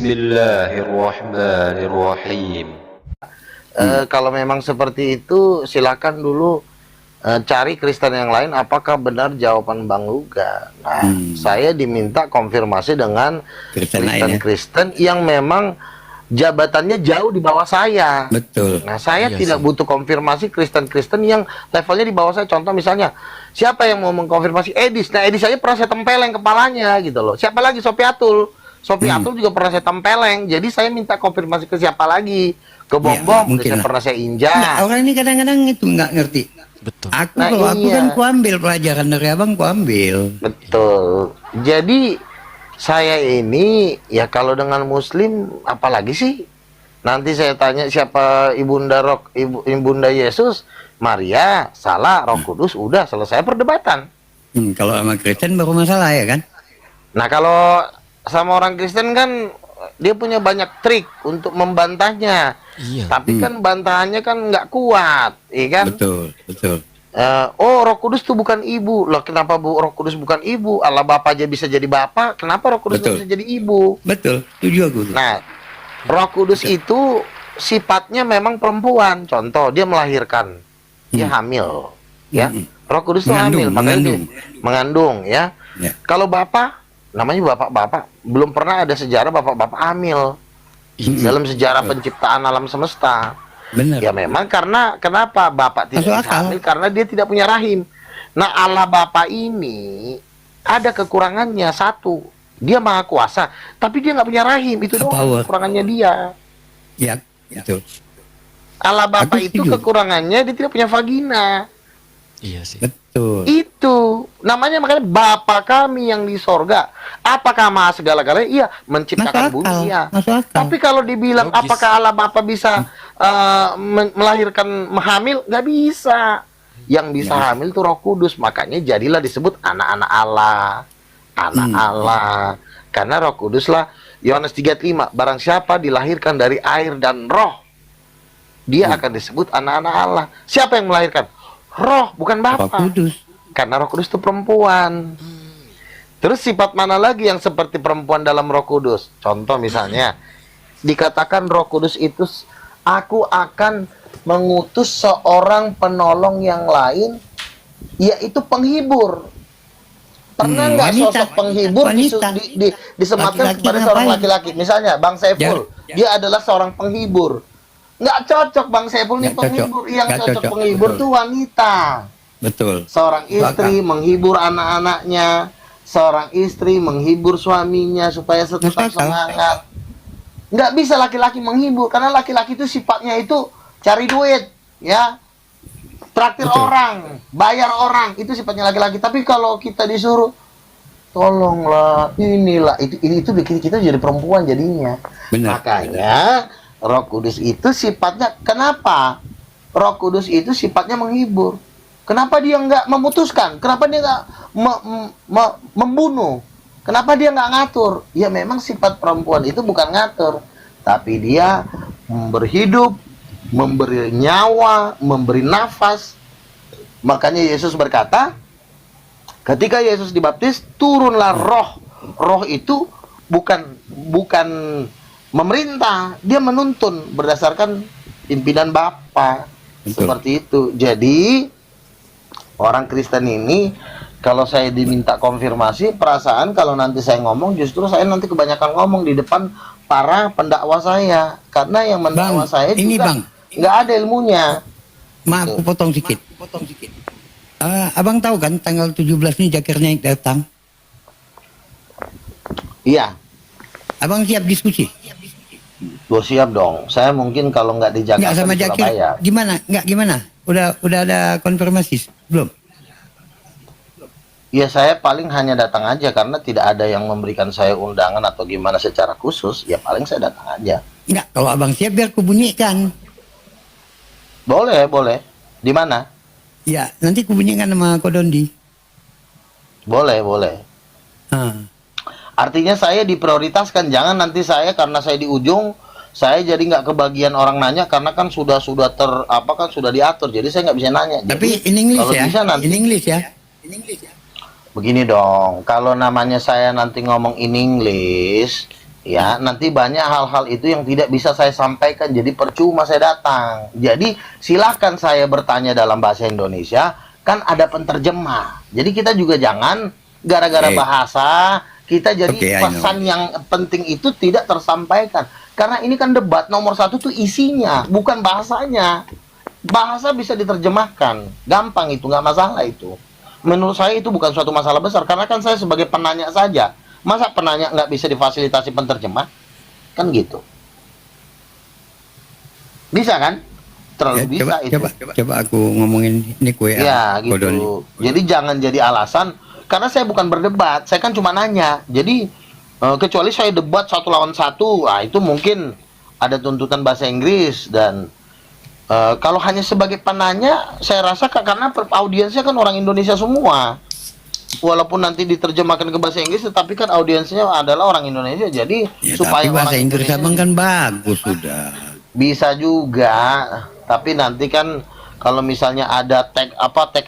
Bismillahirrahmanirrahim. Kalau memang seperti itu, silakan dulu cari Kristen yang lain. Apakah benar jawaban Bang Luga? Nah, saya diminta konfirmasi dengan Kristen yang memang jabatannya jauh di bawah saya. Betul. Nah, saya tidak butuh konfirmasi Kristen-Kristen yang levelnya di bawah saya. Contoh misalnya, siapa yang mau mengkonfirmasi Edis? Nah, Edis aja pernah saya tempeleng kepalanya gitu loh. Siapa lagi? Sophie Atul. Sophie Atul juga pernah saya tempeleng. Jadi saya minta konfirmasi ke siapa lagi? Ke Bom-Bom, mungkin pernah saya injak. Nah, orang ini kadang-kadang itu nggak ngerti. Betul. Kalau aku kan kuambil pelajaran dari abang, kuambil. Betul. Jadi saya ini ya kalau dengan Muslim apalagi sih? Nanti saya tanya siapa ibunda Yesus, Maria, salah, Roh Kudus, udah selesai perdebatan. Kalau sama Kristen baru masalah ya kan? Nah kalau sama orang Kristen kan dia punya banyak trik untuk membantahnya. Iya. Tapi kan bantahannya kan nggak kuat, iya kan? Betul. Oh, Roh Kudus itu bukan ibu. Loh, kenapa Roh Kudus bukan ibu? Allah Bapa aja bisa jadi Bapa, kenapa Roh Kudus bisa jadi ibu? Betul, setuju aku. Nah, Roh Kudus itu sifatnya memang perempuan. Contoh, dia melahirkan, dia hamil, ya. Roh Kudus itu hamil, makanya mengandung, ya. Kalau Bapa, namanya bapak-bapak, belum pernah ada sejarah bapak-bapak hamil dalam sejarah penciptaan alam semesta. Benar. Ya memang karena kenapa Bapak tidak bisa hamil? Karena dia tidak punya rahim. Nah, Allah Bapa ini ada kekurangannya. Satu, dia maha kuasa, tapi dia nggak punya rahim. Itu doang kekurangannya dia. Ya, betul. Allah Bapa itu kekurangannya dia tidak punya vagina. Iya sih. Betul. Itu namanya, makanya Bapa kami yang di sorga. Apakah maha segala-galanya? Iya, menciptakan bumi. Iya. Tapi kalau dibilang apakah Allah Bapa bisa melahirkan hamil? Nggak bisa. Yang bisa hamil itu Roh Kudus. Makanya jadilah disebut anak-anak Allah. Anak Allah. Karena Roh Kudus lah, Yohanes 3:5, barang siapa dilahirkan dari air dan roh, dia akan disebut anak-anak Allah. Siapa yang melahirkan? Roh, bukan Bapa. Roh Kudus. Karena Roh Kudus itu perempuan. Terus sifat mana lagi yang seperti perempuan dalam Roh Kudus? Contoh misalnya, dikatakan Roh Kudus itu, aku akan mengutus seorang penolong yang lain, yaitu penghibur. Pernah nggak sosok penghibur disematkan kepada seorang laki-laki? Misalnya Bang Saiful, dia adalah seorang penghibur. Nggak cocok Bang Saiful nih penghibur. Yang cocok penghibur tuh wanita. Betul. Seorang istri menghibur anak-anaknya, seorang istri menghibur suaminya supaya tetap semangat. Nggak bisa laki-laki menghibur, karena laki-laki itu sifatnya itu cari duit, ya, traktir orang, bayar orang, itu sifatnya laki-laki. Tapi kalau kita disuruh, tolonglah, inilah, itu bikin kita jadi perempuan jadinya. Benar. Makanya Roh Kudus itu sifatnya, kenapa? Roh Kudus itu sifatnya menghibur. Kenapa dia nggak memutuskan? Kenapa dia nggak membunuh? Kenapa dia nggak ngatur? Ya memang sifat perempuan itu bukan ngatur, tapi dia berhidup, memberi nyawa, memberi nafas. Makanya Yesus berkata, ketika Yesus dibaptis, turunlah roh. Roh itu bukan memerintah, dia menuntun berdasarkan pimpinan Bapa. Seperti itu. Jadi orang Kristen ini, kalau saya diminta konfirmasi, perasaan kalau nanti saya ngomong, justru saya nanti kebanyakan ngomong di depan para pendakwa saya, karena yang mendakwa saya ini juga nggak ada ilmunya. Maaf, aku potong sedikit. Abang tahu kan tanggal 17 ini Jakir Naik datang? Iya. Abang siap diskusi? Gue siap dong. Saya mungkin kalau nggak di Jakarta, nggak sama Jakir, gimana? Nggak gimana? Udah ada konfirmasi belum? Ya saya paling hanya datang aja, karena tidak ada yang memberikan saya undangan atau gimana secara khusus. Ya paling saya datang aja. Enggak, kalau abang siap biar kubunyikan. Boleh. Di mana? Ya, nanti kubunyikan sama Kodondi. Boleh. Artinya saya diprioritaskan, jangan nanti saya karena saya di ujung, saya jadi nggak kebagian orang nanya, karena kan sudah sudah diatur, jadi saya nggak bisa nanya. Tapi jadi, in English kalau ya, bisa nanti, in English ya. Begini dong, kalau namanya saya nanti ngomong in English, Ya, nanti banyak hal-hal itu yang tidak bisa saya sampaikan, jadi percuma saya datang. Jadi silakan saya bertanya dalam bahasa Indonesia, kan ada penterjemah. Jadi kita juga jangan gara-gara bahasa kita jadi pesan yang penting itu tidak tersampaikan. Karena ini kan debat nomor 1 tuh isinya, bukan bahasanya. Bahasa bisa diterjemahkan, gampang itu, nggak masalah itu. Menurut saya itu bukan suatu masalah besar, karena kan saya sebagai penanya saja. Masa penanya nggak bisa difasilitasi penterjemah? Kan gitu. Bisa kan? Terlalu bisa itu. Coba aku ngomongin ini kue. Ya gitu. Jadi jangan jadi alasan. Karena saya bukan berdebat, saya kan cuma nanya. Jadi kecuali saya debat 1 lawan 1, nah itu mungkin ada tuntutan bahasa Inggris. Dan kalau hanya sebagai penanya, saya rasa karena audiensnya kan orang Indonesia semua. Walaupun nanti diterjemahkan ke bahasa Inggris, tetapi kan audiensnya adalah orang Indonesia. Jadi ya, supaya tapi bahasa Inggris abang kan bagus sudah. Bisa juga, tapi nanti kan kalau misalnya ada take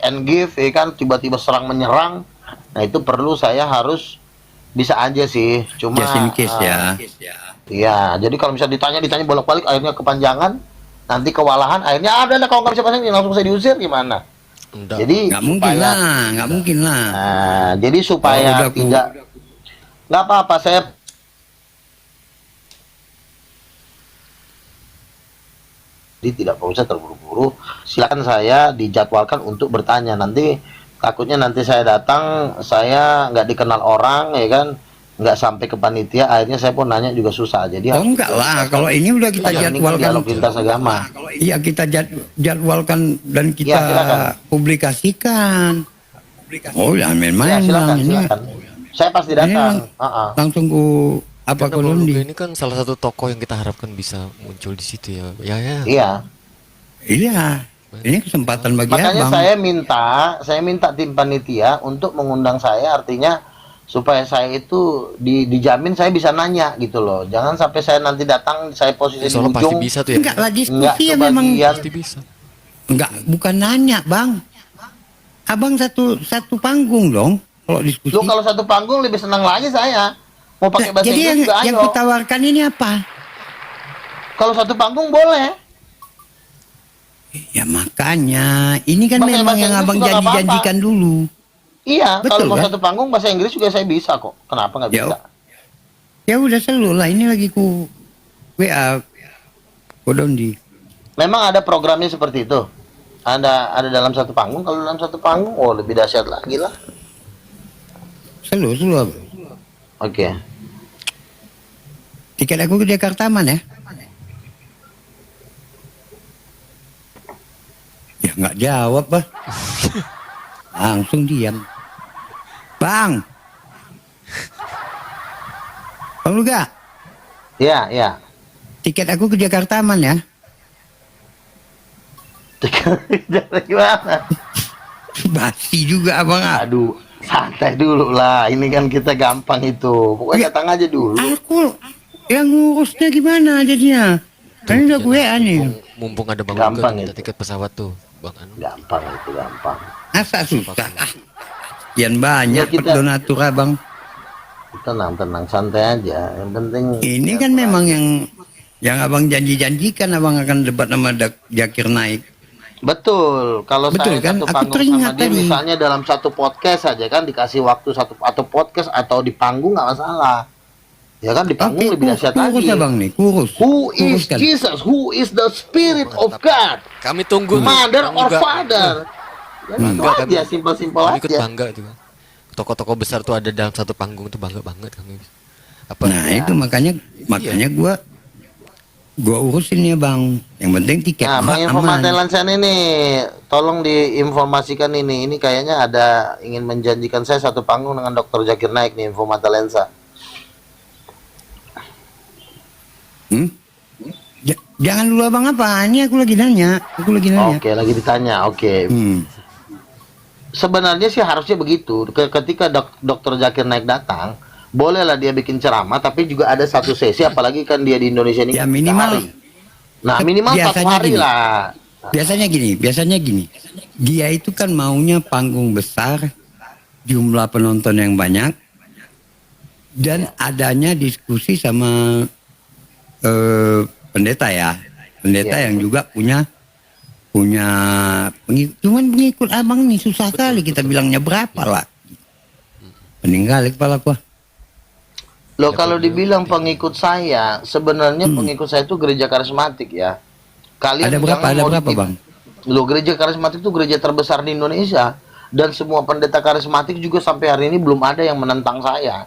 and give, ya kan, tiba-tiba serang menyerang, nah itu perlu saya harus bisa aja sih. Cuma just in case ya. Iya, jadi kalau misalnya ditanya bolak-balik, akhirnya kepanjangan, nanti kewalahan, akhirnya ada kalau nggak bisa bahasa Inggris langsung saya diusir gimana? Jadi nggak mungkin lah. Nah, jadi supaya tidak, nggak apa-apa, saya tidak usah terburu-buru. Silakan saya dijadwalkan untuk bertanya. Nanti takutnya nanti saya datang, saya nggak dikenal orang, ya kan, nggak sampai ke panitia, akhirnya saya pun nanya juga susah. Jadi enggak lah, kalau ini udah kita jadwalkan dialog lintas agama. Iya, kita jadwalkan dan kita publikasikan. Oh ya, memang silakan. Saya pasti datang. Langsung ku ini kan salah satu tokoh yang kita harapkan bisa muncul di situ ya. Iya. Ini kesempatan bagi makanya abang. saya minta tim panitia untuk mengundang saya, artinya supaya saya itu dijamin saya bisa nanya gitu loh. Jangan sampai saya nanti datang, saya posisi di ujung. Pasti bisa tuh ya. Enggak lah, diskusi ya memang. Pasti bisa. Enggak, bukan nanya, Bang. Abang satu panggung dong kalau diskusi. Loh, kalau satu panggung lebih senang lagi saya. Mau pakai bahasa Jadi Inggris juga yang ayo. kutawarkan ini apa? Kalau satu panggung boleh. Ya makanya, ini kan Pakai memang bahasa yang Inggris abang juga nggak janjikan dulu. Iya, Betul, kalau mau kan? satu panggung bahasa Inggris juga saya bisa kok. Kenapa nggak bisa? Ya udah selalu lah, ini lagi ku WA Kodondi. Memang ada programnya seperti itu. Ada dalam satu panggung. Kalau dalam satu panggung, oh lebih dahsyat lagi lah. Selalu. Oke. Tiket aku ke Jakarta mana ya? Ya nggak jawab, bah. Langsung diam. Bang Luga. Iya. Tiket aku ke Jakarta aman ya? Tiket gimana? Basi juga abang. Aduh, santai dulu lah. Ini kan kita gampang itu. Pokoknya datang aja dulu. Aku yang ngurusnya gimana jadinya? Kan udah gue nih. Mumpung ada Bang Gampang Luga, itu. tiket pesawat tuh, Bang Anu. Gampang itu, gampang. Asa susah. Sekian banyak Ya, kita- donatur abang. Tenang, santai aja. Yang penting Ini kan memang yang abang janjikan abang akan debat sama Zakir Naik. betul. Kalau Betul, saya kan? satu Aku panggung teringat sama dia, tadi. misalnya dalam satu podcast saja kan dikasih waktu satu atau podcast atau di panggung nggak masalah. Ya kan di panggung lebih dahsyat lagi. kurus abang nih, kurus. Who is Kurus kan? Jesus? Who is the Spirit of God? Kami tunggu. Mother Bang or Luga. father? Ya, itu Bangga kami. aja, simpel-simpel Kami ikut aja. bangga juga. Tokoh-tokoh besar tuh ada dalam satu panggung tuh bangga banget kami. Apa? Nah itu makanya gua urusin ya bang. Yang penting tiket Nah, Bang Info aman. Matelansan ini, tolong diinformasikan ini. Ini kayaknya ada ingin menjanjikan saya satu panggung dengan Dr. Zakir Naik nih, Info Matelansa. Jangan dulu abang apa? Ini aku lagi nanya. Oke, lagi ditanya. Oke. Sebenarnya sih harusnya begitu. Ketika Dr. Zakir Naik datang, bolehlah dia bikin ceramah, tapi juga ada satu sesi, apalagi kan dia di Indonesia ini Ya kan minimal. hari. Nah, minimal 1 Biasanya hari gini. lah. Biasanya gini. Dia itu kan maunya panggung besar, jumlah penonton yang banyak, Dan adanya diskusi sama pendeta ya. Pendeta yang juga punya pengikut. Cuman pengikut abang nih susah kali kita bilangnya berapa lah. Meninggal kepala gua. Loh kalau dibilang pengikut saya, sebenarnya pengikut saya itu gereja karismatik ya. Kalian Ada berapa? Ada berapa bang? Loh gereja karismatik itu gereja terbesar di Indonesia. Dan semua pendeta karismatik juga sampai hari ini belum ada yang menentang saya.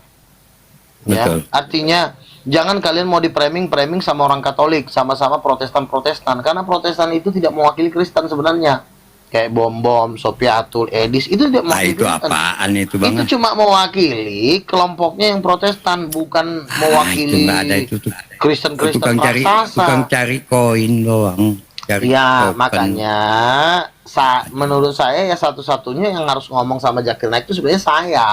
Ya, Betul. artinya jangan kalian mau di-framing sama orang Katolik, sama-sama Protestan, karena Protestan itu tidak mewakili Kristen sebenarnya. Kayak Bom, Sopiatul, Edis itu tidak Nah mewakili itu Kristen. apaan itu bang? Itu cuma mewakili kelompoknya yang Protestan, bukan mewakili itu nggak ada itu tuh. Kristen-Kristen Tukang raksasa. cari koin doang. Cari Ya, token. makanya menurut saya ya satu-satunya yang harus ngomong sama Zakir Naik itu sebenarnya saya.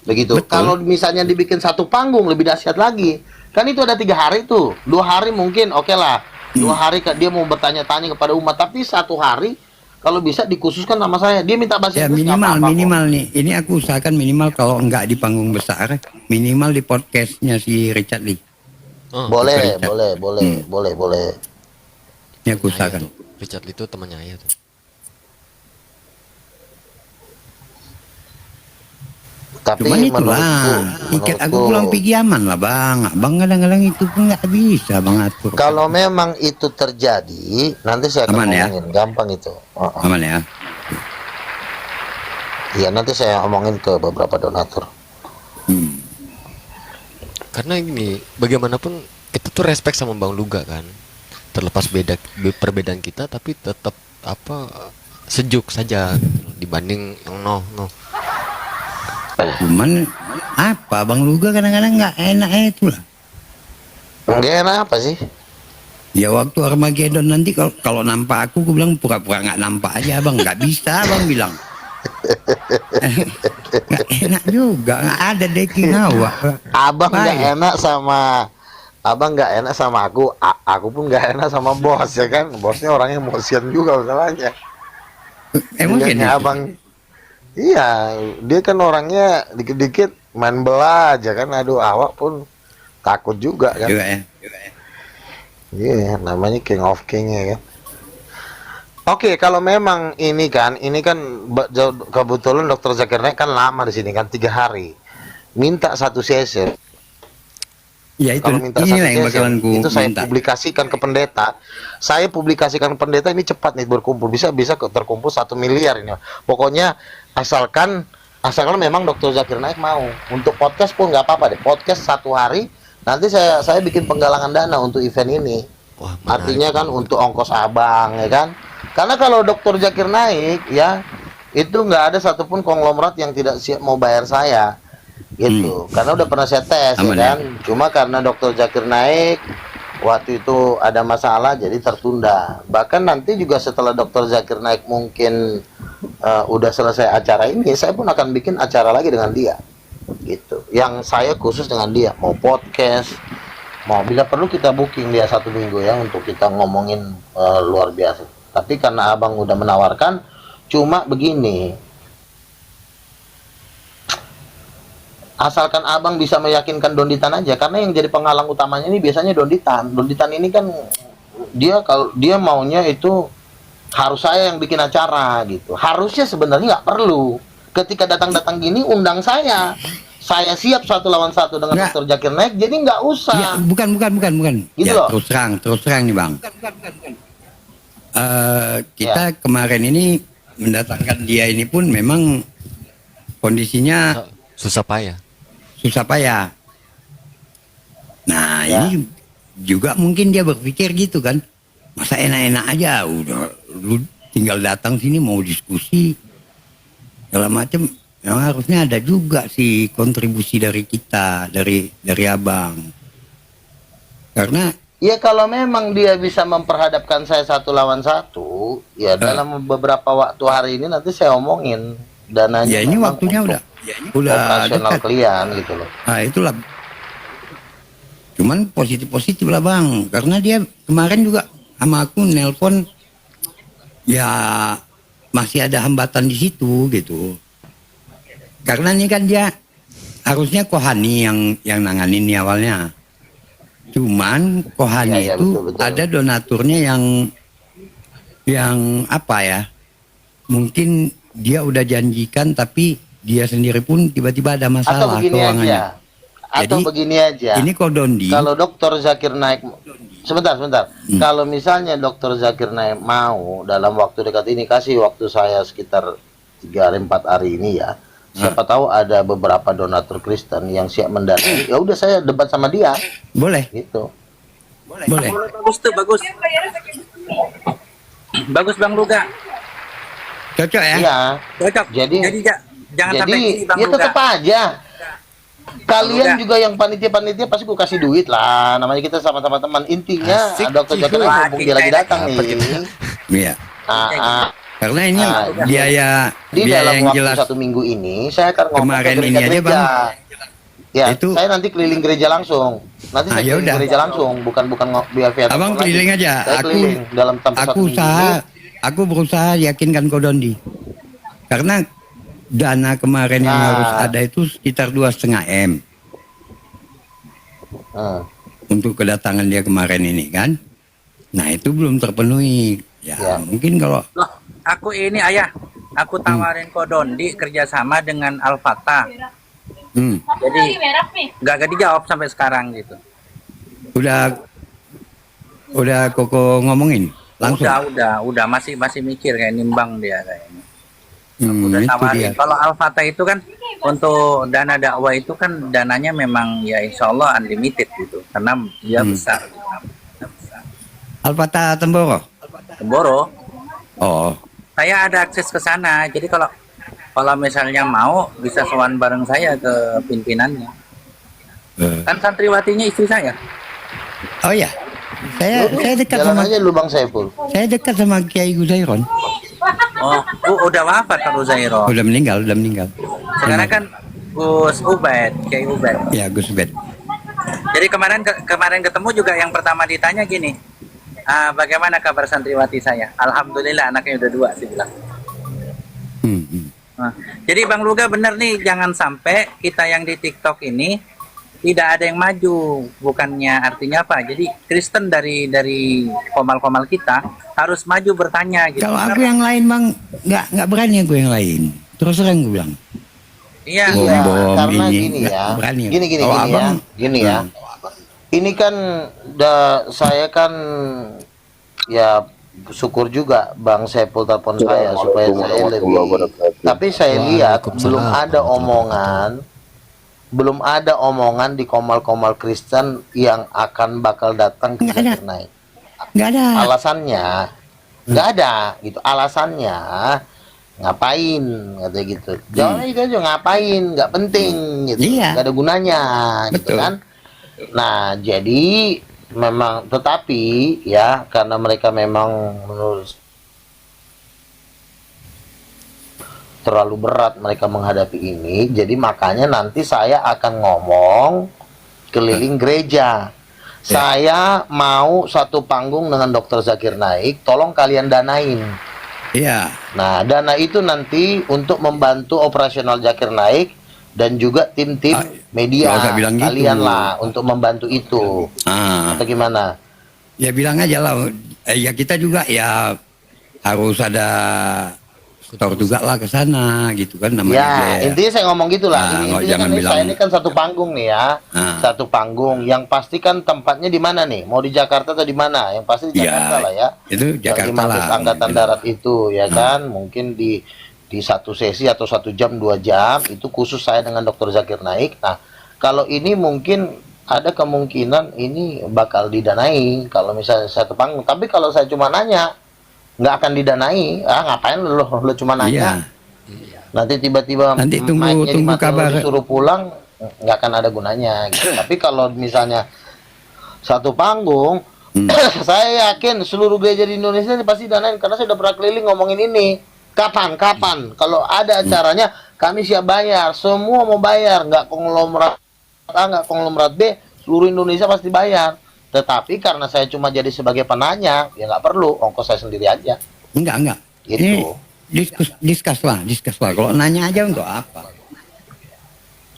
Begitu. Betul. Kalau misalnya dibikin satu panggung lebih dahsyat lagi. Kan itu ada 3 hari tuh. 2 hari mungkin oke lah. 2 hari dia mau bertanya-tanya kepada umat, tapi 1 hari kalau bisa dikhususkan sama saya. Dia minta bahasa Ya Inggris nggak apa-apa kok. minimal nih. Ini aku usahakan minimal kalau enggak di panggung besar, minimal di podcastnya si Richard Lee. Oh, Boleh, Richard. boleh. Ini aku temannya usahakan. Ayah tuh. Richard Lee itu temannya Ayah tuh. Tapi Cuman itulah, tiket aku pulang pergi aman lah bang. Abang kadang-kadang itu pun nggak bisa bang atur. kalau memang itu terjadi, nanti saya akan Aman ya? ngomongin. Gampang itu. Aman ya. Iya, nanti saya omongin ke beberapa donatur. Karena gini, bagaimanapun kita tuh respect sama Bang Luga kan. Terlepas perbedaan kita, tapi tetap sejuk saja gitu, dibanding yang no. Cuman apa bang Luga kadang-kadang nggak enak itu lah. Enggak enak apa sih? Ya waktu Armageddon nanti kalau nampak aku bilang pura-pura nggak nampak aja bang. Nggak bisa bang bilang. Nggak enak juga, nggak ada decking awak. Abang nggak Baik. enak sama aku, aku pun nggak enak sama bos ya kan. Bosnya orang emosian juga masalahnya. Emosian Tinggalnya ya? abang. Iya, dia kan orangnya dikit-dikit main bola aja kan. Aduh, awak pun takut juga kan. Juga ya. Iya, namanya King of King ya kan. Oke, kalau memang ini kan kebetulan Dokter Zakir Naik kan lama di sini kan 3 hari. Minta 1 session. Ya itu Kalau minta 1 inilah yang bakalan session, ku itu saya minta. publikasikan ke pendeta. Saya publikasikan ke pendeta ini cepat nih berkumpul. Bisa terkumpul 1 miliar ini. Pokoknya asalkan memang Dokter Zakir Naik mau. Untuk podcast pun nggak apa-apa deh. Podcast 1 hari. Nanti saya bikin penggalangan dana untuk event ini. Wah, menarik. Artinya kan untuk ongkos abang ya kan. Karena kalau Dokter Zakir Naik ya itu nggak ada satupun konglomerat yang tidak siap mau bayar saya gitu. Karena udah pernah saya tes Aman ya ya? kan. Cuma karena Dokter Zakir Naik waktu itu ada masalah jadi tertunda. Bahkan nanti juga setelah Dokter Zakir Naik mungkin udah selesai acara ini, saya pun akan bikin acara lagi dengan dia gitu. Yang saya khusus dengan dia, mau podcast, mau bila perlu kita booking dia 1 minggu ya untuk kita ngomongin luar biasa. Tapi karena abang udah menawarkan, cuma begini, asalkan abang bisa meyakinkan Donditan aja, karena yang jadi penghalang utamanya ini biasanya Donditan ini kan kalau dia maunya itu harus saya yang bikin acara gitu. Harusnya sebenarnya nggak perlu. Ketika datang gini undang saya siap 1 lawan 1 dengan Nggak. Dokter Zakir Naik, jadi nggak Ya, usah. bukan. Gitu Ya, loh. terus terang nih bang. Kita kemarin ini mendatangkan dia ini pun memang kondisinya Susah payah. susah payah. Nah Ya. ini juga mungkin dia berpikir gitu kan. Masa enak-enak aja udah lu tinggal datang sini mau diskusi segala macam. Memang harusnya ada juga sih kontribusi dari kita, dari abang. Karena Ya kalau memang dia bisa memperhadapkan saya 1 lawan 1, ya dalam beberapa waktu hari ini nanti saya omongin dananya. ya ini memang waktunya untuk udah operasional dekat. klien gitu loh. Nah itulah. Cuman positif lah bang. Karena dia kemarin juga sama aku nelpon. Ya masih ada hambatan di situ gitu. Karena ini kan dia harusnya Kohani yang nanganin nih awalnya. Cuman Kohani Iya, itu betul. ada donaturnya yang apa ya? Mungkin dia udah janjikan tapi dia sendiri pun tiba-tiba ada Atau masalah begini keuangannya. aja. Atau Jadi, begini aja. Ini Kodondi. Kalau Dokter Zakir Naik, sebentar. Kalau misalnya Dokter Zakir Naik mau dalam waktu dekat ini, kasih waktu saya sekitar 3-4 hari ini ya. Siapa tahu ada beberapa donatur Kristen yang siap mendanai. Ya udah saya debat sama dia. Boleh, Gitu. boleh. Bagus tuh, bagus. Bagus Bang Luga. Cocok ya? Iya. Cocok. Jadi Jangan sampai jadi gini Bang ya Luga. tetap aja. Kalian Luga. juga yang panitia pasti gue kasih duit lah. Namanya kita sama-sama teman. Intinya Asik, Dokter Zakir Naik mumpung dia lagi datang nih. Iya. Ah, Karena ini Ah, biaya Di biaya dalam yang waktu jelas. 1 minggu ini saya akan ngomong Kemarin ke ini aja, gereja-gereja. Ya, Itu- saya nanti keliling gereja langsung. Nanti Ah, saya ya keliling udah. gereja langsung, bukan via via Abang telepon lagi. keliling aja. Saya keliling dalam tempat Aku aku berusaha yakinkan Kodondi. Karena dana kemarin yang Nah. harus ada itu sekitar 2,5 M untuk kedatangan dia kemarin ini kan. Nah itu belum terpenuhi. Ya, Ya. mungkin kalau Loh, aku ini ayah, aku tawarin Kodondi kerjasama dengan Al-Fatah. Jadi nggak dijawab sampai sekarang gitu. udah Koko ngomongin langsung. Udah masih mikir kayak nimbang dia kayaknya. Udah Itu tawarin. dia. Kalau Al-Fatah itu kan untuk dana dakwah itu kan dananya memang ya insya Allah unlimited gitu, karena dia besar. Al-Fatah Temboro. Temboro. Oh, Saya ada akses ke sana, jadi kalau misalnya mau bisa sowan bareng saya ke pimpinannya. eh. Kan santriwatinya istri saya. Oh ya. Saya dekat Jalan sama aja lu Bang Saiful. Kiai Gusairon. Oh, udah wafat Pak Zairo. Udah meninggal. Sekarang kan Gus Ubaid, Kiai Ubaid. Ya, Gus Bet. Jadi kemarin ketemu juga yang pertama ditanya gini, bagaimana kabar santriwati saya? Alhamdulillah anaknya udah 2 sih bilang. Nah, jadi Bang Luga bener nih, jangan sampai kita yang di TikTok ini tidak ada yang maju. Bukannya artinya apa? Jadi Kristen dari komal-komal kita harus maju bertanya gitu. Kalau aku yang lain Bang, nggak berani aku yang lain. Terus terang gue bilang. Iya, Bom Karena ini, gini nggak ya. berani. Gini Kalau ya. abang, Gini ya. Ini kan saya kan ya syukur juga Bang Saiful telepon saya supaya saya lebih. Tapi saya lihat belum ada omongan di komal-komal Kristen yang akan bakal datang ke Nggak ada. Zakir Naik. nggak ada. Alasannya nggak ada gitu. Alasannya ngapain katanya gitu. Jawabnya itu aja, ngapain, nggak penting gitu. Iya. Nggak ada gunanya gitu Betul. kan. Nah, jadi memang tetapi ya karena mereka memang menurut terlalu berat mereka menghadapi ini, jadi makanya nanti saya akan ngomong keliling gereja. Saya mau satu panggung dengan Dokter Zakir Naik, tolong kalian danain. Iya. Nah, dana itu nanti untuk membantu operasional Zakir Naik dan juga tim-tim media nggak usah bilang gitu. kalian lah untuk membantu itu. Atau gimana? Ya bilang aja lah. Ya kita juga ya harus ada store juga lah ke sana gitu kan namanya. Ya, intinya saya ngomong gitulah. Nah, Intinya jangan kan bilang- saya ini kan satu panggung nih ya. Satu panggung yang pasti kan tempatnya di mana nih? Mau di Jakarta atau di mana? Yang pasti di Ya, Jakarta lah ya. itu Yang Jakarta di Mabes lah. Angkatan Darat itu ya kan. Mungkin di satu sesi atau 1 jam 2 jam itu khusus saya dengan Dokter Zakir Naik. Nah, kalau ini mungkin ada kemungkinan ini bakal didanai kalau misalnya satu panggung. Tapi kalau saya cuma nanya nggak akan didanai, ngapain lo cuma nanya? Nanti tiba-tiba Nanti mic-nya tunggu dimatiin, kabar. lo disuruh pulang, nggak akan ada gunanya gitu. Tapi kalau misalnya satu panggung, saya yakin seluruh gereja di Indonesia ini pasti danain karena saya udah pernah keliling ngomongin ini. Kapan? Kalau ada acaranya kami siap bayar, semua mau bayar, nggak konglomerat A, nggak konglomerat B, seluruh Indonesia pasti bayar. Tetapi karena saya cuma jadi sebagai penanya, ya nggak perlu, ongkos saya sendiri aja. Enggak. Gitu. Ini diskus lah. Kalau nanya aja untuk apa?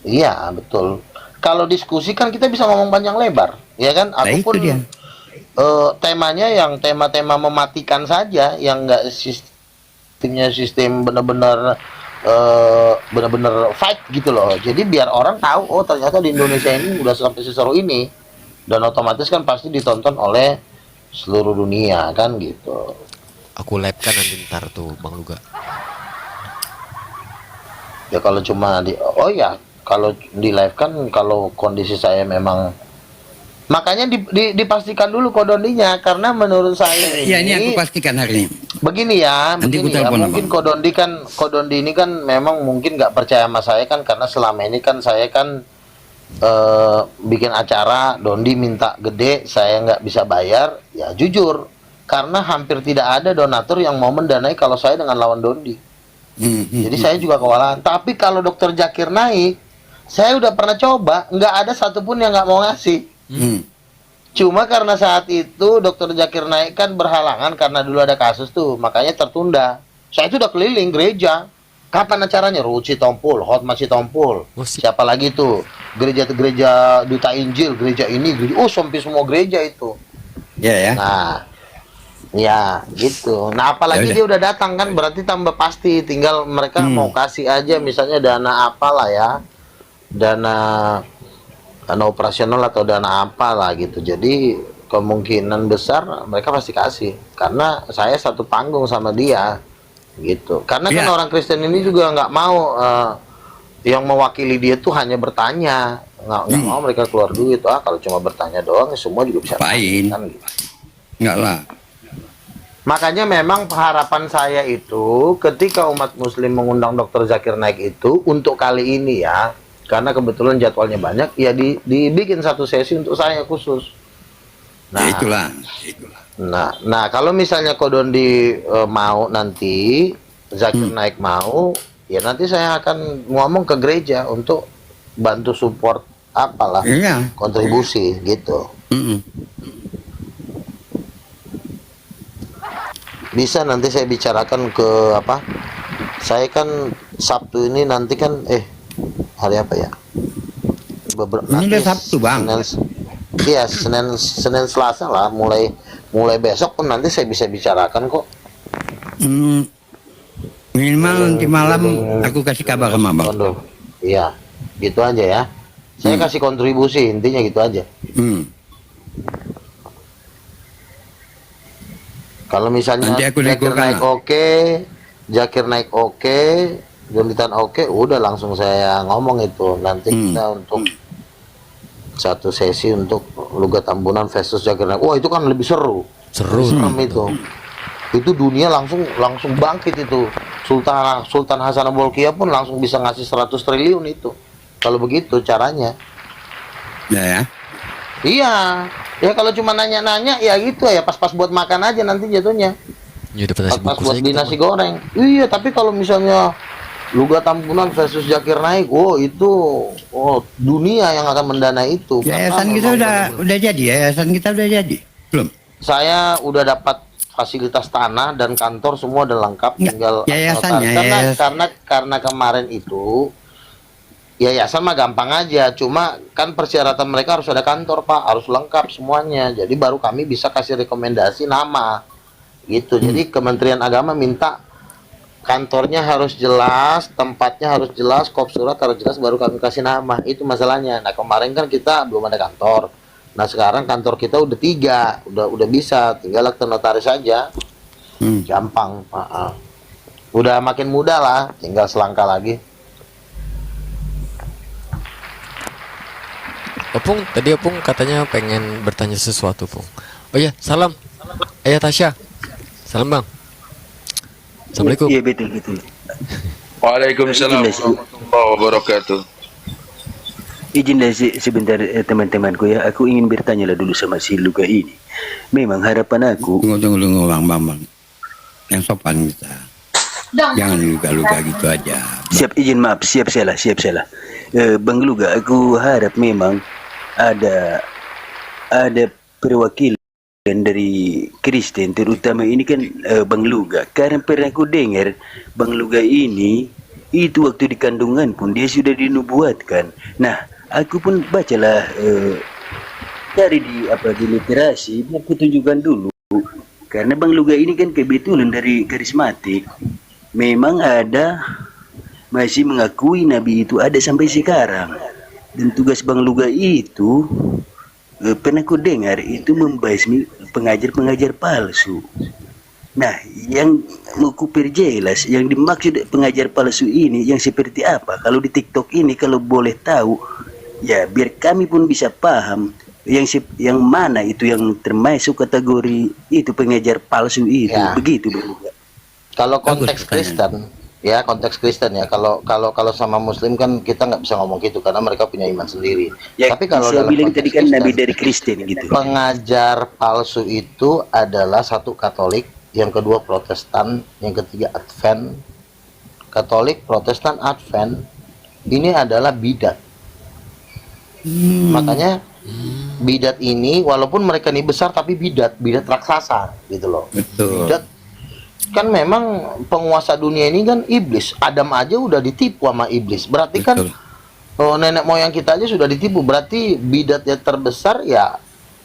Iya, betul. Kalau diskusi kan kita bisa ngomong panjang lebar, ya kan? Nah, Aku itu pun dia. temanya yang tema-tema mematikan saja, yang enggak sistemnya sistem benar-benar benar-benar fight gitu loh. Jadi biar orang tahu, oh ternyata di Indonesia ini udah sampai seseru ini, dan otomatis kan pasti ditonton oleh seluruh dunia kan gitu. Aku live kan nanti ntar tuh Bang Luga. Ya kalau cuma oh ya, kalau di live kan kalau kondisi saya memang, makanya dipastikan dulu kodondinya, karena menurut saya Ya ini aku ini pastikan hari ini. begini ya, Nanti ku begini ya, telepon, mungkin Abang. Kodondi ini kan memang mungkin nggak percaya sama saya kan, karena selama ini kan saya kan bikin acara Dondi minta gede, saya nggak bisa bayar, ya jujur, karena hampir tidak ada donatur yang mau mendanai kalau saya dengan lawan Dondi. Jadi saya juga kewalahan. Tapi kalau Dokter Zakir naik, saya udah pernah coba, nggak ada satupun yang nggak mau ngasih. Cuma karena saat itu Dokter Zakir naik kan berhalangan karena dulu ada kasus tuh, makanya tertunda. Saya itu udah keliling gereja. Kapan acaranya? Ruci Tompul, Hotma Tompul. Siapa lagi tuh? Gereja-gereja Duta Injil, gereja ini, gereja, sampai semua gereja itu. Ya ya. Nah, ya gitu. Nah apalagi Ya dia udah datang kan, berarti tambah pasti. Tinggal mereka mau kasih aja misalnya dana apalah ya, dana operasional atau dana apalah gitu. Jadi kemungkinan besar mereka pasti kasih, karena saya satu panggung sama dia gitu. Karena kan Ya. orang Kristen ini juga nggak mau yang mewakili dia tuh hanya bertanya, nggak mau mereka keluar duit. Kalau cuma bertanya doang semua juga bisa Apain? kan gitu. Enggak lah. Makanya memang harapan saya itu ketika umat muslim mengundang Dokter Zakir naik itu untuk kali ini ya, karena kebetulan jadwalnya banyak, ya dibikin satu sesi untuk saya khusus. Ya itulah. Nah kalau misalnya Kodondi mau nanti, Zakir naik mau, ya nanti saya akan ngomong ke gereja untuk bantu support apalah, Iya. kontribusi gitu. Bisa nanti saya bicarakan ke apa? Saya kan Sabtu ini nanti kan hari apa ya? Ini udah Sabtu, Bang. Iya, Senin Selasa lah, mulai besok pun nanti saya bisa bicarakan kok. Minimal nanti malam aku kasih kabar sama Bang. Iya, gitu aja ya. Saya kasih kontribusi, intinya gitu aja. Kalau misalnya Nanti aku Zakir lakukan naik lah. oke, Zakir naik oke, Jolitan oke, udah langsung saya ngomong itu. Nanti kita untuk satu sesi untuk Luga Tambunan versus Zakir naik. Wah itu kan lebih seru. Serem itu. Itu dunia langsung bangkit itu. Sultan Hasan Bolkiah pun langsung bisa ngasih 100 triliun itu. Kalau begitu caranya. Ya. Iya. Ya kalau cuma nanya-nanya ya gitu ya, pas-pas buat makan aja nanti jatuhnya. Ya udah nasi Pas bungkus buat aja beli kita nasi mah. goreng. Iya, tapi kalau misalnya Luga Tambunan versus Zakir naik, itu dunia yang akan mendanai itu. Yayasan kita udah jadi, yayasan kita udah jadi. Belum. Saya udah dapat fasilitas tanah dan kantor semua udah lengkap, tinggal yayasannya, karena kemarin itu yayasan mah gampang aja, cuma kan persyaratan mereka harus ada kantor Pak, harus lengkap semuanya, jadi baru kami bisa kasih rekomendasi nama gitu. Jadi Kementerian Agama minta kantornya harus jelas, tempatnya harus jelas, kop surat harus jelas, baru kami kasih nama. Itu masalahnya. Nah kemarin kan kita belum ada kantor, nah sekarang kantor kita udah 3, udah bisa, tinggal akte notaris saja. Gampang. Udah makin mudah lah, tinggal selangkah lagi. Opung, tadi Opung katanya pengen bertanya sesuatu, Pung. Oh iya, salam. Ayah Tasya. Salam, Bang. Assalamualaikum. Iya betul. Waalaikumsalam warahmatullahi wabarakatuh. Izin sebentar teman-temanku ya. Aku ingin bertanya lah dulu sama si Luga ini. Memang harapan aku. Tunggu Bang. Yang sopan kita. Jangan luga-luga gitu aja. Siap salah. Bang Luga, aku harap memang ada perwakilan dari Kristen, terutama ini kan Bang Luga. Karena pernah aku dengar Bang Luga ini Itu waktu di kandungan pun dia sudah dinubuatkan. Nah, aku pun bacalah cari di literasi, aku tunjukkan dulu. Karena Bang Luga ini kan kebetulan dari karismatik. Memang ada masih mengakui Nabi itu ada sampai sekarang. Dan tugas Bang Luga itu pernah ku dengar itu membasmi pengajar-pengajar palsu. Nah, yang mau ku perjelas, yang dimaksud pengajar palsu ini yang seperti apa? Kalau di TikTok ini kalau boleh tahu, ya biar kami pun bisa paham yang mana itu yang termasuk kategori itu pengajar palsu itu. Ya. Begitu, Bang. Kalau konteks Bagus Kristen, ya konteks Kristen ya. Kalau sama Muslim kan kita nggak bisa ngomong gitu karena mereka punya iman sendiri. Ya, Tapi kalau saya dalam bilang konteks tadi kan Nabi Kristen, dari Kristen gitu. pengajar palsu itu adalah satu Katolik, yang kedua Protestan, yang ketiga Advent. Katolik, Protestan, Advent ini adalah bidat. Makanya bidat ini walaupun mereka ini besar tapi bidat raksasa gitu loh. Betul. Bidat kan memang penguasa dunia ini kan iblis. Adam aja udah ditipu sama iblis. Berarti kan Betul. nenek moyang kita aja sudah ditipu. Berarti bidatnya terbesar ya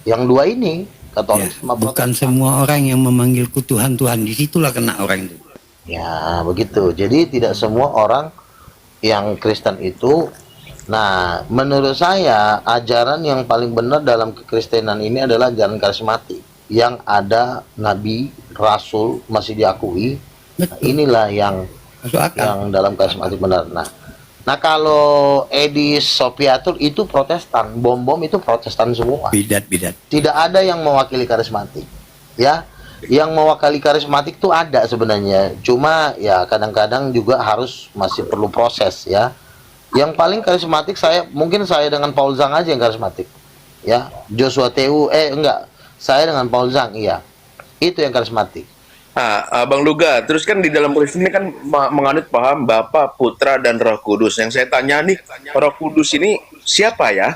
yang dua ini, Katolik Ya, sama bukan Protestan. semua orang yang memanggilku Tuhan, Tuhan. Disitulah kena orang itu. Ya, begitu. Jadi tidak semua orang yang Kristen itu. Nah, menurut saya ajaran yang paling benar dalam kekristenan ini adalah ajaran karismatik yang ada nabi, rasul masih diakui. Nah, Betul. inilah yang Masuk akal. dalam karismatik benar. Nah, kalau Edis Sopiatur itu Protestan, bom itu Protestan semua. Bidat. Tidak ada yang mewakili karismatik, ya. Yang mewakili karismatik tuh ada sebenarnya, cuma ya kadang-kadang juga harus masih perlu proses ya. Yang paling karismatik mungkin saya dengan Paul Zhang aja yang karismatik, ya. Joshua Teu, enggak, saya dengan Paul Zhang, iya, itu yang karismatik. Nah, Bang Luga, terus kan di dalam Kristen ini kan menganut paham Bapa, Putra, dan Roh Kudus. Yang saya tanya nih, Roh Kudus ini siapa ya?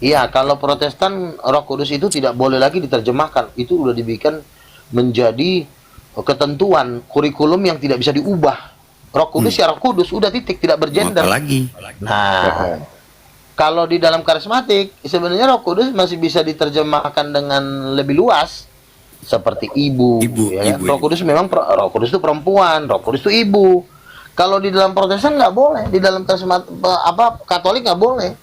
Iya, kalau Protestan Roh Kudus itu tidak boleh lagi diterjemahkan, itu udah dibikin menjadi ketentuan kurikulum yang tidak bisa diubah. Roh Kudus ya Roh Kudus, udah titik, tidak bergender. Apalagi. Nah, kalau di dalam karismatik sebenarnya Roh Kudus masih bisa diterjemahkan dengan lebih luas seperti ibu, ya. Roh Kudus memang Roh Kudus itu perempuan, Roh Kudus itu ibu. Kalau di dalam Protestan nggak boleh, di dalam Katolik nggak boleh.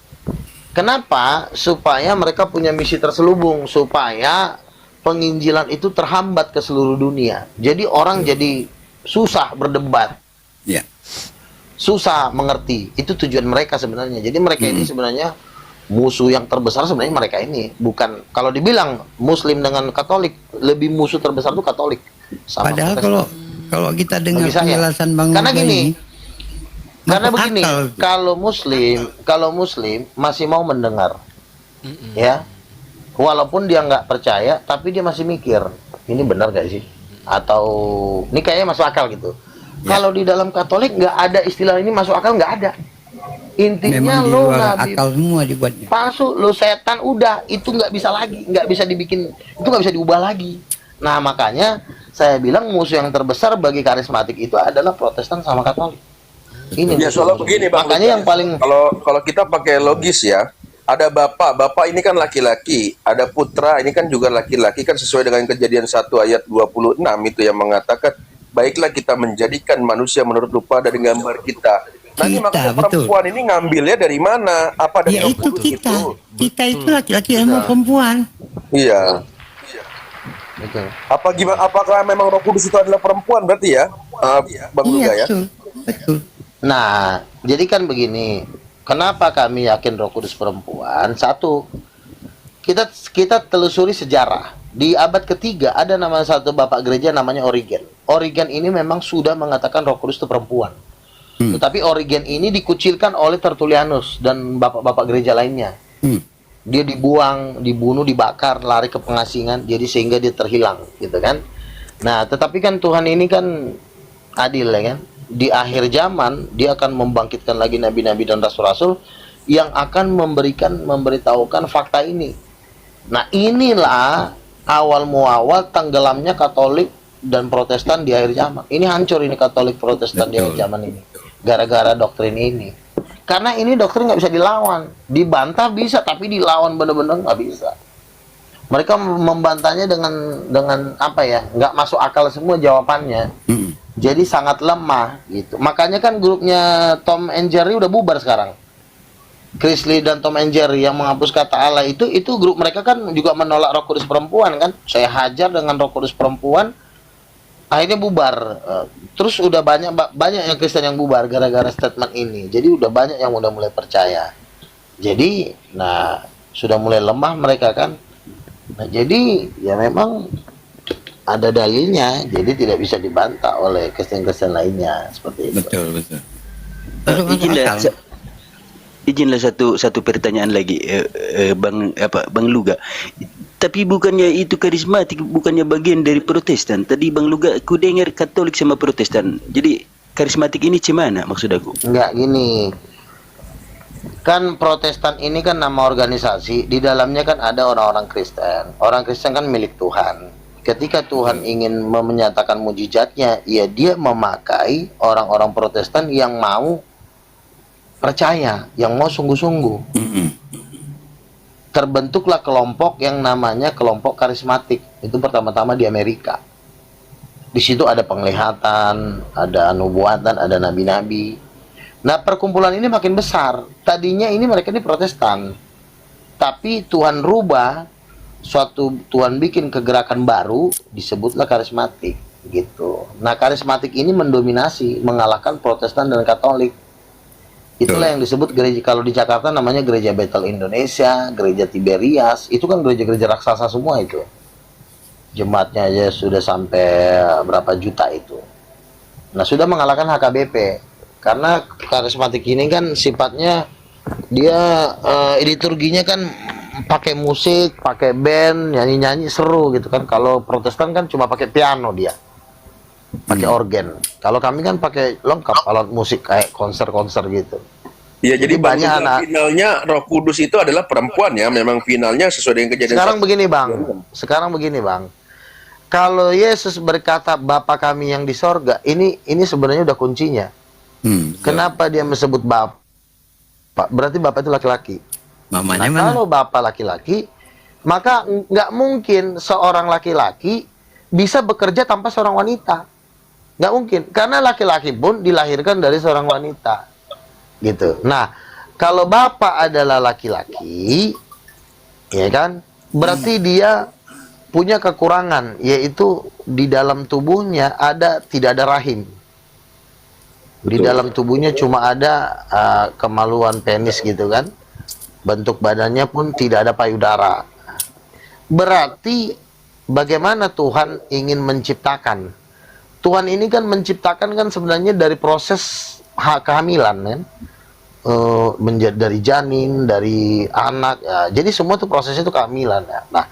Kenapa? Supaya mereka punya misi terselubung, supaya penginjilan itu terhambat ke seluruh dunia. Jadi orang jadi susah berdebat. Ya. Susah mengerti. Itu tujuan mereka sebenarnya. Jadi mereka ini sebenarnya musuh yang terbesar sebenarnya mereka ini. Bukan, kalau dibilang Muslim dengan Katolik, lebih musuh terbesar itu Katolik. Sama Padahal Protestan. kalau kita dengar Bagi saya. penjelasan Bang Karena Luga gini, ini, karena masuk begini, akal. kalau Muslim masih mau mendengar, ya, walaupun dia nggak percaya, tapi dia masih mikir, ini benar gak sih? Atau ini kayaknya masuk akal gitu. Ya. Kalau di dalam Katolik nggak ada istilah ini masuk akal, nggak ada. Intinya Memang di lo luar nabi akal semua dibuatnya. palsu, lo setan, udah itu nggak bisa lagi, nggak bisa dibikin, itu nggak bisa diubah lagi. Nah makanya saya bilang musuh yang terbesar bagi karismatik itu adalah Protestan sama Katolik. Ini Ya soalnya begini Bang. makanya Luga. yang paling Kalau kita pakai logis ya, ada bapak ini kan laki-laki, ada putra ini kan juga laki-laki, kan sesuai dengan Kejadian 1 ayat 26 itu yang mengatakan, baiklah kita menjadikan manusia menurut rupa dari gambar kita. Nanti Kita, maksudnya betul. perempuan ini ngambilnya dari mana? Apa dari Ya Roh itu Kudus kita. itu? Kita itu laki-laki sama perempuan. Iya. betul. Apakah memang Roh Kudus itu adalah perempuan berarti ya? Bang Luga Iya, ya? betul. Nah, jadi kan begini, kenapa kami yakin Roh Kudus perempuan? Satu, kita telusuri sejarah. Di abad ketiga ada nama satu bapak gereja namanya Origen. Origen ini memang sudah mengatakan Roh Kudus itu perempuan. Tetapi Origen ini dikucilkan oleh Tertullianus dan bapak-bapak gereja lainnya. Dia dibuang, dibunuh, dibakar, lari ke pengasingan, jadi sehingga dia terhilang, gitu kan. Nah, tetapi kan Tuhan ini kan adil ya kan. Di akhir zaman dia akan membangkitkan lagi nabi-nabi dan rasul-rasul yang akan memberitahukan fakta ini. Nah, inilah awal muawal tenggelamnya Katolik dan Protestan di akhir zaman. Ini hancur ini Katolik Protestan di akhir zaman ini. gara-gara doktrin ini. Karena ini doktrin nggak bisa dilawan, dibantah bisa, tapi dilawan bener-bener nggak bisa. Mereka membantahnya dengan apa ya? Nggak masuk akal semua jawabannya. Jadi sangat lemah gitu. Makanya kan grupnya Tom and Jerry udah bubar sekarang. Chris Lee dan Tom and Jerry yang menghapus kata Allah itu grup mereka kan juga menolak Roh Kudus perempuan kan. Saya hajar dengan Roh Kudus perempuan, akhirnya bubar. Terus udah banyak yang Kristen yang bubar gara-gara statement ini. Jadi udah banyak yang udah mulai percaya. Jadi nah sudah mulai lemah mereka kan. Nah jadi ya memang ada dalilnya, jadi tidak bisa dibantah oleh Kristen-Kristen lainnya seperti itu. Betul. Izinlah satu pertanyaan lagi, Bang Luga. Tapi bukannya itu karismatik, bukannya bagian dari Protestan? Tadi Bang Luga, aku dengar Katolik sama Protestan. Jadi karismatik ini gimana maksud aku? Enggak gini. Kan Protestan ini kan nama organisasi, di dalamnya kan ada orang-orang Kristen. Orang Kristen kan milik Tuhan. Ketika Tuhan ingin menyatakan mujizatnya, ya dia memakai orang-orang Protestan yang mau percaya, yang mau sungguh-sungguh. Terbentuklah kelompok yang namanya kelompok karismatik. Itu pertama-tama di Amerika. Di situ ada penglihatan, ada nubuatan, ada nabi-nabi. Nah, perkumpulan ini makin besar. Tadinya ini mereka ini Protestan. Tapi Tuhan rubah, Tuhan bikin kegerakan baru, disebutlah karismatik gitu. Nah, karismatik ini mendominasi, mengalahkan Protestan dan Katolik. Itulah yang disebut gereja, kalau di Jakarta namanya Gereja Bethel Indonesia, Gereja Tiberias, itu kan gereja-gereja raksasa semua itu. Jemaatnya aja sudah sampai berapa juta itu. Nah, sudah mengalahkan HKBP. Karena karismatik ini kan sifatnya dia liturginya kan pakai musik, pakai band, nyanyi-nyanyi seru gitu kan. Kalau Protestan kan cuma pakai piano dia. Pakai organ. Kalau kami kan pakai lengkap alat musik kayak konser-konser gitu. Iya, jadi banyak anak. Finalnya Roh Kudus itu adalah perempuan ya, memang finalnya sesuai dengan kejadian. Sekarang begini bang. Kalau Yesus berkata Bapa kami yang di sorga, ini sebenarnya udah kuncinya. Kenapa dia disebut Bapa? Berarti Bapa itu laki-laki. Mamanya Nah, kalau Bapa laki-laki, maka nggak mungkin seorang laki-laki bisa bekerja tanpa seorang wanita. Nggak mungkin, karena laki-laki pun dilahirkan dari seorang wanita. Gitu. Nah, kalau Bapa adalah laki-laki, ya kan, berarti dia punya kekurangan, yaitu di dalam tubuhnya tidak ada rahim. Di dalam tubuhnya cuma ada kemaluan penis gitu kan. Bentuk badannya pun tidak ada payudara. Berarti bagaimana Tuhan ingin menciptakan? Tuhan ini kan menciptakan kan sebenarnya dari proses kehamilan kan. Menjadi dari janin, dari anak ya. Jadi semua tuh prosesnya itu kehamilan ya. Nah,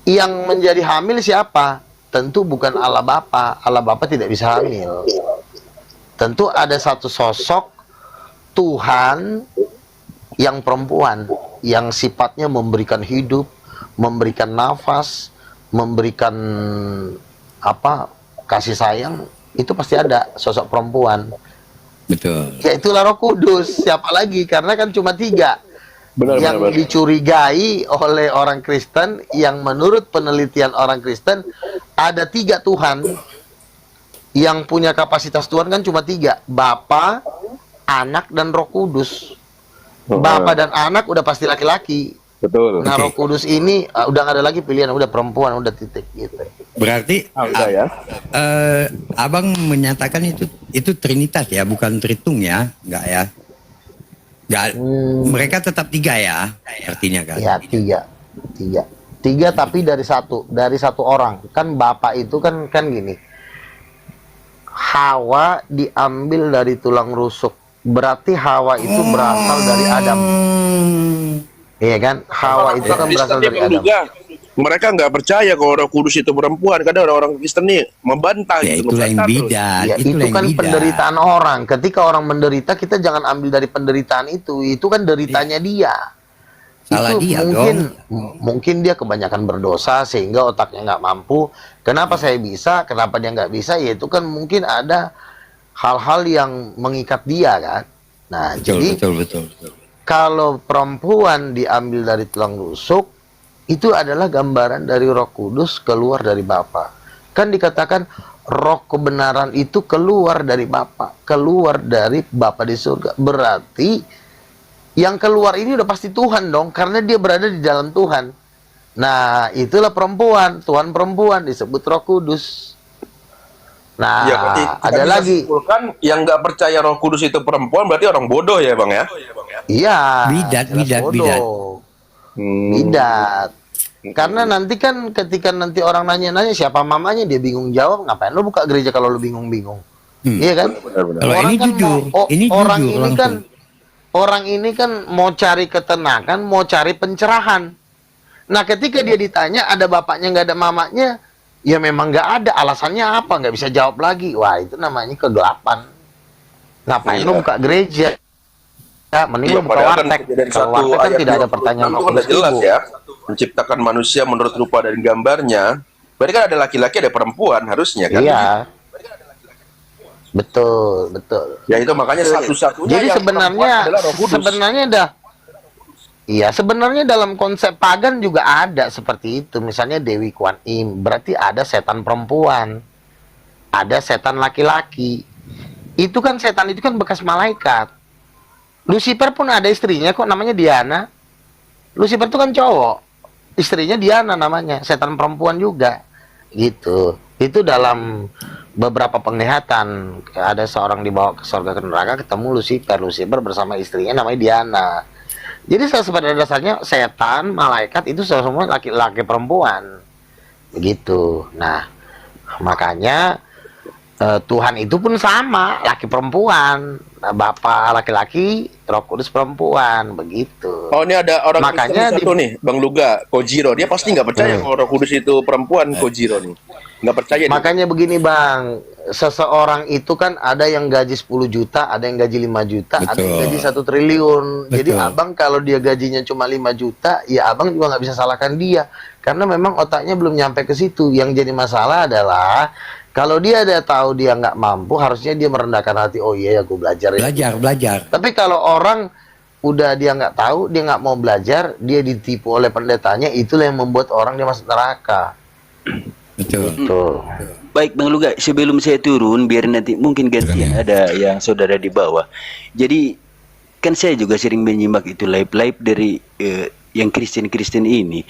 yang menjadi hamil siapa? Tentu bukan Allah Bapa. Allah Bapa tidak bisa hamil. Tentu ada satu sosok Tuhan yang perempuan, yang sifatnya memberikan hidup, memberikan nafas, memberikan kasih sayang. Itu pasti ada sosok perempuan. Betul. Ya itulah Roh Kudus. Siapa lagi? Karena kan cuma 3 yang dicurigai oleh orang Kristen, yang menurut penelitian orang Kristen ada 3 Tuhan. Yang punya kapasitas Tuhan kan cuma 3, Bapa, Anak, dan Roh Kudus. Bapa dan Anak udah pasti laki-laki. Betul. Nah, Roh Kudus ini udah nggak ada lagi pilihan, udah perempuan, udah titik gitu. Berarti Abang menyatakan itu Trinitas ya, bukan Tritung ya, enggak ya? Enggak, mereka tetap 3 ya, artinya kan? Ya, 3 tapi dari satu orang. Kan Bapa itu kan gini. Hawa diambil dari tulang rusuk. Berarti Hawa itu berasal dari Adam. Iya kan? Hawa itu kan berasal dari Adam. Mereka nggak percaya kalau Roh Kudus itu perempuan. Kadang orang Kristen nih membantah Ya, gitu. itulah yang bidan. Ya, itu kan penderitaan orang. Ketika orang menderita, kita jangan ambil dari penderitaan itu. Itu kan deritanya dia. Salah itu dia mungkin dia kebanyakan berdosa sehingga otaknya nggak mampu. Kenapa saya bisa? Kenapa dia nggak bisa? Ya itu kan mungkin ada hal-hal yang mengikat dia kan. Nah, jadi betul. kalau perempuan diambil dari tulang rusuk, itu adalah gambaran dari Roh Kudus keluar dari Bapa. Kan dikatakan roh kebenaran itu keluar dari Bapa, keluar dari Bapa di surga. Berarti yang keluar ini udah pasti Tuhan dong, karena dia berada di dalam Tuhan. Nah, itulah perempuan, Tuhan perempuan disebut Roh Kudus. Nah, Ya, berarti kita ada bisa lagi. simpulkan yang nggak percaya Roh Kudus itu perempuan berarti orang bodoh ya, Bang ya? Iya. Bidat. Bidat. Karena nanti kan ketika nanti orang nanya-nanya siapa mamanya, dia bingung jawab, ngapain lu buka gereja kalau lu bingung-bingung? Iya kan? Kalau ini kan jujur, orang jujur ini langsung. kan orang ini kan mau cari ketenangan, mau cari pencerahan. Nah, ketika dia ditanya ada bapaknya nggak ada mamanya, ya memang nggak ada. Alasannya apa? Nggak bisa jawab lagi. Wah, itu namanya kegelapan. Ngapain lu buka gereja? Ya, mending lu buka Padahal kan warteg. Kejadian Kalau 1 warteg kan ayat tidak ada 26 pertanyaan itu Roh kan udah Kudus jelas Ibu. ya, menciptakan manusia menurut rupa dan gambarnya. Berarti kan ada laki-laki, ada perempuan harusnya kan? Iya. Betul. Ya itu makanya satu-satunya Jadi yang sebenarnya perempuan adalah Roh Kudus. Sebenarnya dalam konsep pagan juga ada seperti itu. Misalnya Dewi Kuan Im, berarti ada setan perempuan, ada setan laki-laki. Itu kan setan itu kan bekas malaikat. Lucifer pun ada istrinya kok, namanya Diana. Lucifer itu kan cowok, istrinya Diana namanya, setan perempuan juga. Gitu. Itu dalam beberapa penglihatan, ada seorang dibawa ke surga ke neraka, ketemu Lucifer bersama istrinya namanya Diana. Jadi pada dasarnya setan, malaikat itu semua laki-laki perempuan. Begitu. Nah, makanya Tuhan itu pun sama, laki perempuan. Nah, Bapa laki-laki, Roh Kudus perempuan, begitu. Oh, ini ada orang Makanya Kristen satu nih, Bang Luga, Kojiro. Dia pasti nggak percaya kalau Roh Kudus itu perempuan, Kojiro nih. Nggak percaya dia. Makanya begini Bang, seseorang itu kan ada yang gaji 10 juta, ada yang gaji 5 juta, ada yang gaji 1 triliun. Jadi abang kalau dia gajinya cuma 5 juta, ya abang juga nggak bisa salahkan dia. Karena memang otaknya belum nyampe ke situ. Yang jadi masalah adalah, kalau dia ada tahu dia nggak mampu, harusnya dia merendahkan hati, oh iya aku belajar ya. Belajar. Tapi kalau orang udah dia nggak tahu, dia nggak mau belajar, dia ditipu oleh pendetanya, itulah yang membuat orang dia masuk neraka. Betul. Baik Bang Luga, sebelum saya turun biar nanti mungkin gantian ada yang saudara di bawah. Jadi kan saya juga sering menyimak itu live dari yang Kristen ini.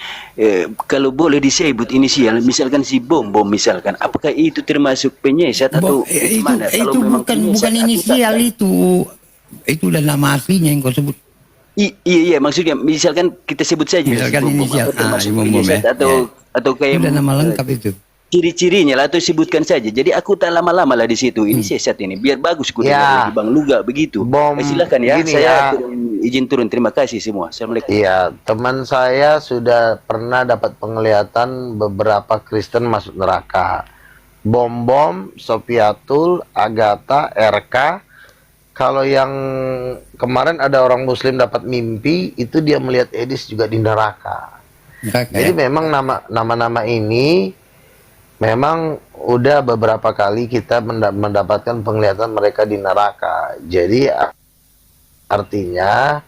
Kalau boleh disebut inisial, misalkan si Bom misalkan, apakah itu termasuk penyesat atau gimana? Kalau Itu memang bukan penyesat, aku inisial tak- itu udah nama aslinya yang kau sebut. Iya maksudnya misalkan kita sebut saja Misalkan si Bom, inisial, apa termasuk si Bom, penyesat ya. atau Itu kayak udah nama lengkap itu. ciri-cirinya lah, atau sebutkan saja. Jadi aku tak lama-lama lah di situ. Ini sesat ini, biar bagus ku dengar lagi Bang Luga begitu. Silakan ya, gini saya ya. izin turun. Terima kasih semua. Assalamualaikum. Iya, teman saya sudah pernah dapat penglihatan beberapa Kristen masuk neraka. Bom, Sofiatul, Agatha, RK. Kalau yang kemarin ada orang Muslim dapat mimpi, itu dia melihat Edis juga di neraka. Jadi memang nama-nama ini memang udah beberapa kali kita mendapatkan penglihatan mereka di neraka. Jadi artinya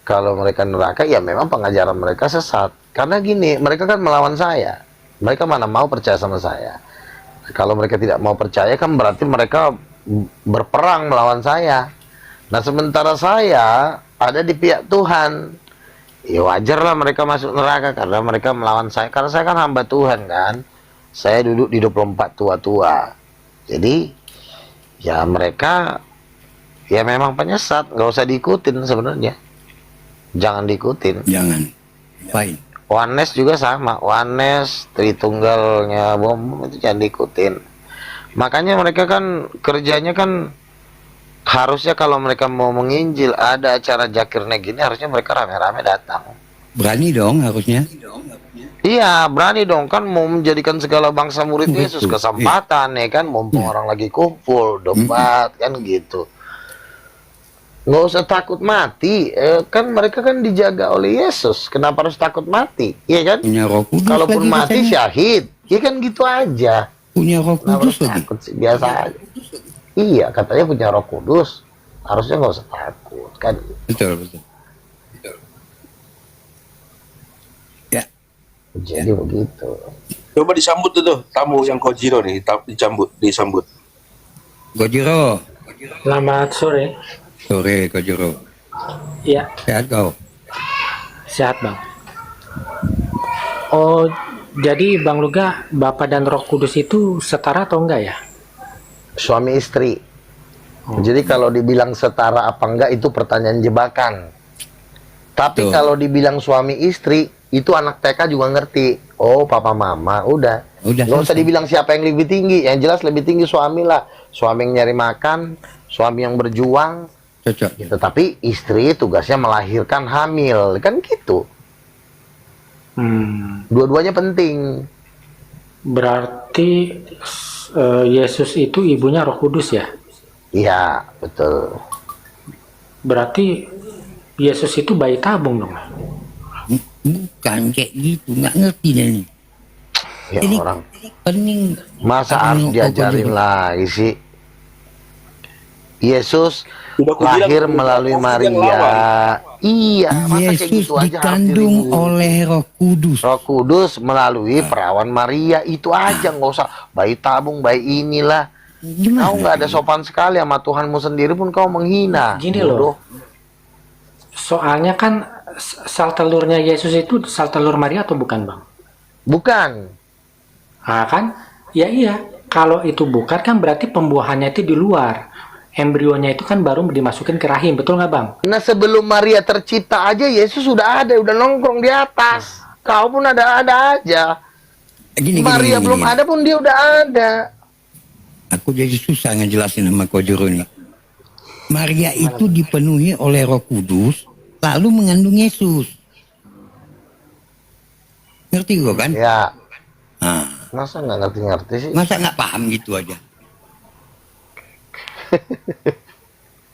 kalau mereka neraka ya memang pengajaran mereka sesat. Karena gini, mereka kan melawan saya. Mereka mana mau percaya sama saya. Kalau mereka tidak mau percaya kan berarti mereka berperang melawan saya. Nah sementara saya ada di pihak Tuhan, ya wajar lah mereka masuk neraka karena mereka melawan saya. Karena saya kan hamba Tuhan kan. Saya duduk di 24 tua-tua. Jadi ya mereka ya memang penyesat, nggak usah diikutin sebenarnya. Jangan diikutin. Jangan. Baik. Oneness juga sama. Oneness, Tritunggalnya Bom itu jangan diikutin. Makanya mereka kan kerjanya kan harusnya kalau mereka mau menginjil, ada acara Jakirnya gini, harusnya mereka rame-rame datang. Berani dong harusnya. Iya, berani dong, kan mau menjadikan segala bangsa murid Yesus kesempatan ya kan, mumpung orang lagi kumpul, debat kan gitu. Nggak usah takut mati, kan mereka kan dijaga oleh Yesus, kenapa harus takut mati? Iya kan? Punya Roh Kudus Kalaupun lagi mati katanya. syahid, ya kan gitu aja. Punya Roh Kenapa Kudus harus lagi. takut sih? Biasa aja. Iya, katanya punya Roh Kudus, harusnya nggak usah takut kan. Betul, betul. Ya, Jadi begitu. Coba disambut tuh tamu yang Kojiro nih, disambut. Kojiro. Selamat sore. Sore, Kojiro. Iya, Sehat kau? sehat Bang. Oh, jadi Bang Luga, Bapa dan Roh Kudus itu setara atau enggak ya? Suami istri. Jadi kalau dibilang setara apa enggak itu pertanyaan jebakan. Tapi Tuh. kalau dibilang suami istri, itu anak TK juga ngerti. Oh, papa mama, udah. Udah Nggak usah selesai. dibilang siapa yang lebih tinggi. Yang jelas lebih tinggi suami lah. Suami yang nyari makan, suami yang berjuang. Cocok. Gitu. Tapi istri tugasnya melahirkan hamil. Kan gitu. Dua-duanya penting. Berarti Yesus itu ibunya Roh Kudus ya? Iya, betul. Berarti Yesus itu bayi tabung dong. Bukan kayak gitu, nggak ngerti deh nih. Ya Ini orang. pening. Masa Pening harus kok diajarin Kojiro. lagi sih? Yesus Udah aku bilang, lahir udah melalui aku yang Maria. lawan. Iya, masa kayak Yesus gitu aja harus dikandung diribut. oleh Roh Kudus. Roh Kudus melalui perawan Maria. Itu aja, nggak usah bayi tabung, bayi inilah. Gimana? Kau nggak ada sopan sekali sama Tuhanmu sendiri pun kau menghina. Gini Bodoh. loh. Soalnya kan sel telurnya Yesus itu sel telur Maria atau bukan Bang? Bukan. Ah kan? Ya iya. Kalau itu bukan kan berarti pembuahannya itu di luar. Embrionya itu kan baru dimasukin ke rahim, betul nggak Bang? Nah, sebelum Maria tercipta aja Yesus sudah ada, udah nongkrong di atas. Kau pun ada aja. Gini, Maria belum ada pun dia udah ada. Aku jadi susah ngejelasin sama Kojiro nih. Maria itu dipenuhi oleh Roh Kudus, lalu mengandung Yesus. Ngerti gua kan? Ya, Nah, masa nggak ngerti-ngerti sih? masa nggak paham gitu aja?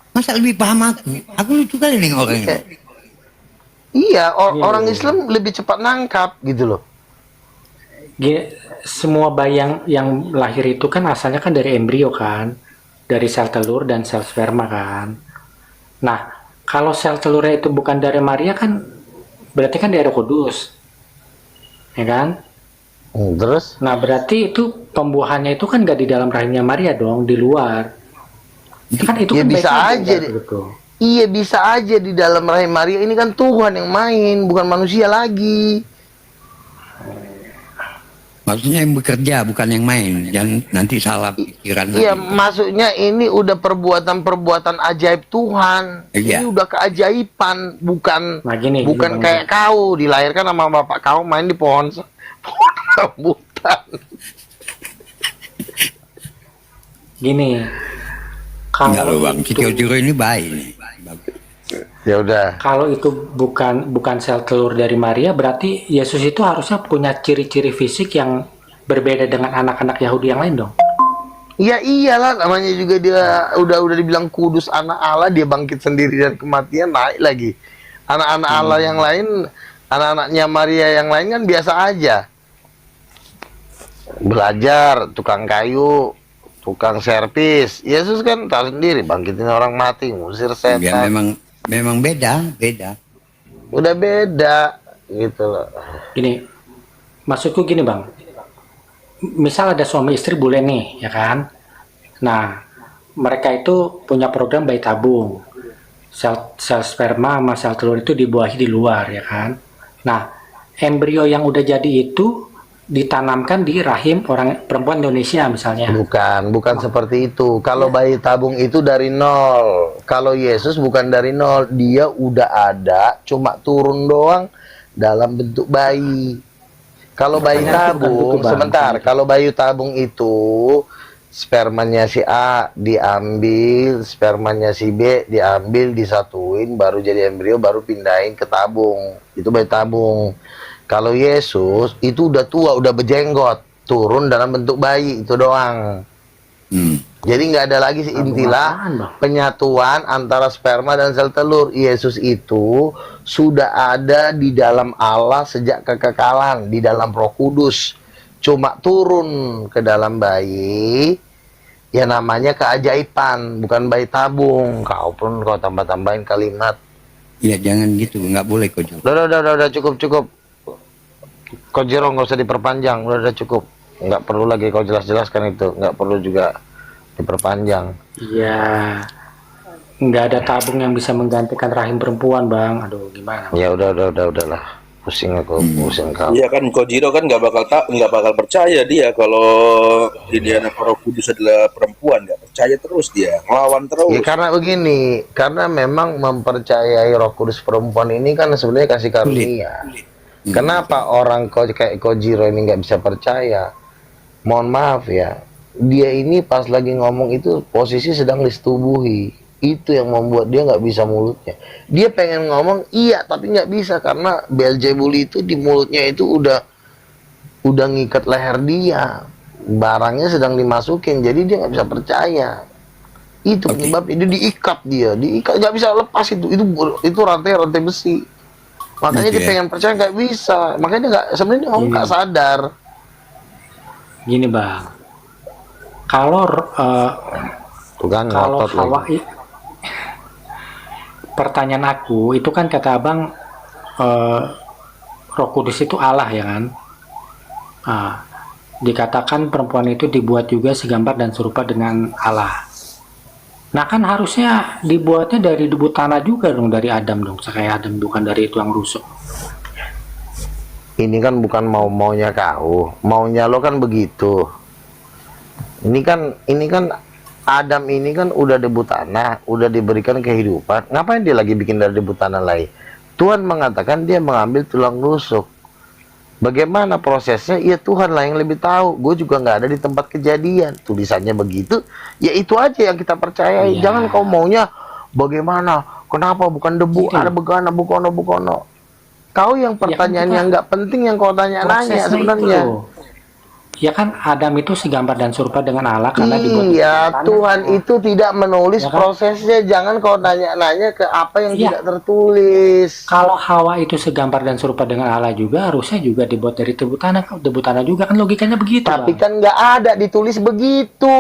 Masa lebih paham aku? Aku lucu kali nih orang ini. Iya, orang Islam lebih cepat nangkap gitu loh. Gini, semua bayi yang lahir itu kan asalnya kan dari embrio kan, dari sel telur dan sel sperma kan. Nah, kalau sel telurnya itu bukan dari Maria kan, berarti kan dari Roh Kudus, ya kan? Terus? Nah, berarti itu pembuahannya itu kan gak di dalam rahimnya Maria dong, di luar. Kan itu Ya kan bisa baik aja deh. gitu. Iya, bisa aja di dalam rahim Maria ini kan Tuhan yang main, bukan manusia lagi. Maksudnya yang bekerja bukan yang main. Jangan nanti salah pikiran. Iya, lagi. maksudnya ini udah perbuatan-perbuatan ajaib Tuhan. Iya. Ini udah keajaiban, bukan Nah, gini, bukan gini, kayak kau dilahirkan sama bapak kau main di pohon rambutan. Gini, Enggak loh bang, si itu- Kojiro ini baik nih. Ya udah. kalau itu bukan sel telur dari Maria, berarti Yesus itu harusnya punya ciri-ciri fisik yang berbeda dengan anak-anak Yahudi yang lain dong. Ya iyalah, namanya juga dia udah dibilang kudus anak Allah, dia bangkit sendiri dari kematian, naik lagi. Anak-anak Allah yang lain, anak-anaknya Maria yang lain kan biasa aja. Belajar, tukang kayu, tukang servis. Yesus kan tahu sendiri, bangkitin orang mati, ngusir Ya setan. memang beda. Udah beda gitu loh. Gini, maksudku gini bang, misal ada suami istri bule nih, ya kan? Nah, mereka itu punya program bayi tabung, sel sperma sama sel telur itu dibuahi di luar, ya kan? Nah, embrio yang udah jadi itu ditanamkan di rahim orang perempuan Indonesia misalnya. Bukan seperti itu. Kalau bayi tabung itu dari nol. Kalau Yesus bukan dari nol, dia udah ada, cuma turun doang dalam bentuk bayi. Kalau bayi Makanya itu bukan tabung, buku, Bang. sebentar, kalau bayi tabung itu spermanya si A diambil, spermanya si B diambil, disatuin, baru jadi embrio, baru pindahin ke tabung. Itu bayi tabung. Kalau Yesus itu udah tua, udah berjenggot, turun dalam bentuk bayi, itu doang. Jadi nggak ada lagi intilah apaan, Bang? penyatuan antara sperma dan sel telur. Yesus itu sudah ada di dalam Allah sejak kekekalan, di dalam Roh Kudus. Cuma turun ke dalam bayi, Ya namanya keajaiban, bukan bayi tabung. Kau pun kau tambah-tambahin kalimat. Ya jangan gitu, nggak boleh Kojo. Udah, cukup. Kojiro nggak usah diperpanjang, udah cukup. Nggak perlu lagi kau jelas-jelaskan itu, nggak perlu juga diperpanjang. Iya, nggak ada tabung yang bisa menggantikan rahim perempuan, Bang. Aduh, gimana? Ya udahlah. Pusing kau. Iya kan, Kojiro kan nggak bakal percaya dia kalau ini anak Roh Kudus adalah perempuan, nggak percaya terus dia ngelawan terus. Ya karena begini, karena memang mempercayai Roh Kudus perempuan ini kan sebenarnya kasih karunia. Kenapa orang kayak Kojiro ini nggak bisa percaya? Mohon maaf ya, dia ini pas lagi ngomong itu posisi sedang disetubuhi. Itu yang membuat dia nggak bisa mulutnya. Dia pengen ngomong iya tapi nggak bisa karena Beelzebul itu di mulutnya itu udah ngikat leher dia. Barangnya sedang dimasukin, jadi dia nggak bisa percaya. Itu penyebabnya, dia diikat nggak bisa lepas itu rantai besi. Makanya dia pengen percaya nggak bisa. Makanya dia sebenarnya dia ngomong nggak sadar. Gini Bang, kalau Hawa, pertanyaan aku itu kan kata Abang Roh Kudus itu Allah ya kan? Dikatakan perempuan itu dibuat juga segambar dan serupa dengan Allah. Nah kan harusnya dibuatnya dari debu tanah juga dong, dari Adam dong, kayak Adam, bukan dari tulang rusuk. Ini kan bukan maunya kau, maunya lo kan begitu. Ini kan Adam ini kan udah debu tanah, udah diberikan kehidupan. Ngapain dia lagi bikin dari debu tanah lagi? Tuhan mengatakan dia mengambil tulang rusuk. Bagaimana prosesnya? Ya Tuhan lah yang lebih tahu. Gue juga nggak ada di tempat kejadian. Tulisannya begitu. Ya itu aja yang kita percayai. Ya. Jangan kau maunya bagaimana? Kenapa bukan debu? Gitu. Ada begana, bukono. Kau yang pertanyaan yang nggak penting yang kau tanya-nanya sebenarnya. Itu. Ya kan Adam itu segambar dan serupa dengan Allah karena dibuat. Iya, Tuhan itu tidak menulis ya kan? Prosesnya. Jangan kau nanya-nanya ke apa yang Iya. tidak tertulis. Kalau Hawa itu segambar dan serupa dengan Allah juga, harusnya juga dibuat dari debu tanah juga, kan logikanya begitu. Tapi Bang. kan nggak ada ditulis begitu.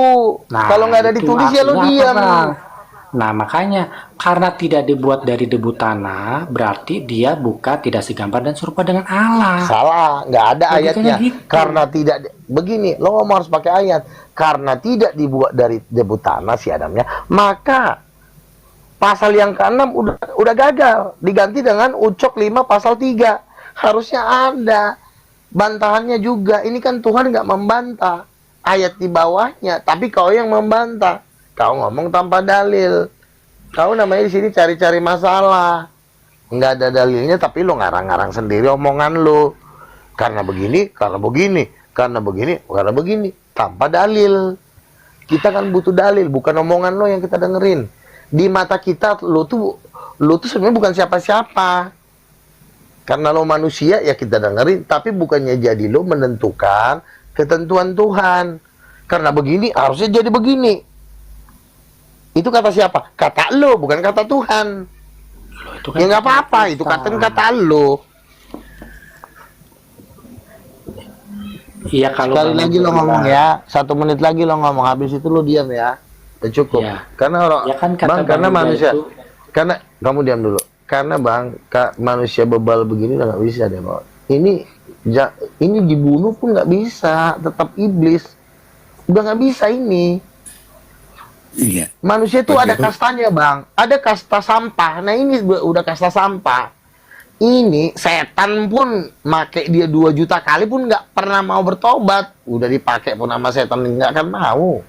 Nah, Kalau nggak ada itu ditulis ya lo artinya apa, diam. Bang? Nah makanya karena tidak dibuat dari debu tanah, berarti dia tidak segambar dan serupa dengan Allah. Salah, nggak ada Logikanya ayatnya. gitu. Karena tidak begini, lo ngomong harus pakai ayat. Karena tidak dibuat dari debu tanah si Adamnya, maka pasal yang ke-6 udah gagal. Diganti dengan Ucok 5 pasal 3. Harusnya ada bantahannya juga. Ini kan Tuhan nggak membantah ayat di bawahnya, tapi kau yang membantah. Kau ngomong tanpa dalil. Kau namanya di sini cari-cari masalah. Nggak ada dalilnya, tapi lo ngarang-ngarang sendiri omongan lo. Karena begini, karena begini, tanpa dalil. Kita kan butuh dalil, bukan omongan lo yang kita dengerin. Di mata kita, lo tuh sebenarnya bukan siapa-siapa. Karena lo manusia, ya kita dengerin. Tapi bukannya jadi lo menentukan ketentuan Tuhan. Karena begini, harusnya jadi begini. Itu kata siapa? Kata lo, bukan kata Tuhan. Itu kan Ya nggak apa-apa, itu kata lo. Iya kalau Sekali lagi lo ngomong ya, 1 menit lagi lo ngomong, habis itu lo diam ya. Udah cukup. Ya. Karena orang, Ya kan kata bang, karena Bang Yuda manusia, itu- karena kamu diam dulu. Karena bang, manusia bebal begini udah nggak bisa deh bang. Ini dibunuh pun nggak bisa, tetap iblis. Udah nggak bisa ini. Iya. Manusia itu ada Begitu. kastanya bang, ada kasta sampah. Nah ini udah kasta sampah. Ini setan pun make dia 2 juta kali pun nggak pernah mau bertobat. Udah dipakai pun sama setan nggak akan mau.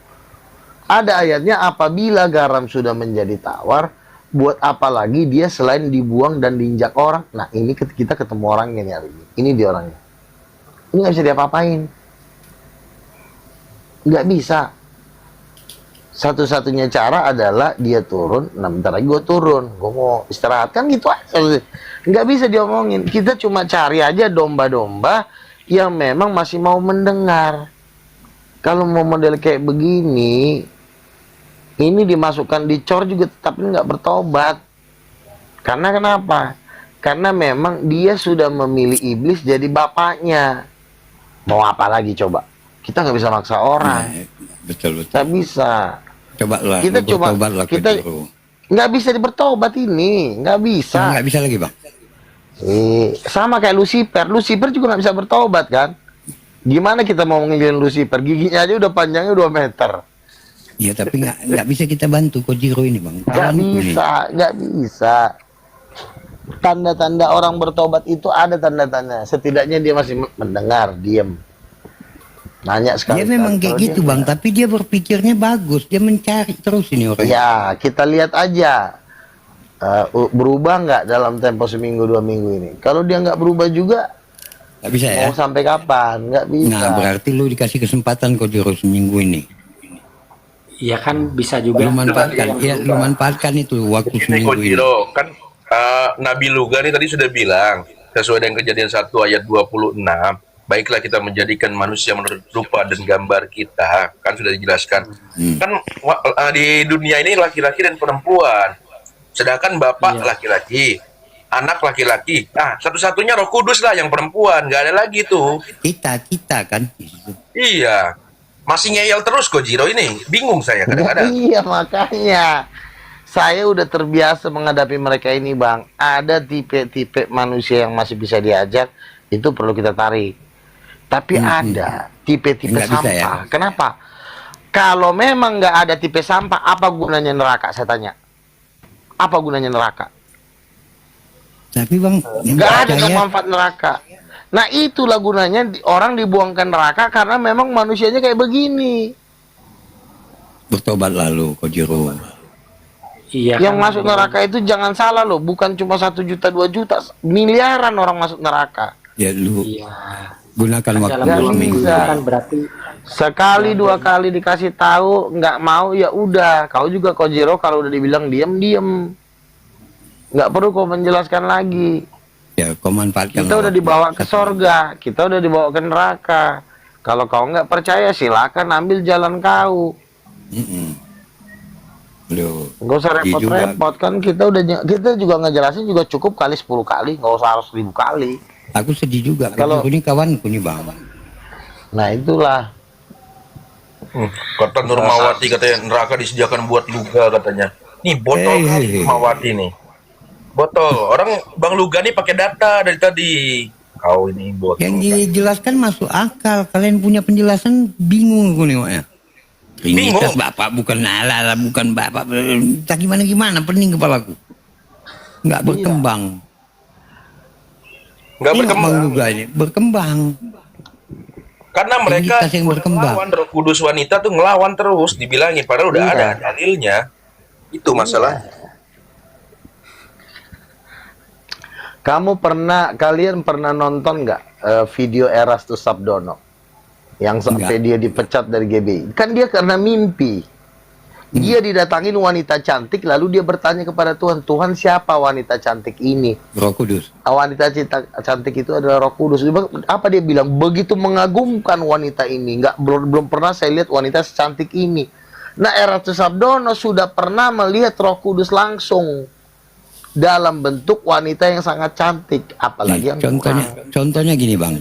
Ada ayatnya, apabila garam sudah menjadi tawar, buat apa lagi dia selain dibuang dan diinjak orang. Nah ini kita ketemu orangnya nih hari ini. Ini dia orangnya. Ini nggak bisa diapa-apain. Nggak bisa. Satu-satunya cara adalah dia turun. Nah bentar lagi gue turun, gue mau istirahat, kan gitu aja. Nggak bisa diomongin. Kita cuma cari aja domba-domba yang memang masih mau mendengar. Kalau mau model kayak begini, ini dimasukkan di cor juga tetap nggak bertobat. Karena kenapa? Karena memang dia sudah memilih iblis jadi bapaknya. Mau apa lagi coba? Kita nggak bisa maksa orang. Betul. Nggak bisa. Coba lah, Kita lu cuma bertobat lah, kita Kojiro. nggak bisa bertobat ini, nggak bisa. Nggak bisa lagi bang. Sama kayak Lucifer. Lucifer juga nggak bisa bertobat kan? Gimana kita mau ngilangin Lucifer? Giginya aja udah panjangnya 2 meter. Iya tapi nggak bisa kita bantu Kojiro ini bang. Nggak Kawanku nih. bisa, nggak bisa. Tanda-tanda orang bertobat itu ada tanda-tanda. Setidaknya dia masih mendengar, diam. Nanya sekali. Dia memang kayak gitu bang, tapi dia berpikirnya bagus. Dia mencari terus ini orang. Ya, kita lihat aja. Berubah nggak dalam tempo seminggu 2 minggu ini? Kalau dia nggak berubah juga, Nggak bisa ya? mau sampai kapan? Nggak bisa. Nah berarti lu dikasih kesempatan Kojiro seminggu ini. Iya kan bisa juga. Lu manfaatkan, ya lu manfaatkan itu waktu Ini seminggu ini. Kojiro, kan Nabi Luga nih tadi sudah bilang, sesuai dengan kejadian 1 ayat 26, baiklah kita menjadikan manusia menurut rupa dan gambar kita, kan sudah dijelaskan. Kan di dunia ini laki-laki dan perempuan, sedangkan bapak laki-laki, anak laki-laki. Nah, satu-satunya Roh Kudus lah yang perempuan, nggak ada lagi tuh. Kita kan. Iya, masih ngeyel terus Kojiro ini, bingung saya kadang-kadang. Iya, makanya. Saya udah terbiasa menghadapi mereka ini, Bang. Ada tipe-tipe manusia yang masih bisa diajak, itu perlu kita tarik. Tapi ada tipe-tipe Nggak bisa, sampah. ya? Kenapa? Kalau memang nggak ada tipe sampah, apa gunanya neraka? Saya tanya. Apa gunanya neraka? Tapi bang, Nggak ada dong manfaat neraka. Nah, itulah gunanya orang dibuangkan neraka karena memang manusianya kayak begini. bertobat lalu Kojiro. Iya. Yang kan, masuk neraka itu jangan salah loh, bukan cuma 1 juta 2 juta, miliaran orang masuk neraka. Ya lu Iya. gunakan waktu Dalam Nggak dua minggu bisa. kan berarti Sekali 2 kali dikasih tahu nggak mau, ya udah. Kau juga Kojiro kalau udah dibilang diem, nggak perlu kau menjelaskan lagi. ya kau manfaatkan. Kita udah dibawa ke sorga, kita udah dibawa ke neraka. Kalau kau nggak percaya silakan ambil jalan kau. Loh, Nggak usah dia juga- repot-repot kan, kita juga ngejelasin juga cukup kali 10 kali, nggak usah harus 1000 kali. Aku sedih juga. Kalau- Kojiro ini kawanku nih bang. Nah itulah. Kata Nurmawati katanya neraka disediakan buat Luga katanya. Nih botol kali Nurmawati nih. Botol. Orang Bang Luga nih pakai data dari tadi. Kau ini botol. Yang dijelaskan masuk akal. Kalian punya penjelasan bingung aku nengoknya. Trinitas Bingung. bapak bukan ala, bukan bapak. Tak gimana pening kepalaku. Nggak berkembang. Nggak Tengok berkembang. Bang juga ini berkembang. Karena mereka Trinitas yang berkembang. ngelawan Roh Kudus wanita tuh ngelawan terus dibilangin padahal udah Iya. ada dalilnya. Itu masalah. Kalian pernah nonton nggak video Erastus Sabdono yang sampai dia dipecat dari GBI? Kan dia karena mimpi. Dia didatangin wanita cantik, lalu dia bertanya kepada Tuhan, Tuhan siapa wanita cantik ini? Roh Kudus. Wanita cantik itu adalah Roh Kudus. Apa dia bilang? Begitu mengagumkan wanita ini, belum pernah saya lihat wanita secantik ini. Nah, Erastus Sabdono sudah pernah melihat Roh Kudus langsung dalam bentuk wanita yang sangat cantik, apalagi yang Contohnya gini bang,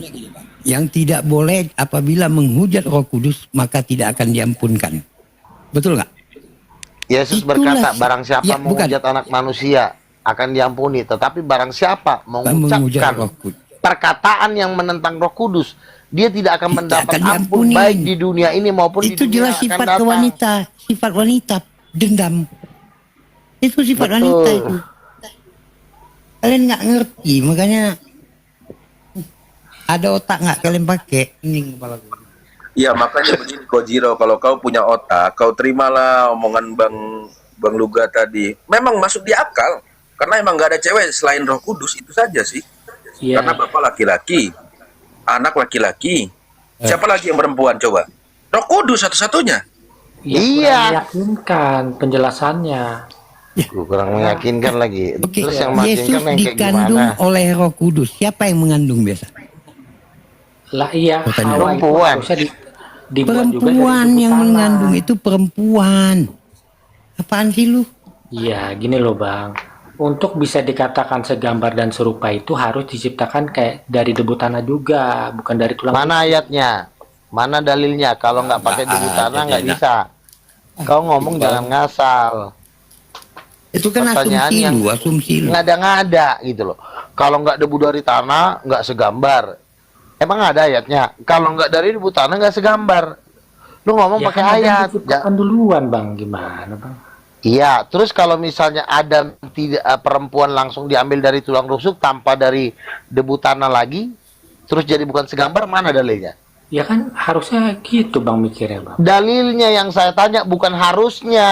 yang tidak boleh apabila menghujat Roh Kudus maka tidak akan diampunkan, betul nggak? Yesus Itulah berkata, barang siapa ya, menghujat anak manusia akan diampuni, tetapi barang siapa menghujat mengucapkan Roh Kudus. perkataan yang menentang Roh Kudus, dia tidak akan Tidak mendapat akan ampun diampuni. baik di dunia ini maupun Itu di dunia jelas yang akan sifat datang. wanita, sifat wanita dendam. Itu sifat Betul. wanita itu. Kalian nggak ngerti, makanya ada otak nggak kalian pakai? Ini kepala gue. Iya makanya begini Kojiro, kalau kau punya otak, kau terimalah omongan Bang Luga tadi. Memang masuk di akal, karena emang nggak ada cewek selain Roh Kudus, itu saja sih. iya. Karena bapak laki-laki, anak laki-laki, siapa lagi yang perempuan coba? Roh Kudus satu-satunya. Iya. Iya. kurang meyakinkan penjelasannya. Kurang meyakinkan lagi. Oke, Terus yang Yesus meyakinkan yang kayak dikandung gimana? oleh Roh Kudus. Siapa yang mengandung biasa? Lah iya, Pertanyaan. Hawa itu Perempuan. harusnya dibuat juga dari Perempuan tubuh yang tanah. mengandung itu perempuan. Apaan sih lu? Iya, gini loh Bang. Untuk bisa dikatakan segambar dan serupa itu harus diciptakan kayak dari debu tanah juga, bukan dari tulang. Mana ayatnya? Mana dalilnya? Kalau nggak pakai debu tanah nggak ada. bisa. Kau ngomong jangan ngasal. Itu kan Pertanyaan asumsi yang lu, asumsi lu. ngada-ngada gitu loh. Kalau nggak debu dari tanah nggak segambar. Emang ada ayatnya? Kalau nggak dari debu tanah nggak segambar. Lu ngomong Ya pakai kan ada yang ayat. diciptakan duluan bang, gimana bang? Iya, terus kalau misalnya ada tidak perempuan langsung diambil dari tulang rusuk tanpa dari debu tanah lagi, terus jadi bukan segambar, mana dalilnya? Ya kan harusnya gitu bang mikirnya bang. Dalilnya yang saya tanya bukan harusnya.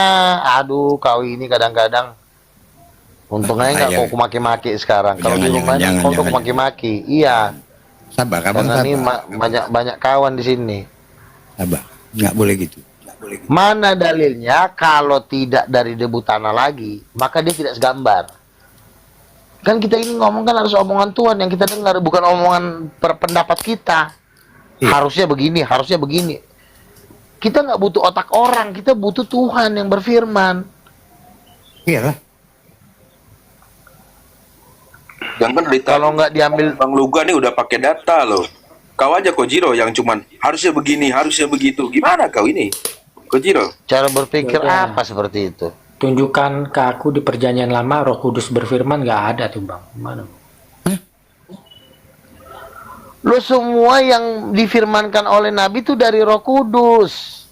Aduh, kau ini kadang-kadang untung aja nggak kau maki-maki sekarang. Kalau di rumah kau tuh maki-maki. Iya. Sabar, abang Karena sabar. ini banyak kawan di sini. Sabar, nggak boleh gitu. Mana dalilnya kalau tidak dari debu tanah lagi, maka dia tidak segambar. Kan kita ini ngomong kan harus omongan Tuhan yang kita dengar, bukan omongan pendapat kita. Harusnya begini, harusnya begini. Kita nggak butuh otak orang, kita butuh Tuhan yang berfirman. Iyalah. Jangan dari Kalau nggak diambil, Bang Luga nih udah pakai data loh. Kau aja Kojiro yang cuman harusnya begini, harusnya begitu. Gimana kau ini? Kojiro. cara berpikir Ya. apa seperti itu? Tunjukkan ke aku di perjanjian lama Roh Kudus berfirman, nggak ada tuh bang. Gimana? Lo semua yang difirmankan oleh Nabi itu dari Roh Kudus.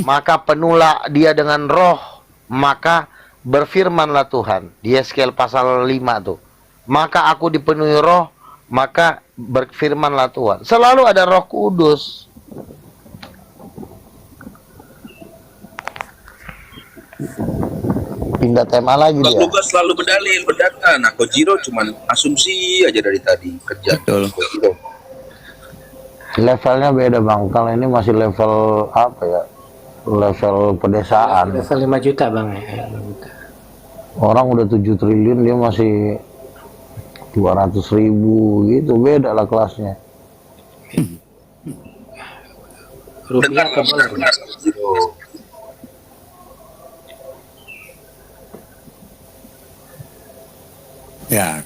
Maka penuhlah dia dengan roh, maka berfirmanlah Tuhan. Di Yeskiel pasal 5 tuh. Maka aku dipenuhi roh, maka berfirmanlah Tuhan. Selalu ada Roh Kudus. Pindah tema lagi Bang dia. Luga selalu berdalil, berdata. Nah, Kojiro cuman asumsi aja dari tadi kerja. Betul. Kojiro. Levelnya beda bang. Kalau ini masih level apa ya? Level pedesaan. Level 5 juta bang ya. 5 juta. Orang udah 7 triliun dia masih 200.000 gitu. Beda lah kelasnya. Rupiah Dengar, ke dolar. benar, Kojiro. Ya,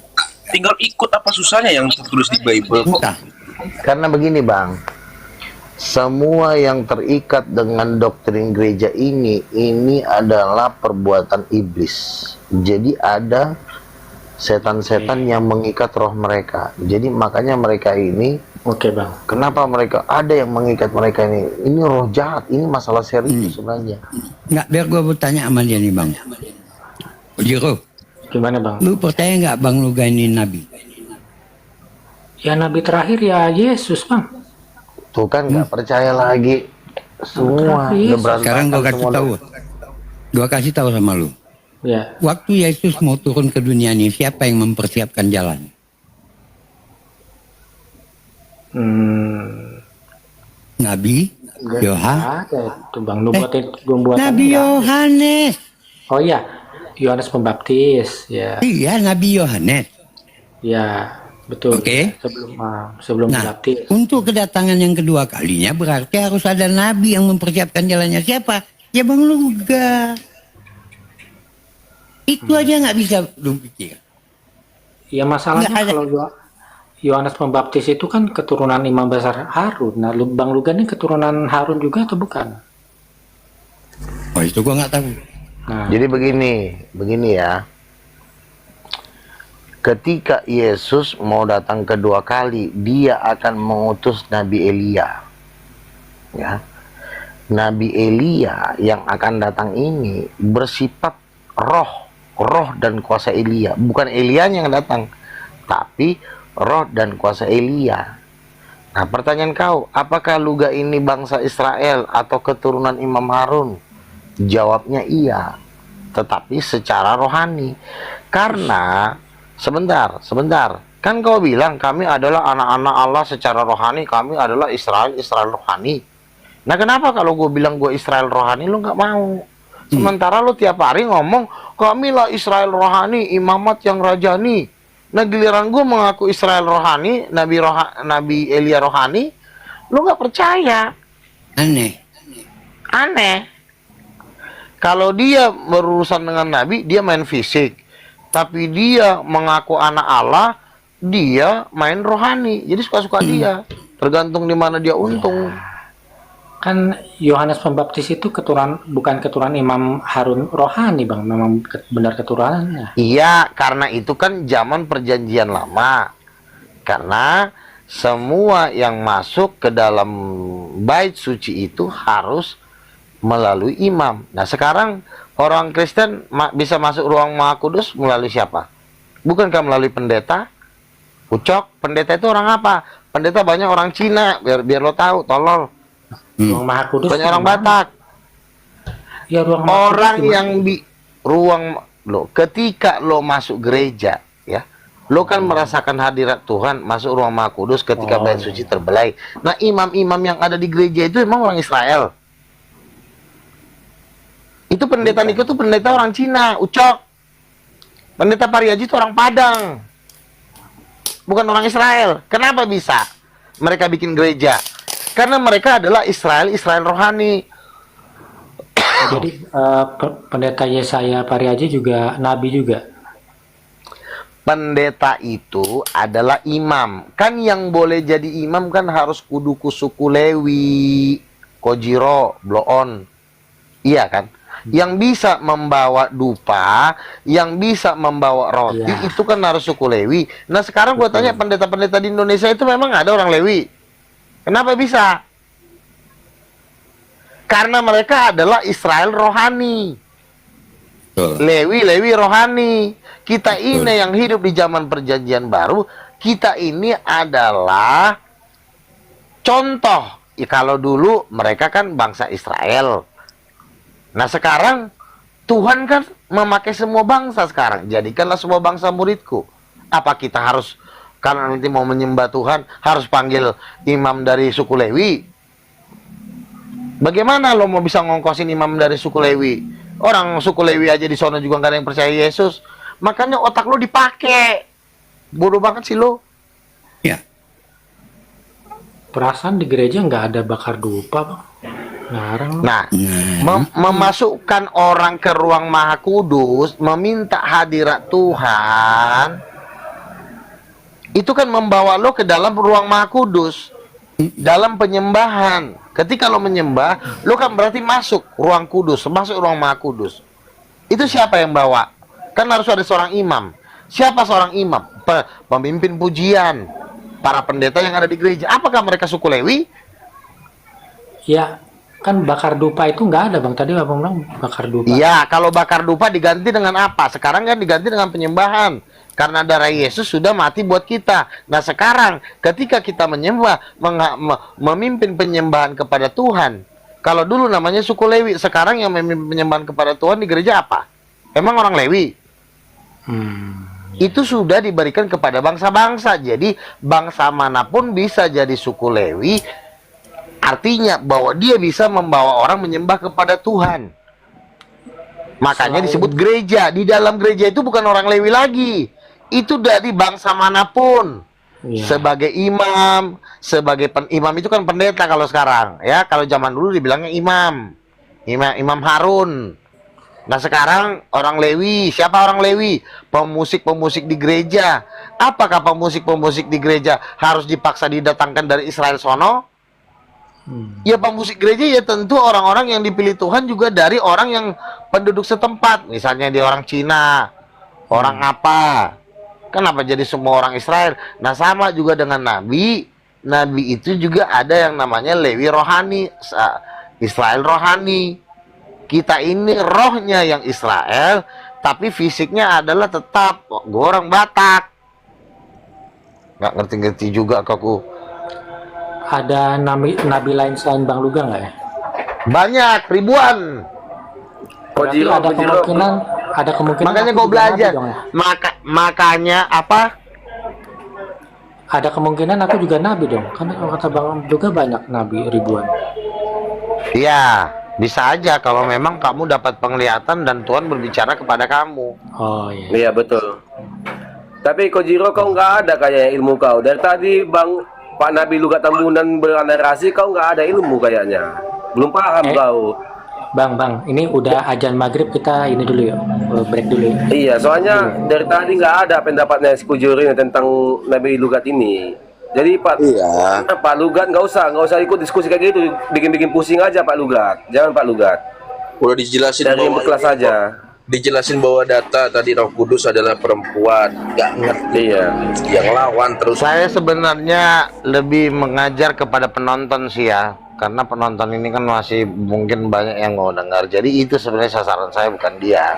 Tinggal ikut apa susahnya yang tertulis di Bible kok. entah. Karena begini bang, semua yang terikat dengan doktrin gereja ini adalah perbuatan iblis. Jadi ada setan-setan yang mengikat roh mereka. Jadi makanya mereka ini, Oke bang. kenapa mereka ada yang mengikat mereka ini? Ini roh jahat, ini masalah serius sebenarnya. Nggak, biar gua bertanya sama dia nih bang. Jiro, Gimana bang? lu percaya nggak Bang Luga ini nabi? Ya nabi terakhir ya Yesus bang. Tuh kan nggak percaya lagi. Semua Yesus. udah berantakan Sekarang gua kasih semua. tahu. Gua kasih tahu sama lu. Ya. Waktu Yesus mau turun ke dunia ini, siapa yang mempersiapkan jalan? Nabi Yohanes. Ada itu bang. Lu buatin Nabi Yohanes. Oh iya, Yohanes Pembaptis. Ya. Iya, Nabi Yohanes. Ya. Betul. Oke. Sebelum Nah, baptis. untuk kedatangan yang kedua kalinya berarti harus ada nabi yang mempersiapkan jalannya. Siapa? Ya Bang Luga. Itu aja nggak bisa lu pikir. Ya masalahnya Nggak ada. kalau Yohanes Pembaptis itu kan keturunan imam besar Harun. Nah, Bang Luga ini keturunan Harun juga atau bukan? Oh itu gua nggak tahu. Nah, Jadi begini ya. Ketika Yesus mau datang kedua kali, dia akan mengutus Nabi Elia. Ya. Nabi Elia yang akan datang ini bersifat roh dan kuasa Elia. Bukan Elia yang datang, tapi roh dan kuasa Elia. Nah, pertanyaan kau, apakah Luga ini bangsa Israel atau keturunan Imam Harun? Jawabnya iya, tetapi secara rohani. Karena sebentar. Kan kau bilang kami adalah anak-anak Allah secara rohani, kami adalah Israel rohani. Nah, kenapa kalau gue bilang gue Israel rohani lu nggak mau? Sementara lu tiap hari ngomong kami lah Israel rohani, imamat yang rajani. Nah, giliran gue mengaku Israel rohani, Nabi Elia rohani, lu nggak percaya. Aneh. Kalau dia berurusan dengan Nabi, dia main fisik. Tapi dia mengaku anak Allah, dia main rohani. Jadi suka-suka dia. tergantung di mana dia untung. Kan Yohanes Pembaptis itu bukan keturunan Imam Harun rohani, Bang. Memang benar keturunannya. Iya, karena itu kan zaman perjanjian lama. Karena semua yang masuk ke dalam bait suci itu harus melalui imam. Nah, sekarang orang Kristen bisa masuk ruang Maha Kudus melalui siapa? Bukankah melalui pendeta? Ucok, pendeta itu orang apa? Pendeta banyak orang Cina, biar lo tahu, tolol. Ruang Maha Kudus. Banyak orang Batak. Ya, ruang Maha Orang Kudus yang di ruang lo, ketika lo masuk gereja, ya, lo kan merasakan hadirat Tuhan masuk ruang Maha Kudus ketika bait suci terbelai. Nah, imam-imam yang ada di gereja itu emang orang Israel. Itu pendeta Niko tuh pendeta orang Cina, Ucok. Pendeta Pariaji itu orang Padang. Bukan orang Israel. Kenapa bisa mereka bikin gereja? Karena mereka adalah Israel rohani. Jadi pendeta Yesaya Pariaji juga nabi juga. Pendeta itu adalah imam. Kan yang boleh jadi imam kan harus kudu suku Lewi, Kojiro, Bloon. Iya kan? Yang bisa membawa dupa, yang bisa membawa roti, itu kan harus suku Lewi. Nah, sekarang gue tanya, pendeta-pendeta di Indonesia itu memang ada orang Lewi? Kenapa bisa? Karena mereka adalah Israel rohani. Lewi rohani. Kita ini yang hidup di zaman perjanjian baru, kita ini adalah contoh. Ya, kalau dulu mereka kan bangsa Israel. Nah, sekarang Tuhan kan memakai semua bangsa sekarang. Jadikanlah semua bangsa muridku. Apa kita harus, karena nanti mau menyembah Tuhan, harus panggil imam dari suku Lewi? Bagaimana lo mau bisa ngongkosin imam dari suku Lewi? Orang suku Lewi aja di sana juga nggak ada yang percaya Yesus. Makanya otak lo dipakai. Bodoh banget sih lo. Ya. Perasaan di gereja nggak ada bakar dupa, Bang. Ngarang. Nah, memasukkan orang ke ruang Maha Kudus, meminta hadirat Tuhan, itu kan membawa lo ke dalam ruang Maha Kudus, dalam penyembahan. Ketika lo menyembah, lo kan berarti masuk ruang kudus, masuk ruang Maha Kudus. Itu siapa yang bawa? Kan harus ada seorang imam. Siapa seorang imam? Pemimpin pujian, para pendeta yang ada di gereja. Apakah mereka suku Lewi? Ya, kan bakar dupa itu nggak ada, Bang. Tadi Abang bilang bakar dupa. Iya, kalau bakar dupa diganti dengan apa? Sekarang kan diganti dengan penyembahan. Karena darah Yesus sudah mati buat kita. Nah, sekarang ketika kita menyembah, memimpin penyembahan kepada Tuhan. Kalau dulu namanya suku Lewi, sekarang yang memimpin penyembahan kepada Tuhan di gereja apa? Emang orang Lewi? Itu sudah diberikan kepada bangsa-bangsa. Jadi bangsa manapun bisa jadi suku Lewi. Artinya bahwa dia bisa membawa orang menyembah kepada Tuhan. Makanya disebut gereja. Di dalam gereja itu bukan orang Lewi lagi. Itu dari bangsa manapun. Sebagai imam, imam itu kan pendeta kalau sekarang, ya. Kalau zaman dulu dibilangnya imam Harun. Nah, sekarang orang Lewi. Siapa orang Lewi? Pemusik-pemusik di gereja. Apakah pemusik-pemusik di gereja harus dipaksa didatangkan dari Israel sono? Ya, pemusik gereja ya tentu orang-orang yang dipilih Tuhan juga dari orang yang penduduk setempat. Misalnya dia orang Cina, orang apa. Kenapa jadi semua orang Israel? Nah, sama juga dengan Nabi. Nabi itu juga ada yang namanya Lewi rohani, Israel rohani. Kita ini rohnya yang Israel, tapi fisiknya adalah tetap gue orang Batak. Nggak ngerti-ngerti juga aku. Ada nabi lain selain Bang Luga nggak ya? Banyak, ribuan. Berarti ada kemungkinan makanya aku gue juga belajar. nabi dong ya? Makanya apa? Ada kemungkinan aku juga nabi dong. Kan kata Bang Luga banyak nabi ribuan. Iya, bisa aja kalau memang kamu dapat penglihatan dan Tuhan berbicara kepada kamu. Oh iya. Iya betul. Tapi Kojiro kau nggak ada kayak ilmu kau. Dari tadi Pak Nabi Luga Tambunan bernarasi, kau nggak ada ilmu kayaknya. Belum paham kau. Bang, ini udah ajan maghrib, kita ini dulu ya, break dulu. Iya, soalnya dari tadi nggak ada pendapatnya si Kojiro ini tentang Nabi Lugat ini. Jadi Iya. Pak Lugat nggak usah ikut diskusi kayak gitu, bikin pusing aja Pak Lugat. Jangan Pak Lugat. Udah dijelasin Dari yang bahwa berkelas aja. dijelasin bahwa data tadi Roh Kudus adalah perempuan, nggak ngerti Iya. yang lawan terus. Saya sebenarnya lebih mengajar kepada penonton sih ya, karena penonton ini kan masih mungkin banyak yang mau dengar. Jadi itu sebenarnya sasaran saya, bukan dia.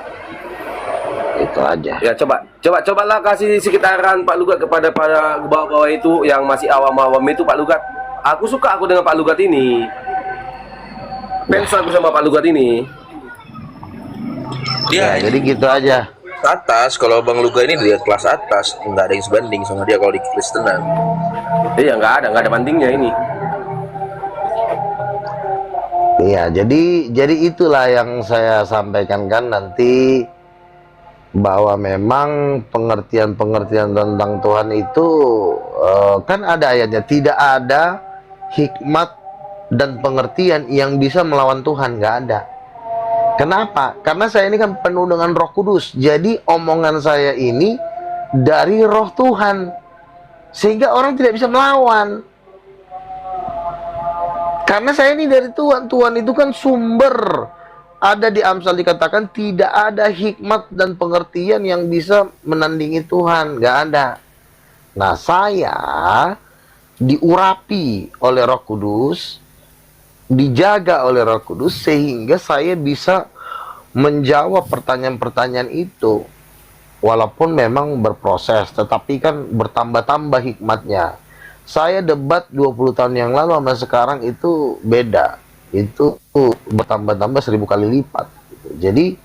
Itu aja. Ya cobalah kasih sekitaran Pak Lugat kepada para bawah-bawah itu yang masih awam-awam itu Pak Lugat. Aku suka dengan Pak Lugat ini. Fans aku sama Pak Lugat ini. Ya, jadi gitu aja. Atas, kalau Bang Luga ini dia kelas atas, nggak ada yang sebanding sama dia kalau di Kristenan. Iya nggak ada bandingnya ini. Iya, jadi itulah yang saya sampaikan kan nanti, bahwa memang pengertian-pengertian tentang Tuhan itu kan ada ayatnya, tidak ada hikmat dan pengertian yang bisa melawan Tuhan, nggak ada. Kenapa? Karena saya ini kan penuh dengan Roh Kudus. Jadi omongan saya ini dari Roh Tuhan, sehingga orang tidak bisa melawan. Karena saya ini dari Tuhan. Tuhan itu kan sumber. Ada di Amsal dikatakan tidak ada hikmat dan pengertian yang bisa menandingi Tuhan. Nggak ada. Nah, saya diurapi oleh Roh Kudus, dijaga oleh Roh Kudus, sehingga saya bisa menjawab pertanyaan-pertanyaan itu. Walaupun memang berproses, tetapi kan bertambah-tambah hikmatnya. Saya debat 20 tahun yang lalu sama sekarang itu beda. Itu bertambah-tambah 1000 kali lipat. Jadi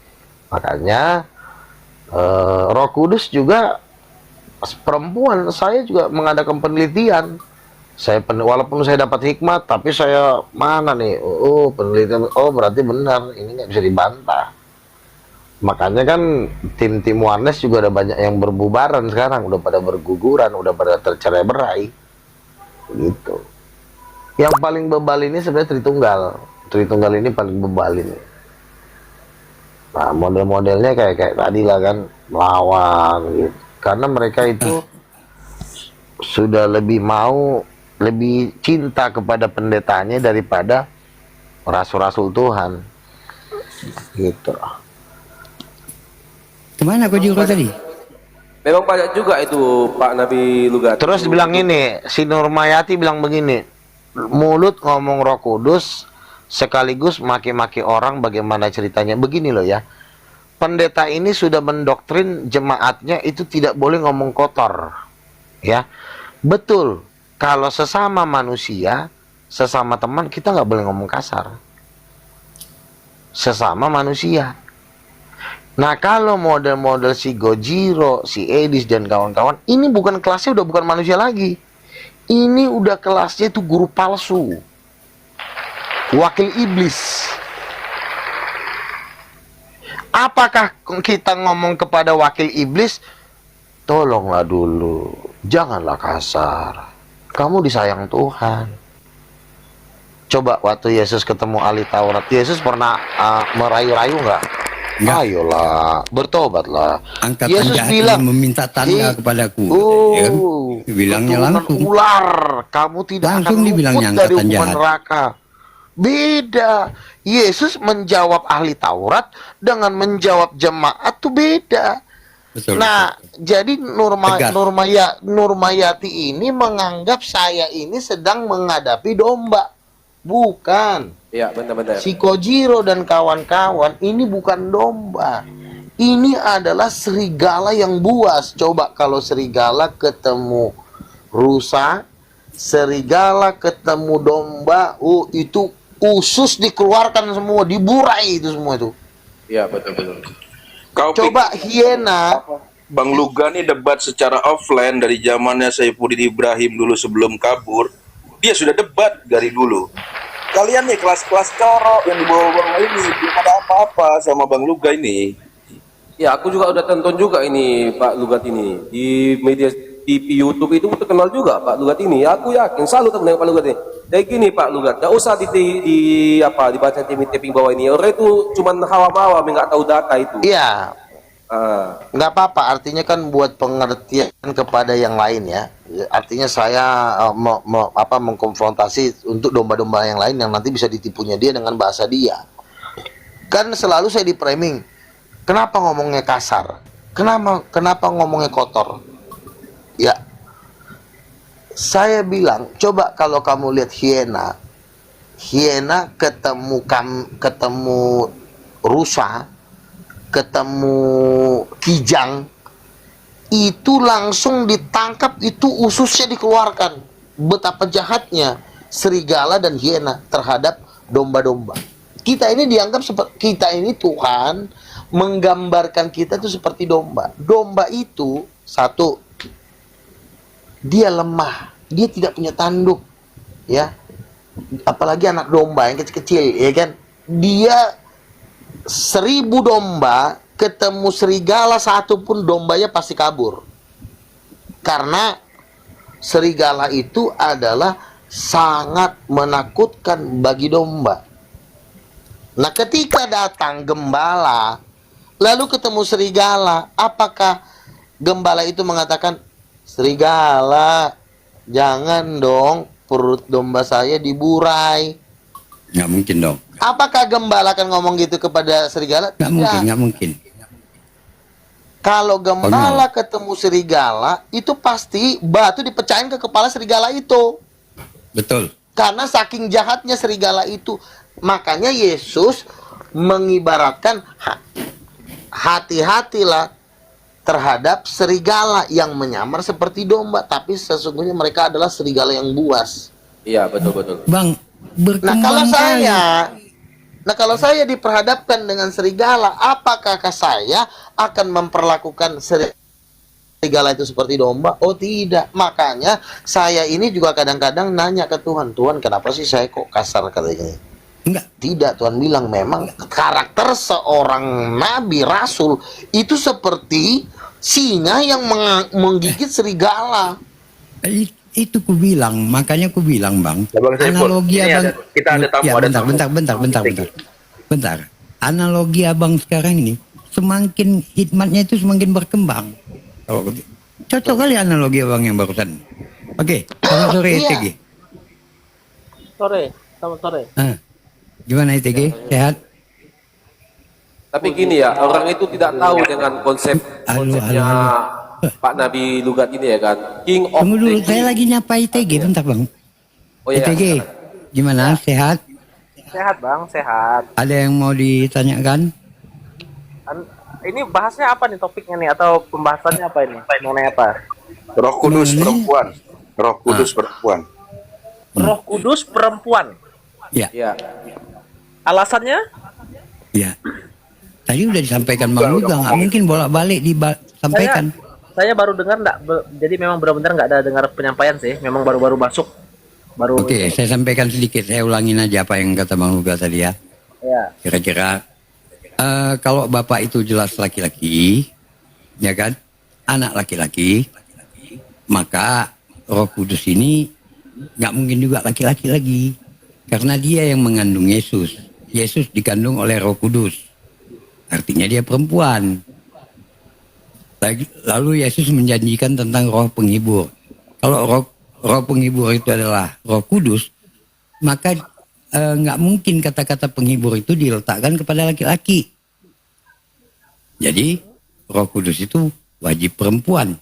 makanya Roh Kudus juga perempuan, saya juga mengadakan penelitian. Walaupun saya dapat hikmat, tapi saya mana nih? Penelitian, berarti benar, ini nggak bisa dibantah. Makanya kan tim-tim Warnes juga ada banyak yang berbubaran sekarang, udah pada berguguran, udah pada tercerai-berai, gitu. Yang paling bebal ini sebenarnya Tritunggal ini paling bebal ini. Nah, model-modelnya kayak tadi lah kan, melawan gitu. Karena mereka itu sudah lebih cinta kepada pendetanya daripada rasul-rasul Tuhan, gitu. Kemana kau juga tadi? Memang banyak juga itu Pak Nabi Lugat. Terus bilang ini, si Nurmayati bilang begini, mulut ngomong Roh Kudus sekaligus maki-maki orang, bagaimana ceritanya? Begini loh ya, pendeta ini sudah mendoktrin jemaatnya itu tidak boleh ngomong kotor, ya. Betul, kalau sesama manusia, sesama teman, kita nggak boleh ngomong kasar. Sesama manusia. Nah, kalau model-model si Gojiro, si Edis, dan kawan-kawan, ini bukan kelasnya, udah bukan manusia lagi. Ini udah kelasnya itu guru palsu. Wakil iblis. Apakah kita ngomong kepada wakil iblis, tolonglah dulu, janganlah kasar, kamu disayang Tuhan. Coba waktu Yesus ketemu ahli Taurat, Yesus pernah merayu-rayu nggak? Ayolah, bertobatlah. Angkatan Yesus jahat bilang, yang meminta tanda kepadaku. Ya kan? Bilangnya keturunan langsung. Ular, kamu tidak Langsung akan dibilangnya luput dari angkatan hukuman jahat. neraka. Beda. Yesus menjawab ahli Taurat dengan menjawab jemaat tuh beda. Betul, Nah, jadi Tegas. Nurmayati ini menganggap saya ini sedang menghadapi domba. Bukan. Iya, benar-benar. Si Kojiro dan kawan-kawan ini bukan domba. Ini adalah serigala yang buas. Coba kalau serigala ketemu rusa, serigala ketemu domba, itu usus dikeluarkan semua, diburai itu semua itu. Iya, betul-betul. Coba hiena. Bang Luga nih debat secara offline dari zamannya Saifuddin Ibrahim dulu sebelum kabur. Dia sudah debat dari dulu. Kalian nih kelas-kelas corok yang dibawa-bawa ini belum ada apa-apa sama Bang Luga ini. Ya, aku juga udah tonton juga ini Pak Lugat ini di media TV YouTube itu terkenal juga Pak Lugat ini. Aku yakin selalu terkenal Pak Lugat ini. Jadi gini Pak Lugat, gak usah dibaca tim bawah ini. Orang itu cuman hawa-hawa, nggak tahu data itu. Iya. Nggak apa-apa, artinya kan buat pengertian kepada yang lain ya. Artinya saya mengkonfrontasi untuk domba-domba yang lain yang nanti bisa ditipunya dia dengan bahasa dia. Kan selalu saya di framing. Kenapa ngomongnya kasar? Kenapa ngomongnya kotor? Ya. Saya bilang, coba kalau kamu lihat hiena ketemu rusa, ketemu kijang, itu langsung ditangkap, itu ususnya dikeluarkan. Betapa jahatnya serigala dan hiena terhadap domba-domba. Kita ini dianggap seperti, kita ini Tuhan menggambarkan kita itu seperti domba. Domba itu satu, dia lemah, dia tidak punya tanduk, ya. Apalagi anak domba yang kecil-kecil, ya kan. Dia 1000 domba ketemu serigala satu pun dombanya pasti kabur. Karena serigala itu adalah sangat menakutkan bagi domba. Nah, ketika datang gembala lalu ketemu serigala, apakah gembala itu mengatakan, serigala, jangan dong perut domba saya diburai? Nggak mungkin dong. Apakah gembala akan ngomong gitu kepada serigala? Nggak mungkin. Kalau gembala ketemu serigala, itu pasti batu dipecahin ke kepala serigala itu. Betul. Karena saking jahatnya serigala itu. Makanya Yesus mengibaratkan, hati-hatilah terhadap serigala yang menyamar seperti domba, tapi sesungguhnya mereka adalah serigala yang buas. Iya, betul. Bang, Nah, kalau saya diperhadapkan dengan serigala, apakah saya akan memperlakukan serigala itu seperti domba? Oh, tidak. Makanya saya ini juga kadang-kadang nanya ke Tuhan, Tuhan, kenapa sih saya kok kasar katanya? Enggak. Tidak, Tuhan bilang memang karakter seorang nabi rasul itu seperti singa yang menggigit serigala. Itu ku bilang, makanya ku bilang, Bang. Analogi abang. Kita ada tamu, ya, ada bentar. Analogi abang sekarang ini semakin hikmatnya itu semakin berkembang. Cocok kali analogi abang yang barusan. Oke, selamat sore ITG. Selamat sore. Gimana ITG? Sehat? Tapi gini ya, orang itu tidak tahu dengan konsepnya Pak Nabi Lugat ini ya kan. King of Tunggu dulu, the saya lagi nyapa ITG, bentar Bang. Oh iya. ITG, gimana? Sehat? Sehat Bang, sehat. Ada yang mau ditanyakan? Ini bahasnya apa nih topiknya nih, atau pembahasannya apa ini? Mengenai apa? Roh Kudus perempuan. Roh Kudus perempuan. Roh Kudus perempuan. Ya. Alasannya? Ya. Tadi udah disampaikan Bang juga, nggak mungkin bolak-balik disampaikan. Saya baru dengar jadi memang benar-benar nggak ada dengar penyampaian sih, memang baru-baru masuk. Oke, saya sampaikan sedikit, saya ulangin aja apa yang kata Bang Luga tadi ya. Ya. Kira-kira kalau bapak itu jelas laki-laki, ya kan, anak laki-laki, maka Roh Kudus ini nggak mungkin juga laki-laki lagi, karena dia yang mengandung Yesus. Yesus dikandung oleh Roh Kudus, artinya dia perempuan. Lalu Yesus menjanjikan tentang Roh Penghibur. Kalau Roh Penghibur itu adalah Roh Kudus, maka nggak mungkin kata-kata penghibur itu diletakkan kepada laki-laki. Jadi Roh Kudus itu wajib perempuan,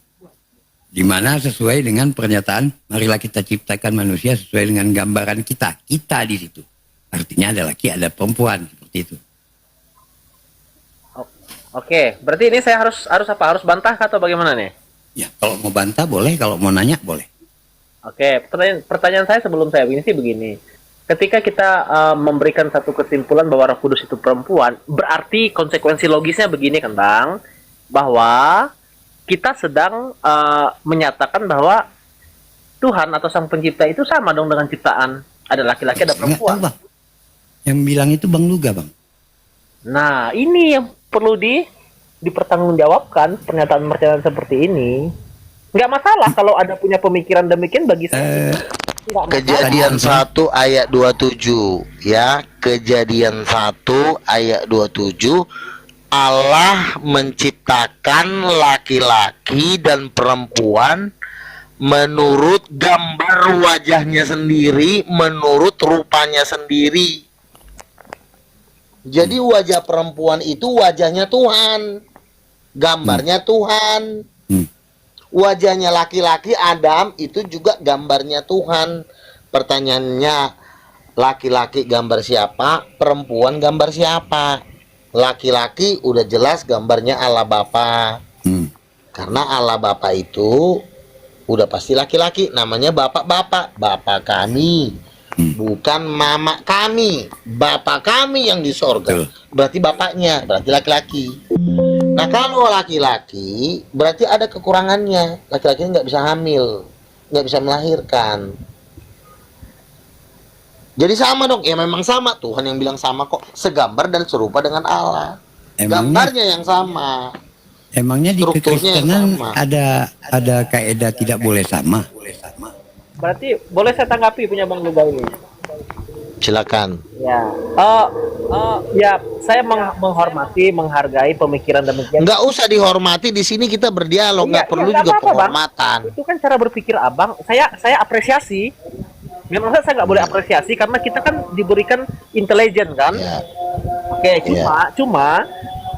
di mana sesuai dengan pernyataan, marilah kita ciptakan manusia sesuai dengan gambaran kita di situ. Artinya ada laki, ada perempuan, seperti itu. Oke, berarti ini saya harus apa? Harus bantah atau bagaimana nih? Ya, kalau mau bantah boleh, kalau mau nanya boleh. Oke, pertanyaan saya sebelum saya begini. Ketika kita memberikan satu kesimpulan bahwa Roh Kudus itu perempuan, berarti konsekuensi logisnya begini kan Bang, bahwa kita sedang menyatakan bahwa Tuhan atau Sang Pencipta itu sama dong dengan ciptaan, ada laki-laki ada perempuan. Tahu, Bang. Yang bilang itu Bang Luga, Bang. Nah, ini yang perlu dipertanggungjawabkan, pernyataan seperti ini. Nggak masalah kalau ada punya pemikiran demikian, bagi saya. Kejadian 1 ayat 27 ya, Kejadian 1 ayat 27, Allah menciptakan laki-laki dan perempuan menurut gambar wajahnya sendiri, menurut rupanya sendiri. Jadi wajah perempuan itu wajahnya Tuhan, gambarnya Tuhan. Wajahnya laki-laki Adam itu juga gambarnya Tuhan. Pertanyaannya, laki-laki gambar siapa, perempuan gambar siapa? Laki-laki udah jelas gambarnya Allah Bapa. Karena Allah Bapa itu udah pasti laki-laki, namanya bapak-bapak, bapak kami, bukan mama kami, bapak kami yang di sorga. Berarti bapaknya, berarti laki-laki. Nah kalau laki-laki berarti ada kekurangannya, laki-laki nggak bisa hamil, nggak bisa melahirkan. Jadi sama dong, ya memang sama, Tuhan yang bilang sama kok, segambar dan serupa dengan Allah. Gambarnya yang sama. Emangnya di kekristenan ada kaidah tidak boleh sama? Berarti boleh saya tanggapi punya Bang Luga ini? Silakan. Ya, ya saya menghormati, menghargai pemikiran demikian. Nggak usah dihormati, di sini kita berdialog, nggak perlu juga penghormatan. Itu kan cara berpikir abang, saya apresiasi. Memang saya nggak boleh apresiasi karena kita kan diberikan intelijen kan. Oke,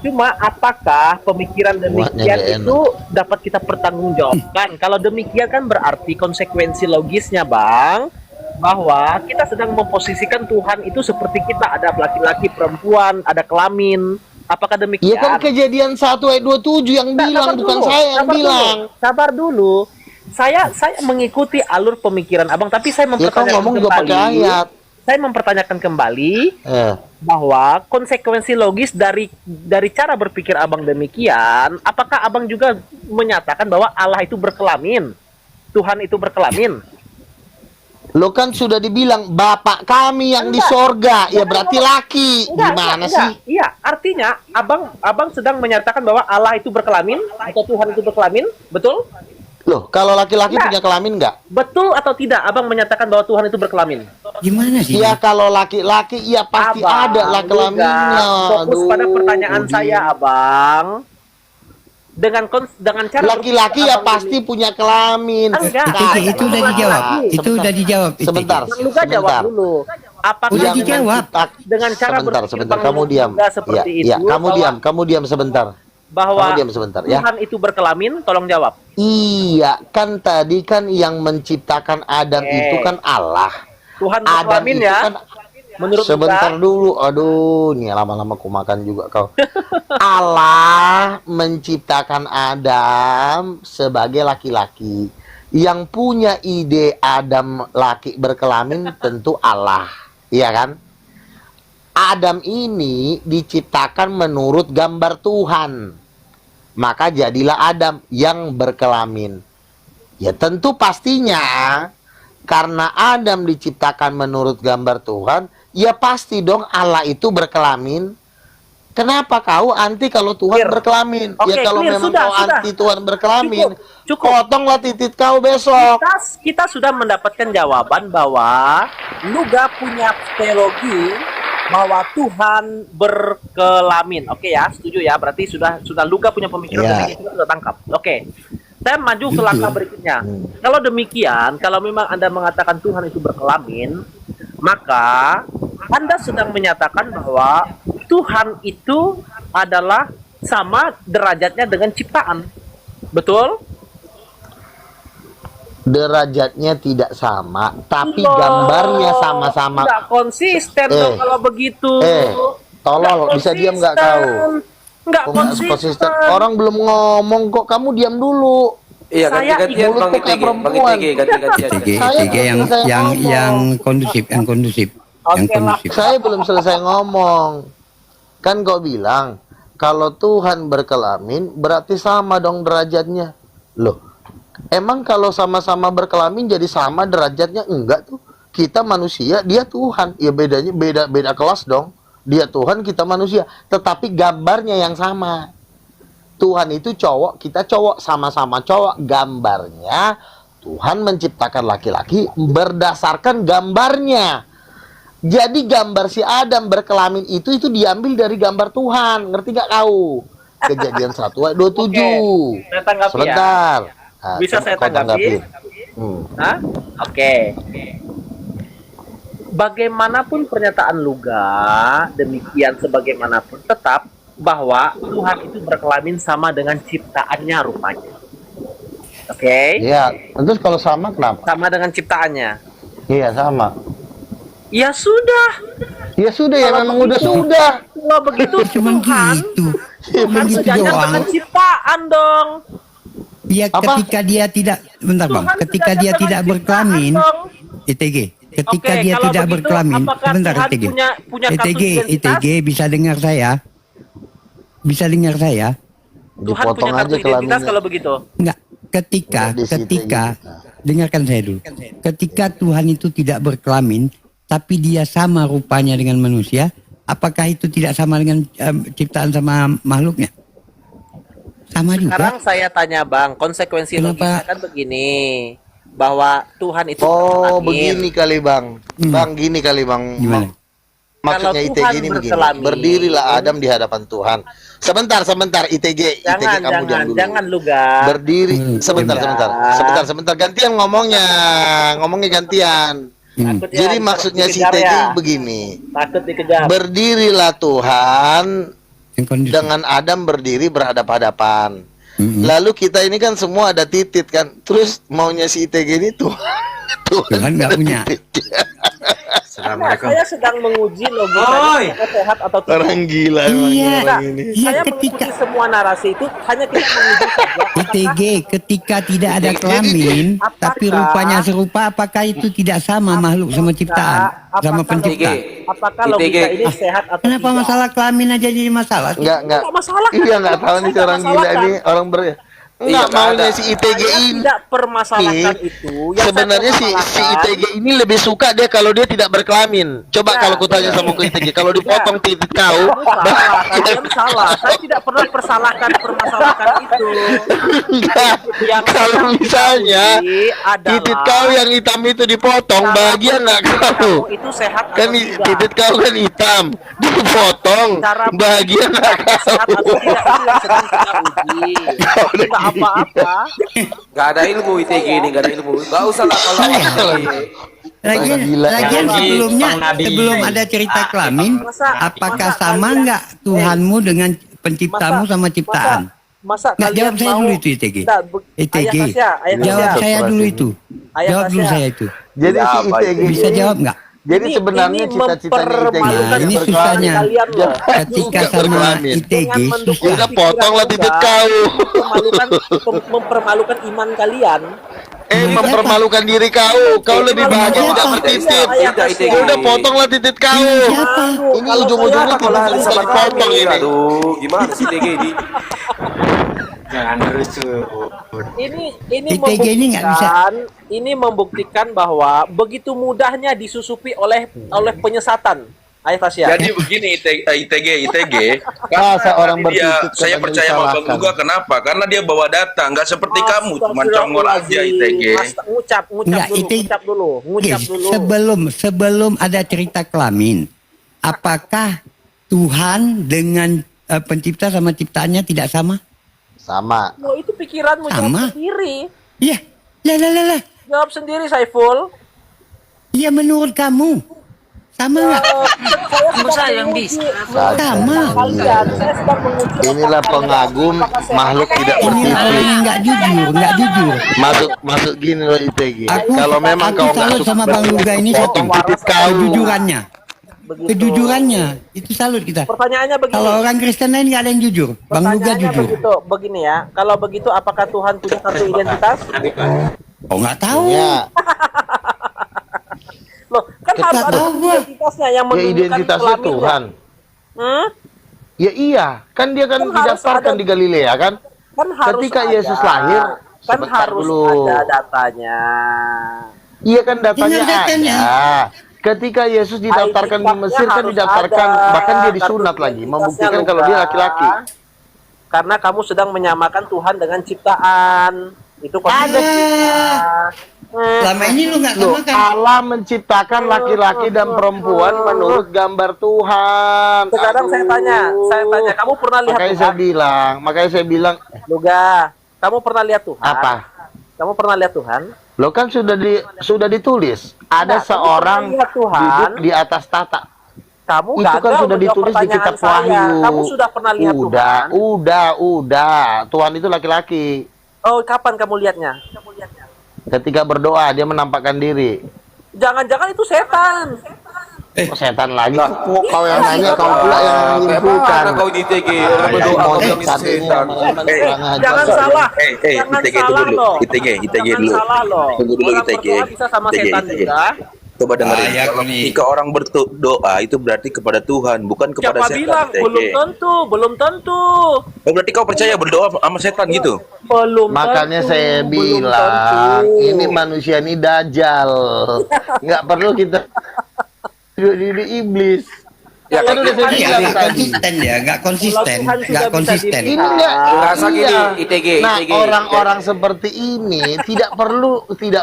cuma apakah pemikiran demikian itu dapat kita pertanggungjawabkan? Kalau demikian kan berarti konsekuensi logisnya Bang, bahwa kita sedang memposisikan Tuhan itu seperti kita, ada laki-laki, perempuan, ada kelamin. Apakah demikian? Ya kan Kejadian 1 ayat 27 yang bilang, bukan saya yang bilang. Sabar dulu. Saya mengikuti alur pemikiran Abang, tapi saya mempertanyakan kembali. Saya mempertanyakan kembali bahwa konsekuensi logis dari cara berpikir Abang demikian, apakah Abang juga menyatakan bahwa Allah itu berkelamin, Tuhan itu berkelamin? Lo kan sudah dibilang bapak kami yang di sorga, ya berarti laki. Gimana sih? Iya, artinya Abang sedang menyatakan bahwa Allah itu berkelamin atau Tuhan itu berkelamin, betul? Loh, kalau laki-laki punya kelamin nggak? Betul atau tidak Abang menyatakan bahwa Tuhan itu berkelamin? Gimana sih? Ya kalau laki-laki ya pasti ada lah kelaminnya. Fokus pada pertanyaan saya Abang. Dengan cara laki-laki ya pasti punya kelamin. Itu udah dijawab. Itu udah dijawab. Sebentar. Jawab dulu. Apakah udah dijawab dengan cara sebentar. Kamu diam. Seperti ya, kamu diam sebentar. Bahwa ya. Tuhan itu berkelamin, tolong jawab. Iya, kan tadi kan yang menciptakan Adam itu kan Allah. Tuhan berkelamin ya. Kan, menurut sebentar dulu, aduh, ini lama-lama aku makan juga kau. Allah menciptakan Adam sebagai laki-laki. Yang punya ide Adam laki berkelamin tentu Allah, iya kan? Adam ini diciptakan menurut gambar Tuhan. Maka jadilah Adam yang berkelamin. Ya tentu pastinya karena Adam diciptakan menurut gambar Tuhan, ya pasti dong Allah itu berkelamin. Kenapa kau anti kalau Tuhan berkelamin? Ya kalau memang kau anti Tuhan berkelamin, potonglah titik kau besok. Kita sudah mendapatkan jawaban bahwa Luga punya teologi bahwa Tuhan berkelamin. Oke ya, setuju ya. Berarti sudah Luga punya pemikiran kita sudah tangkap. Oke. Saya maju ke langkah berikutnya. Kalau demikian, kalau memang Anda mengatakan Tuhan itu berkelamin, maka Anda sedang menyatakan bahwa Tuhan itu adalah sama derajatnya dengan ciptaan. Betul? Derajatnya tidak sama, tapi gambarnya sama-sama. Nggak konsisten dong kalau begitu. Tolol, bisa diam nggak kau? Nggak konsisten. Orang belum ngomong kok, kamu diam dulu. Iya, ganti-gantian Bang yang kondusif. Saya belum selesai ngomong. Kan kau bilang kalau Tuhan berkelamin berarti sama dong derajatnya. Loh, emang kalau sama-sama berkelamin jadi sama derajatnya? Enggak tuh. Kita manusia, dia Tuhan. Ya bedanya beda kelas dong. Dia Tuhan, kita manusia. Tetapi gambarnya yang sama. Tuhan itu cowok, kita cowok, sama-sama cowok. Gambarnya Tuhan menciptakan laki-laki berdasarkan gambarnya. Jadi gambar si Adam berkelamin itu diambil dari gambar Tuhan. Ngerti gak kau? Kejadian 1 ayat 27. Saya tanggapi sebentar. ya. Bisa saya tanggapi? Hah? Oke. Bagaimanapun pernyataan Luga, demikian sebagaimanapun tetap bahwa Tuhan itu berkelamin sama dengan ciptaannya rupanya. Oke? Iya, terus kalau sama kenapa? Sama dengan ciptaannya. Iya, sama. Ya sudah. Ya sudah ya, Kalau memang begitu- udah sudah. Kalau begitu Cuman Tuhan, gitu. Tuhan Cuman gitu sejajar doang. dengan ciptaan dong. Ya Apa? ketika dia tidak, bentar bang, Tuhan ketika sejajar dia dengan tidak ciptaan berkelamin, dong. ITG, ketika Oke, dia kalau tidak begitu, berkelamin, apakah bentar Tuhan ITG, punya kartu ITG, identitas? ITG bisa dengar saya, bisa dengar saya, Tuhan Dipotong punya kartu aja identitas kelaminnya. kalau begitu. enggak, ketika, Enggak di situ ketika, gitu. dengarkan saya dulu, ketika Tuhan itu tidak berkelamin, tapi dia sama rupanya dengan manusia, apakah itu tidak sama dengan ciptaan sama makhluknya? Sama Sekarang juga. saya tanya Bang, konsekuensi Kenapa? logisnya kan begini, bahwa Tuhan itu Oh, berkelamin. begini kali Bang. Bang, gini kali Bang. Gimana? Maksudnya Kalau ITG Tuhan ini begini. berkelamin. Berdirilah Adam di hadapan Tuhan. Sebentar, ITG Jangan, kamu diam dulu. jangan Luga. Berdiri, sebentar, Luga. sebentar. Gantian ngomongnya gantian. Takut ya, Jadi maksudnya si dikejar ITG ya. begini. Takut dikejar. Berdirilah Tuhan Yang kondisi. dengan Adam berdiri berhadap-hadapan. Mm-mm. Lalu kita ini kan semua ada titit kan. Terus maunya si ITG ini Tuhan nggak punya. Nah, saya sedang menguji logikanya apakah sehat atau tidak. Orang gila emang Iya. orang ini. Iya, Saya ketika mengikuti semua narasi itu hanya kita menguji saja. ITG ketika tidak ada kelamin Apakah- tapi rupanya serupa, apakah itu tidak sama makhluk sama ciptaan sama pencipta? Apakah logika ini sehat atau Kenapa tidak? masalah kelamin aja jadi masalah? Enggak. Nggak masalah kan? Iya enggak tahu nih Saya orang nggak gila masalahkan. ini orang enggak maunya si ITG Saya ini. tidak permasalahkan Ih, itu. Yang sebenarnya saya si permasalahkan- ITG ini lebih suka dia kalau dia tidak berkelamin. Coba Ya. kalau kutanya sama ke ITG, kalau dipotong titik kau, Salah, kalian salah. Saya tidak pernah permasalahkan itu. enggak. Yang Kalau saya misalnya ketahui adalah titik kau yang hitam itu dipotong, cara bahagia nggak berpikir kau? kamu itu sehat Kan atau tidak? titik kau kan hitam, dipotong, Cara bahagia nggak sehat atau kau? tidak itu yang sedang kita uji. Udah Nggak apa-apa. Gak ada ilmu ITG ini, gak ada ilmu. Gak usah lah kalau Lagian, Gila. lagian Lagi sebelumnya Bang Nadi. sebelum ada cerita kelamin, apakah masa sama kalian- nggak Tuhanmu dengan penciptamu sama ciptaan? Masa Nggak, kalian jawab saya mau dulu itu ITG. Nggak, ITG. ayah Jawab Tasya. saya dulu itu. Ayah Jawab dulu Tasya. saya itu. Jadi si ITG Bisa ini- jawab nggak? Jadi Ini- sebenarnya ini cita-citanya ITG mempermalukan Nah, ini berkelamin. susahnya. kalian loh. Ketika Juga sama berkelamin. ITG Dengan mendukung susah. Udah potonglah titik kau. mempermalukan iman kalian. Mempermalukan diri kau. Kau lebih bahagia Siapa? tidak bertitit. Ayah Tasya. Ya udah potonglah titik kau. Siapa? Ini ujung-ujungnya Kalau titik saya- bisa dipotong ini. Aduh, gimana sih ITG ini? Ini ITG ini nggak bisa. membuktikan bahwa begitu mudahnya disusupi oleh penyesatan. Ayah Tasya. Jadi begini ITG, Masa orang dia, bertitit saya kadang percaya sama Bang disalahkan. Luga kenapa? Karena dia bawa data, nggak seperti kamu, cuma congol aja ITG. Ngucap Nggak, ngucap dulu. Sebelum ada cerita kelamin, apakah Tuhan dengan pencipta sama ciptaannya tidak sama? Sama. Oh, itu pikiranmu, Sama. jawab sendiri. Iya, lah. Jawab sendiri, Saiful. Iya menurut kamu sama nggak? Saya sedang menguji Sama. kalian. Saya sedang menguji Inilah apakah pengagum apakah sehat makhluk atau tidak tidak. Ini orang bertitit. yang nggak jujur. Masuk gini loh ITG. Aku Kalau memang aku kau nggak salut suka sama Bang Luga ini satu. potong titik kau. Kejujurannya, Begitu. kejujurannya itu salut kita. Pertanyaannya begini. Kalau orang Kristen lain nggak ada yang jujur, Bang Luga Pertanyaannya jujur. begitu, begini ya. Kalau begitu, apakah Tuhan punya kartu identitas? Oh nggak tahu. Ya, Loh, kan harus Nggak ada tahu gua. identitasnya yang ya menunjukkan identitasnya kelaminnya. Tuhan. Hmm? Ya iya, kan dia kan Kan harus didaftarkan ada- di Galilea kan? Kan harus Ketika ada. Yesus lahir, kan sebentar harus dulu. ada datanya. Iya kan datanya Dengar datanya. ada. Ketika Yesus didaftarkan di Identitasnya Mesir kan harus didaftarkan, ada. bahkan dia Kartu disunat lagi, identitasnya membuktikan lupa. kalau dia laki-laki. Karena kamu sedang menyamakan Tuhan dengan ciptaan. Itu konsekuensinya. Selama ini lu nggak Loh, sama kan? Allah menciptakan laki-laki dan perempuan menurut gambar Tuhan. Sekarang saya tanya, kamu pernah lihat Makanya Tuhan? saya bilang, Luga, kamu pernah lihat Tuhan? apa? Kamu pernah lihat Tuhan? Lo kan sudah ditulis. Ada Nah, kamu seorang pernah lihat Tuhan? duduk di atas tahta. Kamu Itu gagal kan sudah menjawab ditulis di pertanyaan kitab saya. Wahyu. Kamu sudah pernah lihat Tuhan? Udah. Tuhan itu laki-laki. Oh, kapan kamu lihatnya? Ketika berdoa dia menampakkan diri. Jangan-jangan itu setan. Kok setan lagi? Kok kau yang nanya, kau pula yang menyimpulkan. Mana kau di TG? Orang berdoa kau bilang itu setan. Jangan salah. Jangan ITG salah dulu. loh. ITG Jangan dulu. salah loh. Tunggu dulu Orang ITG. berdoa bisa sama setan juga. Coba dengerin. Bahaya Kalau nih. jika orang berdoa itu berarti kepada Tuhan, bukan kepada Siapa setan. bilang? ITG. Belum tentu. Oh, berarti kau percaya berdoa sama setan gitu? Belum Makanya tentu. saya Belum bilang tentu. ini manusia ini dajal. Nggak perlu kita di iblis. Ya, Kan udah saya Iya, bilang nggak tadi. konsisten ya, nggak konsisten, Kalau Tuhan nggak sudah bisa konsisten. dilihat. Ini enggak Rasa gini, ITG. Nah, orang-orang seperti ini tidak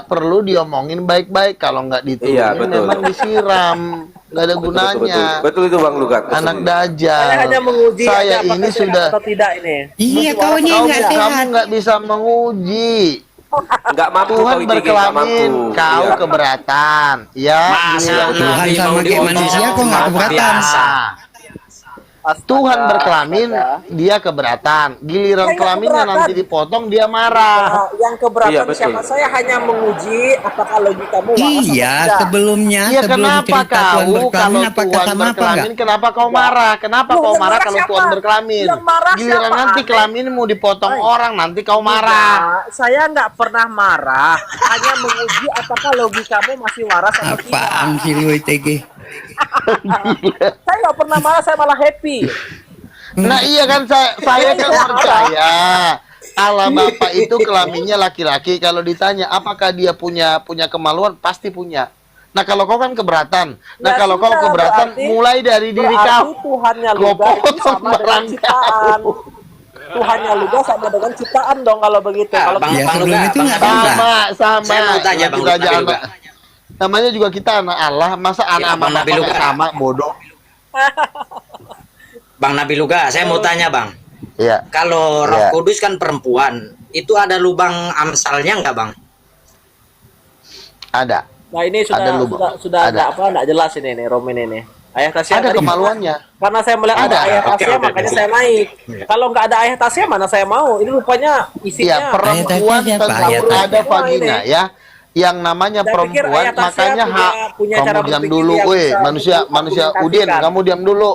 perlu diomongin baik-baik. Kalau nggak diturunin Iya, betul. memang disiram, nggak ada gunanya. Betul itu Bang Lugat. Anak dajal. Saya hanya menguji Saya aja apakah ini sehat sudah atau tidak ini. Iya, kau ini nggak kamu sehat. nggak bisa menguji. Enggak mampu Tuhan kau ITG, nggak berkelamin, mampu. kau Iya. keberatan. Ya, giliran Tuhan sama kayak manusia kok nggak keberatan. Tuhan berkelamin, dia keberatan. Giliran Saya nggak kelaminnya keberatan. nanti dipotong, dia marah. Nah, yang keberatan Iya, betul. siapa? Saya hanya menguji apakah logikamu waras atau Iya, tidak. sebelumnya Iya, sebelum kenapa cerita Tuhan kau berkelamin kalau apakah Tuhan sama apa enggak? berkelamin, kenapa kau marah? Kenapa Loh, kau yang marah marah kalau siapa? Tuhan berkelamin? Yang marah Giliran siapa? nanti Aneh. kelaminmu dipotong Hai. orang, nanti kau marah. Tidak, saya nggak pernah marah, hanya menguji apakah logikamu masih waras atau tidak. Apaan sih lu ITG? Saya nggak pernah marah, saya malah happy. Nah iya kan saya kan percaya Allah Bapa itu kelaminnya laki-laki. Kalau ditanya apakah dia punya kemaluan, pasti punya. Nah kalau kau kan keberatan. Nah Ya kalau kau sudah, keberatan, berarti- mulai dari diri berarti kau. Tuhannya Kau Luga itu potong sama dengan barang ciptaan. kau. Tuhannya Luga sama dengan ciptaan dong kalau begitu. Ah, Kalau Bang- Ya Bang sebelum Luga, itu Bang nggak Luga. ada. Sama. Saya mau tanya, Bang Kita aja Nabi anak. Luga. Namanya juga kita anak Allah. Masa anak sama Bang Nabi bapak Luga. sama bodoh? Bang Nabi Luga, saya mau tanya Bang. Iya. Kalau Roh Iya. Kudus kan perempuan, itu ada lubang amsalnya nggak Bang? Ada. Nah ini Ada lubang. sudah Ada. nggak jelas ini nih Romin ini. Ayah Tasya Ada tadi- kemaluannya. Karena saya melihat ada Ada. ayah Oke, Tasya oke, makanya oke. saya naik. Kalau nggak ada ayah Tasya mana saya mau. Ini rupanya Iya, isinya. perempuan Ayat-ayat siapa? tentu Ayat-ayat. ada vagina ya. Yang namanya Saya pikir perempuan ayat Tasya makanya punya cara kamu diam berpikir dulu, yang weh, bisa manusia Udin, mengkomunikasikan. kamu diam dulu.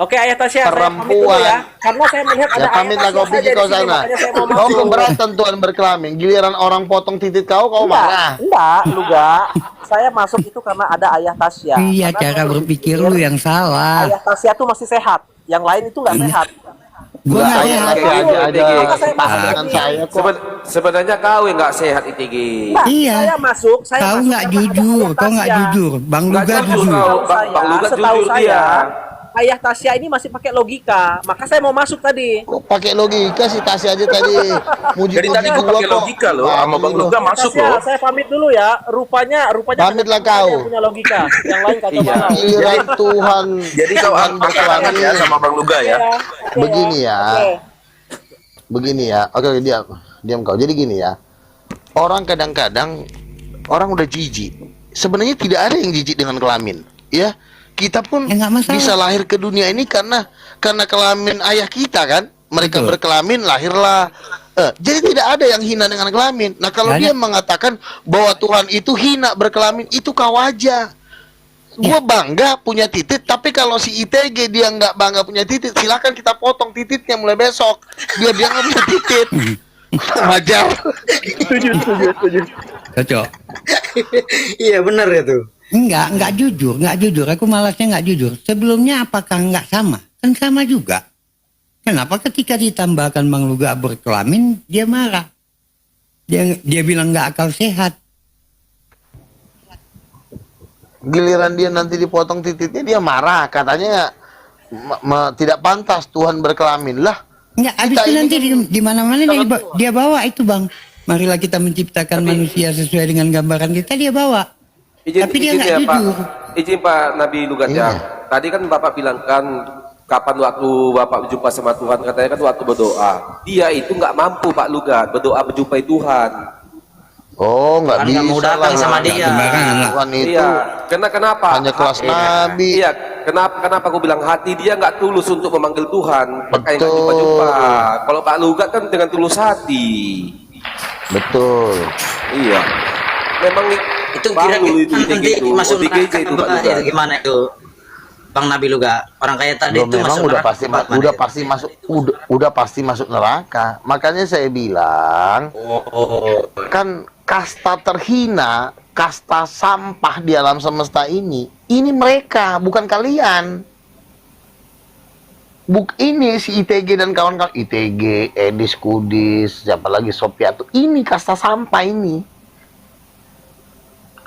Oke ayah Tasya, saya pamit dulu Perempuan. ya. Karena saya melihat ada Ya ayah pamitlah Tasya kau saja pergi di kau sini, sana. makanya saya mau Kau masuk. keberatan Tuhan berkelamin. Giliran orang potong titik kau marah. Enggak, Luga. Saya masuk itu karena ada ayah Tasya. Iya, Karena cara saya berpikir lu yang salah. Ayah Tasya tuh masih sehat. Yang lain itu nggak sehat. Gua nggak Saya sehat. masih aja Maka saya kesepakatan masuk dengan ini. saya kok. Sebenarnya kau yang nggak sehat ITG. Nah, Iya. saya masuk Kau nggak karena ada jujur, ayah kau nggak Tasya. jujur. Bang Nggak Luga jujur jujur. kau. Bang Luga Setahu jujur saya, dia. ayah Tasya ini masih pakai logika. Maka saya mau masuk tadi. Kok pakai logika si Tasya aja tadi. Dari tadi gua pakai logika loh, sama Bang Luga masuk Tasya, loh. saya pamit dulu ya. Rupanya Pamitlah hanya kau. yang punya logika. Yang lain kacau Iya. balau. Giliran Tuhan. Jadi kau Tuhan berkelamin ya sama Bang Luga ya. Oke Begini ya. Oke. Begini ya. Oke, diam kau. Jadi gini ya. Orang kadang-kadang orang udah jijik. Sebenarnya tidak ada yang jijik dengan kelamin, ya. Kita pun Ya, nggak masalah. bisa lahir ke dunia ini karena kelamin ayah kita kan. Mereka Betul. berkelamin, lahirlah. Jadi tidak ada yang hina dengan kelamin. Nah, kalau Nggak dia ada. mengatakan bahwa Tuhan itu hina berkelamin, itu kau aja. Gue bangga punya titik, tapi kalau si ITG dia nggak bangga punya titik, silakan kita potong titiknya mulai besok. Biar dia nggak punya titik. Wajar. Cocok. Iya benar itu. Enggak jujur. Aku malasnya nggak jujur. Sebelumnya apakah nggak sama? Kan sama juga. Kenapa ketika ditambahkan Bang Luga berkelamin, dia marah? Dia bilang nggak akal sehat. Giliran dia nanti dipotong titiknya dia marah, katanya tidak pantas Tuhan berkelamin lah. Enggak, habis Kita itu ini nanti kan- di mana-mana dia bawa itu Bang. Marilah kita menciptakan manusia sesuai dengan gambaran kita, dia bawa. Tapi dia nggak ya, Pak. jujur. Izin Pak Nabi Lugat Iya. ya. Tadi kan Bapak bilang kan kapan waktu Bapak berjumpa sama Tuhan, katanya kan waktu berdoa. Dia itu nggak mampu Pak Lugat berdoa berjumpai Tuhan. Oh, nggak Kan nggak mau bisa datang lah. sama dia. Tuhan itu Iya, kenapa? hanya kelas nabi. Iya, kenapa aku bilang hati dia nggak tulus untuk memanggil Tuhan, makanya nggak Betul. jumpa-jumpa. Kalau Pak Lugat kan dengan tulus hati. Betul. Iya, memang Itu Bang kira Lul itu nanti gitu, masuk OTGJ neraka itu Pak apa Lugat. itu gimana itu? Bang Nabi Luga, orang kaya tadi Loh, itu memang masuk udah neraka pasti tempat mana udah itu? pasti masuk udah pasti masuk neraka. Makanya saya bilang kan kasta terhina, kasta sampah di alam semesta ini mereka, bukan kalian. Ini si ITG dan kawan-kawan, ITG, Edis, Kudis, siapa lagi, Sopiatu, ini kasta sampah ini.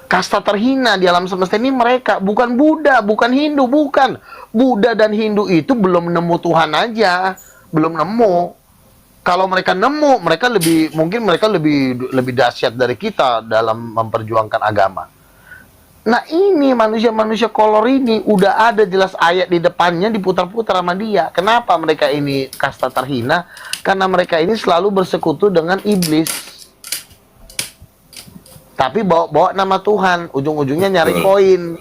Kasta terhina di alam semesta ini mereka, bukan Buddha, bukan Hindu, bukan. Buddha dan Hindu itu belum nemu Tuhan aja, belum nemu. Kalau mereka nemu, mungkin mereka lebih dahsyat dari kita dalam memperjuangkan agama. Nah, ini manusia-manusia kolor ini udah ada jelas ayat di depannya diputar-putar sama dia. Kenapa mereka ini kasta terhina? Karena mereka ini selalu bersekutu dengan iblis. Tapi bawa nama Tuhan, ujung-ujungnya nyari koin.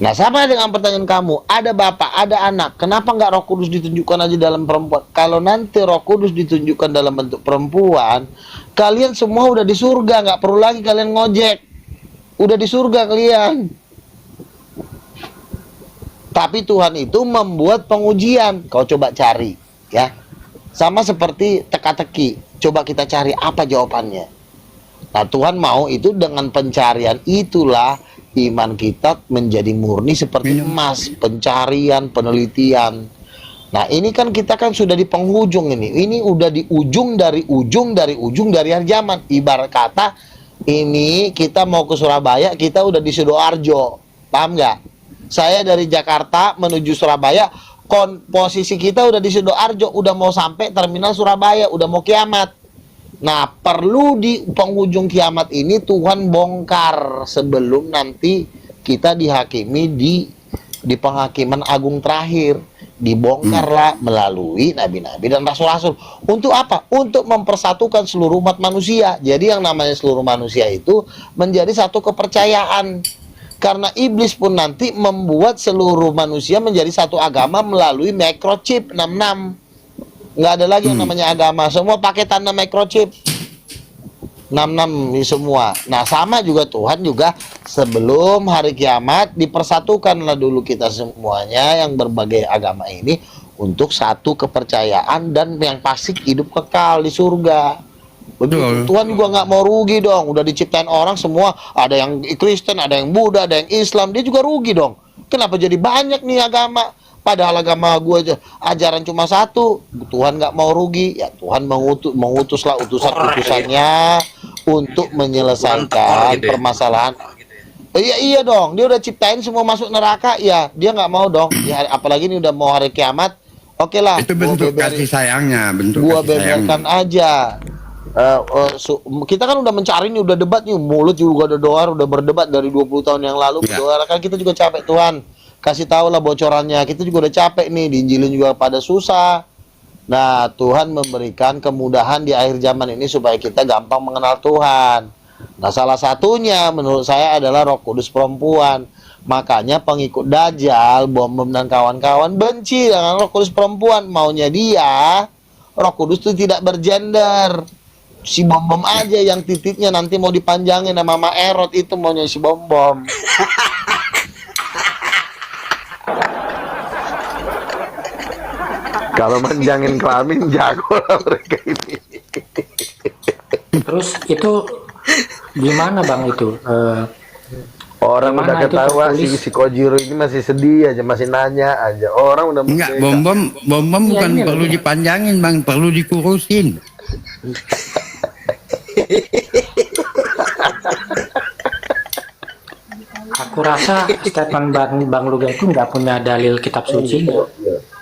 Nah, sama dengan pertanyaan kamu, ada bapak, ada anak, kenapa nggak Roh Kudus ditunjukkan aja dalam perempuan? Kalau nanti Roh Kudus ditunjukkan dalam bentuk perempuan, kalian semua udah di surga, nggak perlu lagi kalian ngojek. Udah di surga kalian. Tapi Tuhan itu membuat pengujian. Kau coba cari, ya. Sama seperti teka-teki. Coba kita cari apa jawabannya. Nah, Tuhan mau itu dengan pencarian itulah iman kita menjadi murni seperti emas, pencarian, penelitian. Nah, ini kan kita kan sudah di penghujung ini. Ini udah di ujung dari hari zaman. Ibarat kata ini kita mau ke Surabaya, kita udah di Sidoarjo. Paham nggak? Saya dari Jakarta menuju Surabaya, posisi kita udah di Sidoarjo, udah mau sampai terminal Surabaya, udah mau kiamat. Nah, perlu di penghujung kiamat ini Tuhan bongkar sebelum nanti kita dihakimi di penghakiman agung terakhir. Dibongkarlah melalui nabi-nabi dan rasul-rasul. Untuk apa? Untuk mempersatukan seluruh umat manusia. Jadi yang namanya seluruh manusia itu menjadi satu kepercayaan. Karena iblis pun nanti membuat seluruh manusia menjadi satu agama melalui microchip 66. Nggak ada lagi yang namanya agama, semua pakai tanda microchip 66 semua. Nah, sama juga Tuhan juga sebelum hari kiamat dipersatukanlah dulu kita semuanya yang berbagai agama ini untuk satu kepercayaan dan yang pasti hidup kekal di surga. Begitu. Tuhan juga nggak mau rugi dong, udah diciptain orang semua, ada yang Kristen, ada yang Buddha, ada yang Islam, dia juga rugi dong. Kenapa jadi banyak nih agama? Padahal agama gue ajaran cuma satu. Tuhan nggak mau rugi, ya Tuhan mengutuslah utusan-utusannya untuk menyelesaikan permasalahan. Iya dong, dia udah ciptain semua masuk neraka, ya dia nggak mau dong. Ya, apalagi ini udah mau hari kiamat, oke lah. Itu bentuk kasih sayangnya, bentuk Gua kasih sayangnya. beberkan aja. Kita kan udah mencari nih, udah debat nih, mulut juga udah berdebat dari 20 tahun yang lalu. Berdoa kan kita juga capek. Tuhan kasih tahu lah bocorannya, kita juga udah capek nih, diinjilin juga pada susah. Nah, Tuhan memberikan kemudahan di akhir zaman ini supaya kita gampang mengenal Tuhan. Nah, salah satunya menurut saya adalah Roh Kudus perempuan. Makanya pengikut Dajjal, Bom dan kawan-kawan benci dengan Roh Kudus perempuan. Maunya dia Roh Kudus itu tidak bergender. Si Bom aja yang titiknya nanti mau dipanjangin sama Mama Erot, itu maunya si Bom. Kalau manjangin kelamin jago lah mereka ini. Terus itu gimana Bang itu? Orang Gimana udah itu ketawa tertulis? si Kojiro ini masih sedih aja, masih nanya aja. Orang udah Enggak, merdeka. bom bukan ini perlu loh. dipanjangin Bang, perlu dikurusin. Aku rasa statement Bang Luga itu nggak punya dalil kitab suci.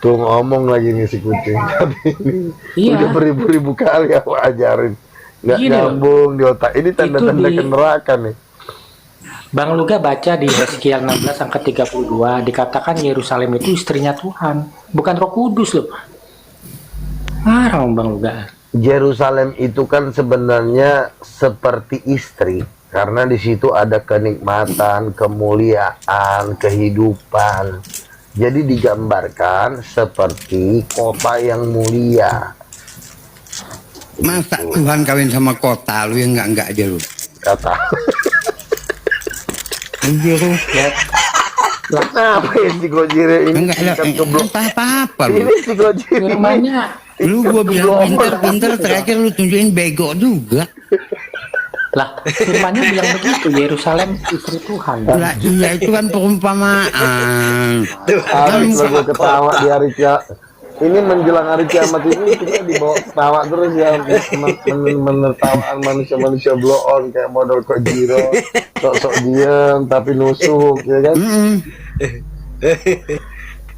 Tuh ngomong lagi nih si kucing tadi ini. Iya. Udah beribu-ribu kali aku ajarin. Nggak Gini loh. nyambung di otak. Ini tanda-tanda Itu di- ke neraka nih. Bang Luga baca di Yeskiel 16 angka 32 dikatakan Yerusalem itu istrinya Tuhan, bukan Roh Kudus loh. Marah Bang Luga. Yerusalem itu kan sebenarnya seperti istri, karena di situ ada kenikmatan, kemuliaan, kehidupan. Jadi digambarkan seperti kota yang mulia. Masa Tuhan kawin sama kota, lu yang enggak aja lu. Kata. Gojiro. Kenapa ya si Gojiro ini? Enggak ada apa-apa lu. Ini si Gojiro Firmannya, Lu gua bilang pinter-pinter, terakhir lu tunjukin bego juga. lah firmannya bilang begitu, Yerusalem istri Tuhan. Lah iya itu kan perumpamaan. Habis gue ketawa di hari kiamat. Ini menjelang hari kiamat ini kita dibawa ketawa terus ya, menertawaan manusia-manusia blow on kayak model Kojiro, sok-sok diam tapi nusuk, ya kan?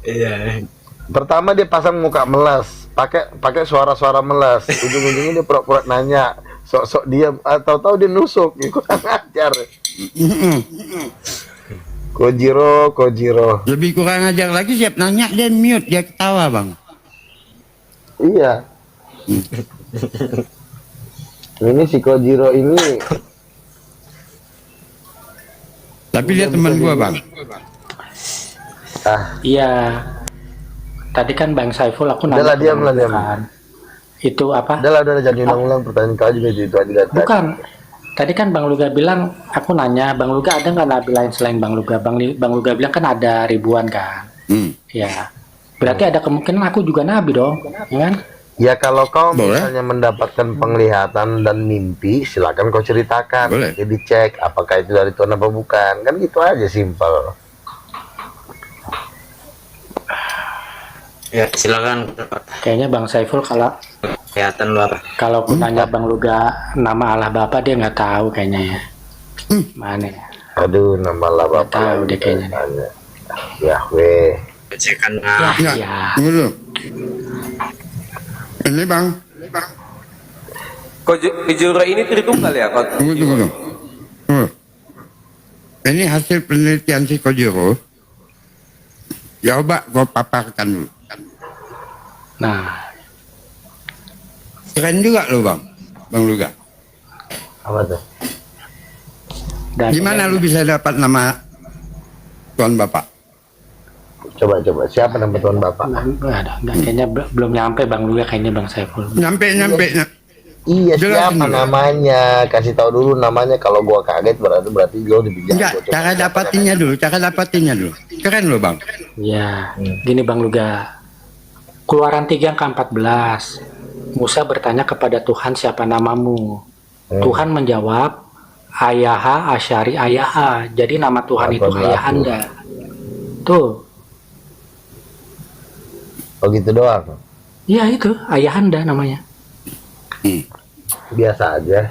Iya. Pertama dia pasang muka melas, pakai suara-suara melas, ujung-ujungnya dia pura-pura nanya, sok-sok diam, tahu-tahu dia nusuk, kurang ajar. Kojiro. Lebih kurang ajar lagi, siap nanya dan mute, dia ketawa bang. Iya. Ini si Kojiro ini. Tapi dia teman gua bang. Iya. Tadi kan Bang Saiful aku nanya. Udah diam. Kan. Itu apa? Udah jadi ulang-ulang pertanyaan kau juga itu aja. Bukan. Tadi kan Bang Luga bilang, aku nanya, Bang Luga ada nggak nabi lain selain Bang Luga? Bang Luga bilang kan ada ribuan kan. Ya. Berarti ada kemungkinan aku juga nabi dong, ya kan? Ya kalau kau misalnya mendapatkan penglihatan dan mimpi, silakan kau ceritakan. Jadi cek apakah itu dari Tuhan apa bukan. Kan gitu aja, simpel. Ya, silakan. Kayaknya Bang Saiful kalau kelihatan lu apa? Kalau aku nanya Bang Luga nama Allah Bapa dia nggak tahu kayaknya ya. Mana ya? Aduh, nama Allah Bapa. Tahu deh kayaknya. Yahweh. Cekkan. Ya. Dulu. Ini bang. Kojiro ini Tritunggal ya? Tunggu. Ini hasil penelitian si Kojiro. Coba gua paparkan dulu. Nah, keren juga lo bang Luga. Apa tuh? Gimana lu bisa dapat nama Tuhan Bapak? Coba siapa nama Tuhan Bapak? Nggak, kayaknya belum nyampe Bang Luga, kayaknya Bang Saiful. Nyampe. Iya, Jelas siapa namanya? Kasih tahu dulu namanya. Kalau gua kaget berarti gua dibijak. Enggak, cara dapatinnya dulu. Keren lo bang. Ya, gini Bang Luga. Keluaran 3 angka 14. Musa bertanya kepada Tuhan, siapa namamu? Tuhan menjawab, Ayaha Asyari Ayaha. Jadi nama Tuhan itu Ayahanda. Tuh. Oh gitu doang? Iya itu, Ayahanda namanya. Biasa aja.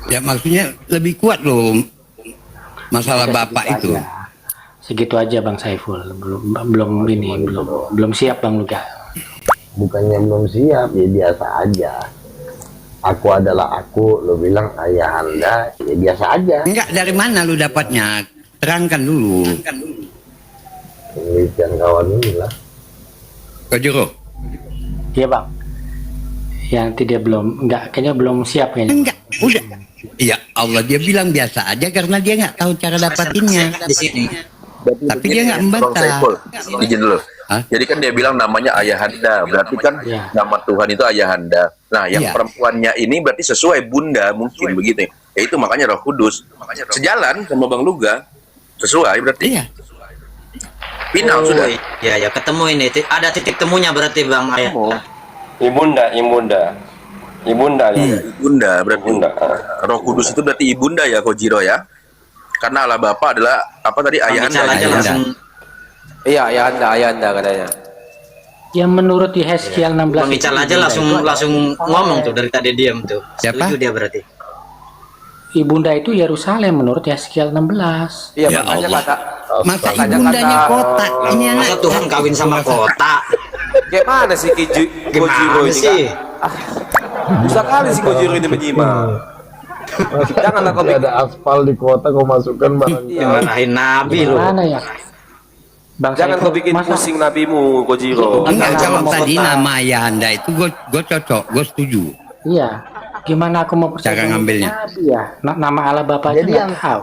Ya maksudnya lebih kuat loh masalah bapak itu. Segitu aja Bang Saiful. Belum siap Bang Luga. Bukannya belum siap, ya biasa aja. Aku adalah aku, lo bilang ayahanda, ya biasa aja. Enggak, dari mana lu dapatnya? Terangkan dulu. Penelitian kawan ini lah. Kojiro. Iya Bang. Yang dia kayaknya belum siap kayaknya. Enggak, udah. Ya Allah, dia bilang biasa aja karena dia nggak tahu cara dapatinnya. Di sini. Tapi dia nggak membantah. Izin dulu. Jadi kan dia bilang namanya Ayahanda, berarti kan nama Tuhan itu Ayahanda. Nah, yang perempuannya ini berarti sesuai bunda mungkin begitu. Ya itu makanya Roh Kudus. Sejalan sama Bang Luga. Sesuai berarti. Iya. Final sudah. Ya ketemu ini. Ada titik temunya berarti Bang Ayah. Ibunda. Ibunda Berarti Roh Kudus itu berarti ibunda ya Kojiro ya. Karena Allah Bapa adalah apa tadi Ayahanda. Iya, Ayahanda katanya. Yang menurut Yeskiel 16 Bang Ical aja langsung ngomong tuh dari tadi diam tuh. Siapa? Itu dia berarti. Ibunda itu Yerusalem menurut Yeskiel 16. Iya, Ya makanya Allah. kata Masa ibundanya kota? Ini anak. Masa Tuhan kawin sama kota? gimana sih Kojiro Gimana ini? sih? Susah kali sih Kojiro ini menyimak. Janganlah kau Tidak ada aspal di kota kau masukkan barang. Iya. Marahin Nabi loh. Gimana ya? Bang Jangan Saiful, kau bikin masa- pusing nabimu, Kojiro. Enggak, kalau mau tadi kota. nama ayahanda itu gue cocok, gue setuju. Iya. Gimana aku mau percaya Cara sama ngambilnya. Nabi ya? Nama Allah Bapaknya Jadi nggak yang tahu.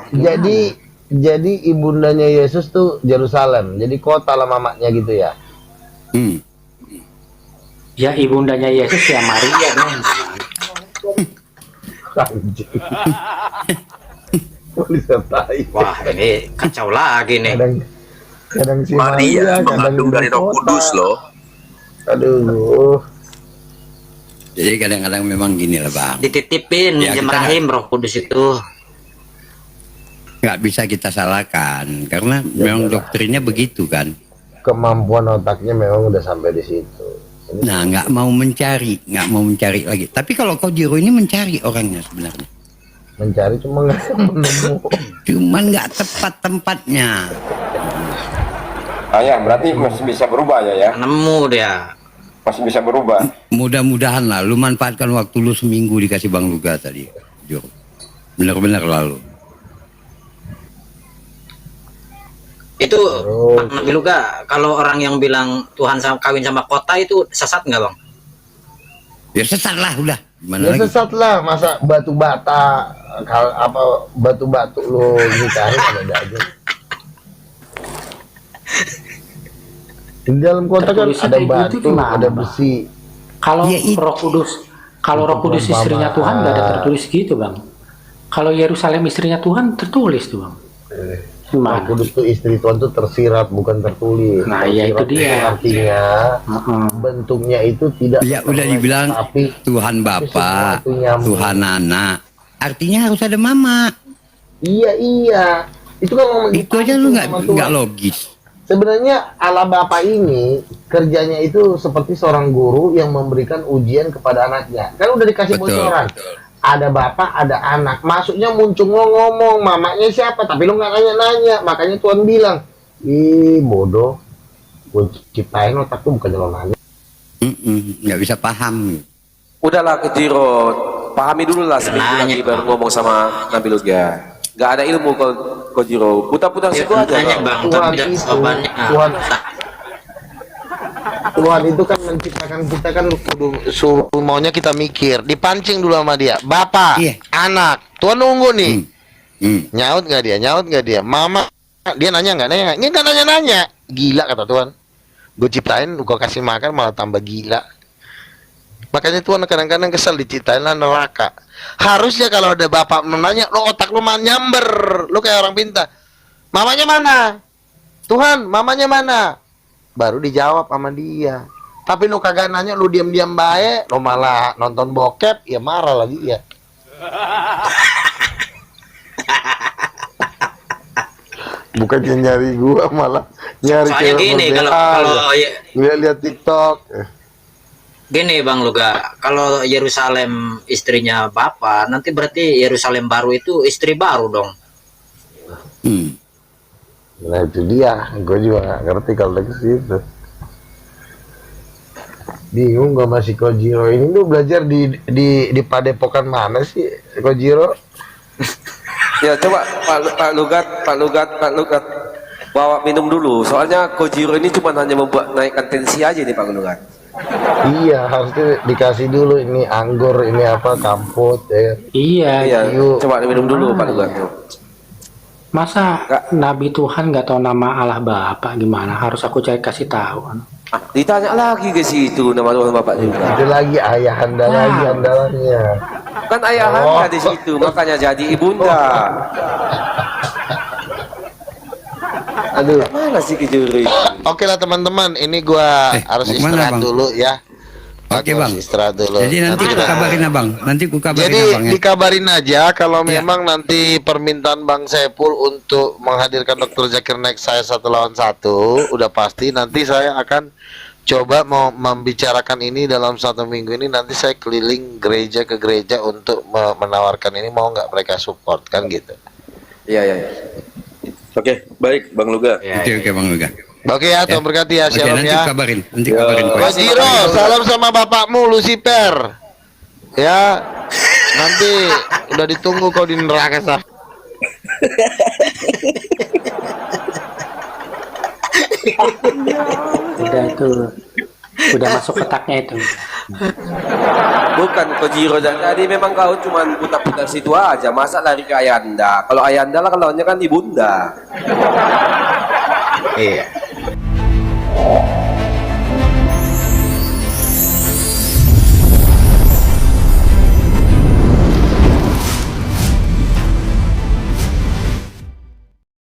jadi ibundanya Yesus tuh Yerusalem. Jadi kota lah mamanya gitu ya. Hmm. Ya ibundanya Yesus ya Maria dong. Anjing. Bisa tai. Wah, ini kacau lagi nih. Kadang si Maria Maria, kadang mengandung dari Roh kota. Kudus loh. Aduh. Jadi kadang-kadang memang gini lah bang, Dititipin Ya, Jam kita Rahim Roh Kudus itu. nggak bisa kita salahkan karena memang doktrinnya begitu kan. Kemampuan otaknya memang udah sampai di situ. Nah nggak mau mencari lagi. Tapi kalau Kojiro ini mencari orangnya sebenarnya, Mencari cuma nggak nemu. cuman nggak tepat tempatnya. Ya, berarti masih bisa berubah ya. Nemu dia. Masih bisa berubah. Mudah-mudahan lah, lu manfaatkan waktu lu seminggu dikasih Bang Luga tadi, Jor. Bener-bener lalu. Itu Pak Nabi Luga, kalau orang yang bilang Tuhan kawin sama kota itu sesat nggak bang? Ya sesat lah udah. Gimana Ya lagi? sesat lah, masa batu bata, batu-batu lo nikahin ada aja. Di dalam kota kan Tertulisnya ada kayak gitu batu, gimana, ada Bang? besi. Kalau Ya, itu. Roh Kudus, kalau Roh Kudus istrinya Tuhan nggak ada tertulis gitu bang. Kalau Yerusalem istrinya Tuhan tertulis tuh bang. Roh Gimana? Kudus tuh istri Tuhan tuh tersirat bukan tertulis. Nah, ya itu Tersirat dia. Artinya Heeh. bentuknya itu tidak Ya udah tertulis, dibilang tapi Tuhan Bapa, sesuatu nyambung. Tuhan Anak. Artinya harus ada mama. iya. Itu kan ngomong Itu aja lu sama Tuhan. nggak logis. Sebenarnya Allah Bapa ini kerjanya itu seperti seorang guru yang memberikan ujian kepada anaknya. Kan udah dikasih Betul, bocoran. betul. Ada bapak, ada anak. Masuknya muncul lo ngomong, mamanya siapa? Tapi lo nggak nanya-nanya. Makanya Tuhan bilang, ih bodoh. Gue ciptain otak tuh bukannya lo nanya. Nggak bisa paham. Udahlah Kojiro, pahami dulu lah seminggu Nanya, lagi baru ngomong sama Nabi Luga. Gak ada ilmu Kojiro, putar-putar Ya, situ aja. nanya, Bang. Bang. Tuhan Tidak itu, jawabannya. Tuhan itu kan menciptakan kita kan kudu suruh maunya kita mikir. Dipancing dulu sama dia. Bapak, Iya. anak. Tuhan nunggu nih. Nyaut Nyaut nggak dia? Mama, dia nanya nggak? Ini nggak nanya-nanya. Gila kata Tuhan. Gue ciptain, gue kasih makan malah tambah gila. Makanya Tuhan kadang-kadang kesel diciptain lah neraka. Harusnya kalau ada bapak menanya, lo otak lo nyamber, lo kayak orang pintar. Mamanya mana? Tuhan, mamanya mana? Baru dijawab sama dia. Tapi lo kagak nanya, lo diam-diam baik, lo malah nonton bokep, ya marah lagi ya. Bukannya nyari gua malah nyari Soalnya cewek gini, model. Lihat TikTok. Gini Bang Luga, kalau Yerusalem istrinya Bapak, nanti berarti Yerusalem baru itu istri baru dong. Nah itu dia, gue juga nggak ngerti kalau ke situ. Bingung gue masih Kojiro ini tuh belajar di padepokan mana sih Kojiro? Ya coba Pak Lugat, bawa minum dulu. Soalnya Kojiro ini cuma hanya membuat naikkan tensi aja nih Pak Lugat. Iya harusnya dikasih dulu ini anggur ini apa kamput ya. Iya. Yuk. Coba minum dulu Pak Lugat. Masa Nabi Tuhan nggak tahu nama Allah Bapa gimana? Harus aku cari kasih tahu. Ditanya lagi ke situ nama Tuhan Bapak juga. Itu lagi ayahanda lagi andalannya. Kan ayahanda di situ, makanya jadi ibunda. Aduh. Mana sih kejuri? Oke lah teman-teman, ini gua harus mau kemana, istirahat Bang? dulu ya. Oke Aku Bang. harus istirahat dulu. Jadi nanti ku kabarin abang. Nanti ku kabarin Jadi abang ya. dikabarin aja kalau memang nanti permintaan Bang Saiful untuk menghadirkan Dr. Zakir Naik saya 1 lawan 1 udah pasti. Nanti saya akan coba mau membicarakan ini dalam 1 minggu ini. Nanti saya keliling gereja ke gereja untuk menawarkan ini, mau nggak mereka support kan gitu. Iya. Oke, baik Bang Luga. Oke Bang Luga. Oke ya, Tuhan berkati ya, Oke, shalom nanti ya. kabarin. Nanti kabarin. Kojiro, salam sama bapakmu Lucifer. Ya. Nanti udah ditunggu kau di neraka sah. Udah itu, udah masuk kotaknya itu. Bukan Kojiro, jadi memang kau cuman putar-putar situ aja. Masa lari ke Ayanda? Kalau Ayanda lah kalau kan ibunda. Iya.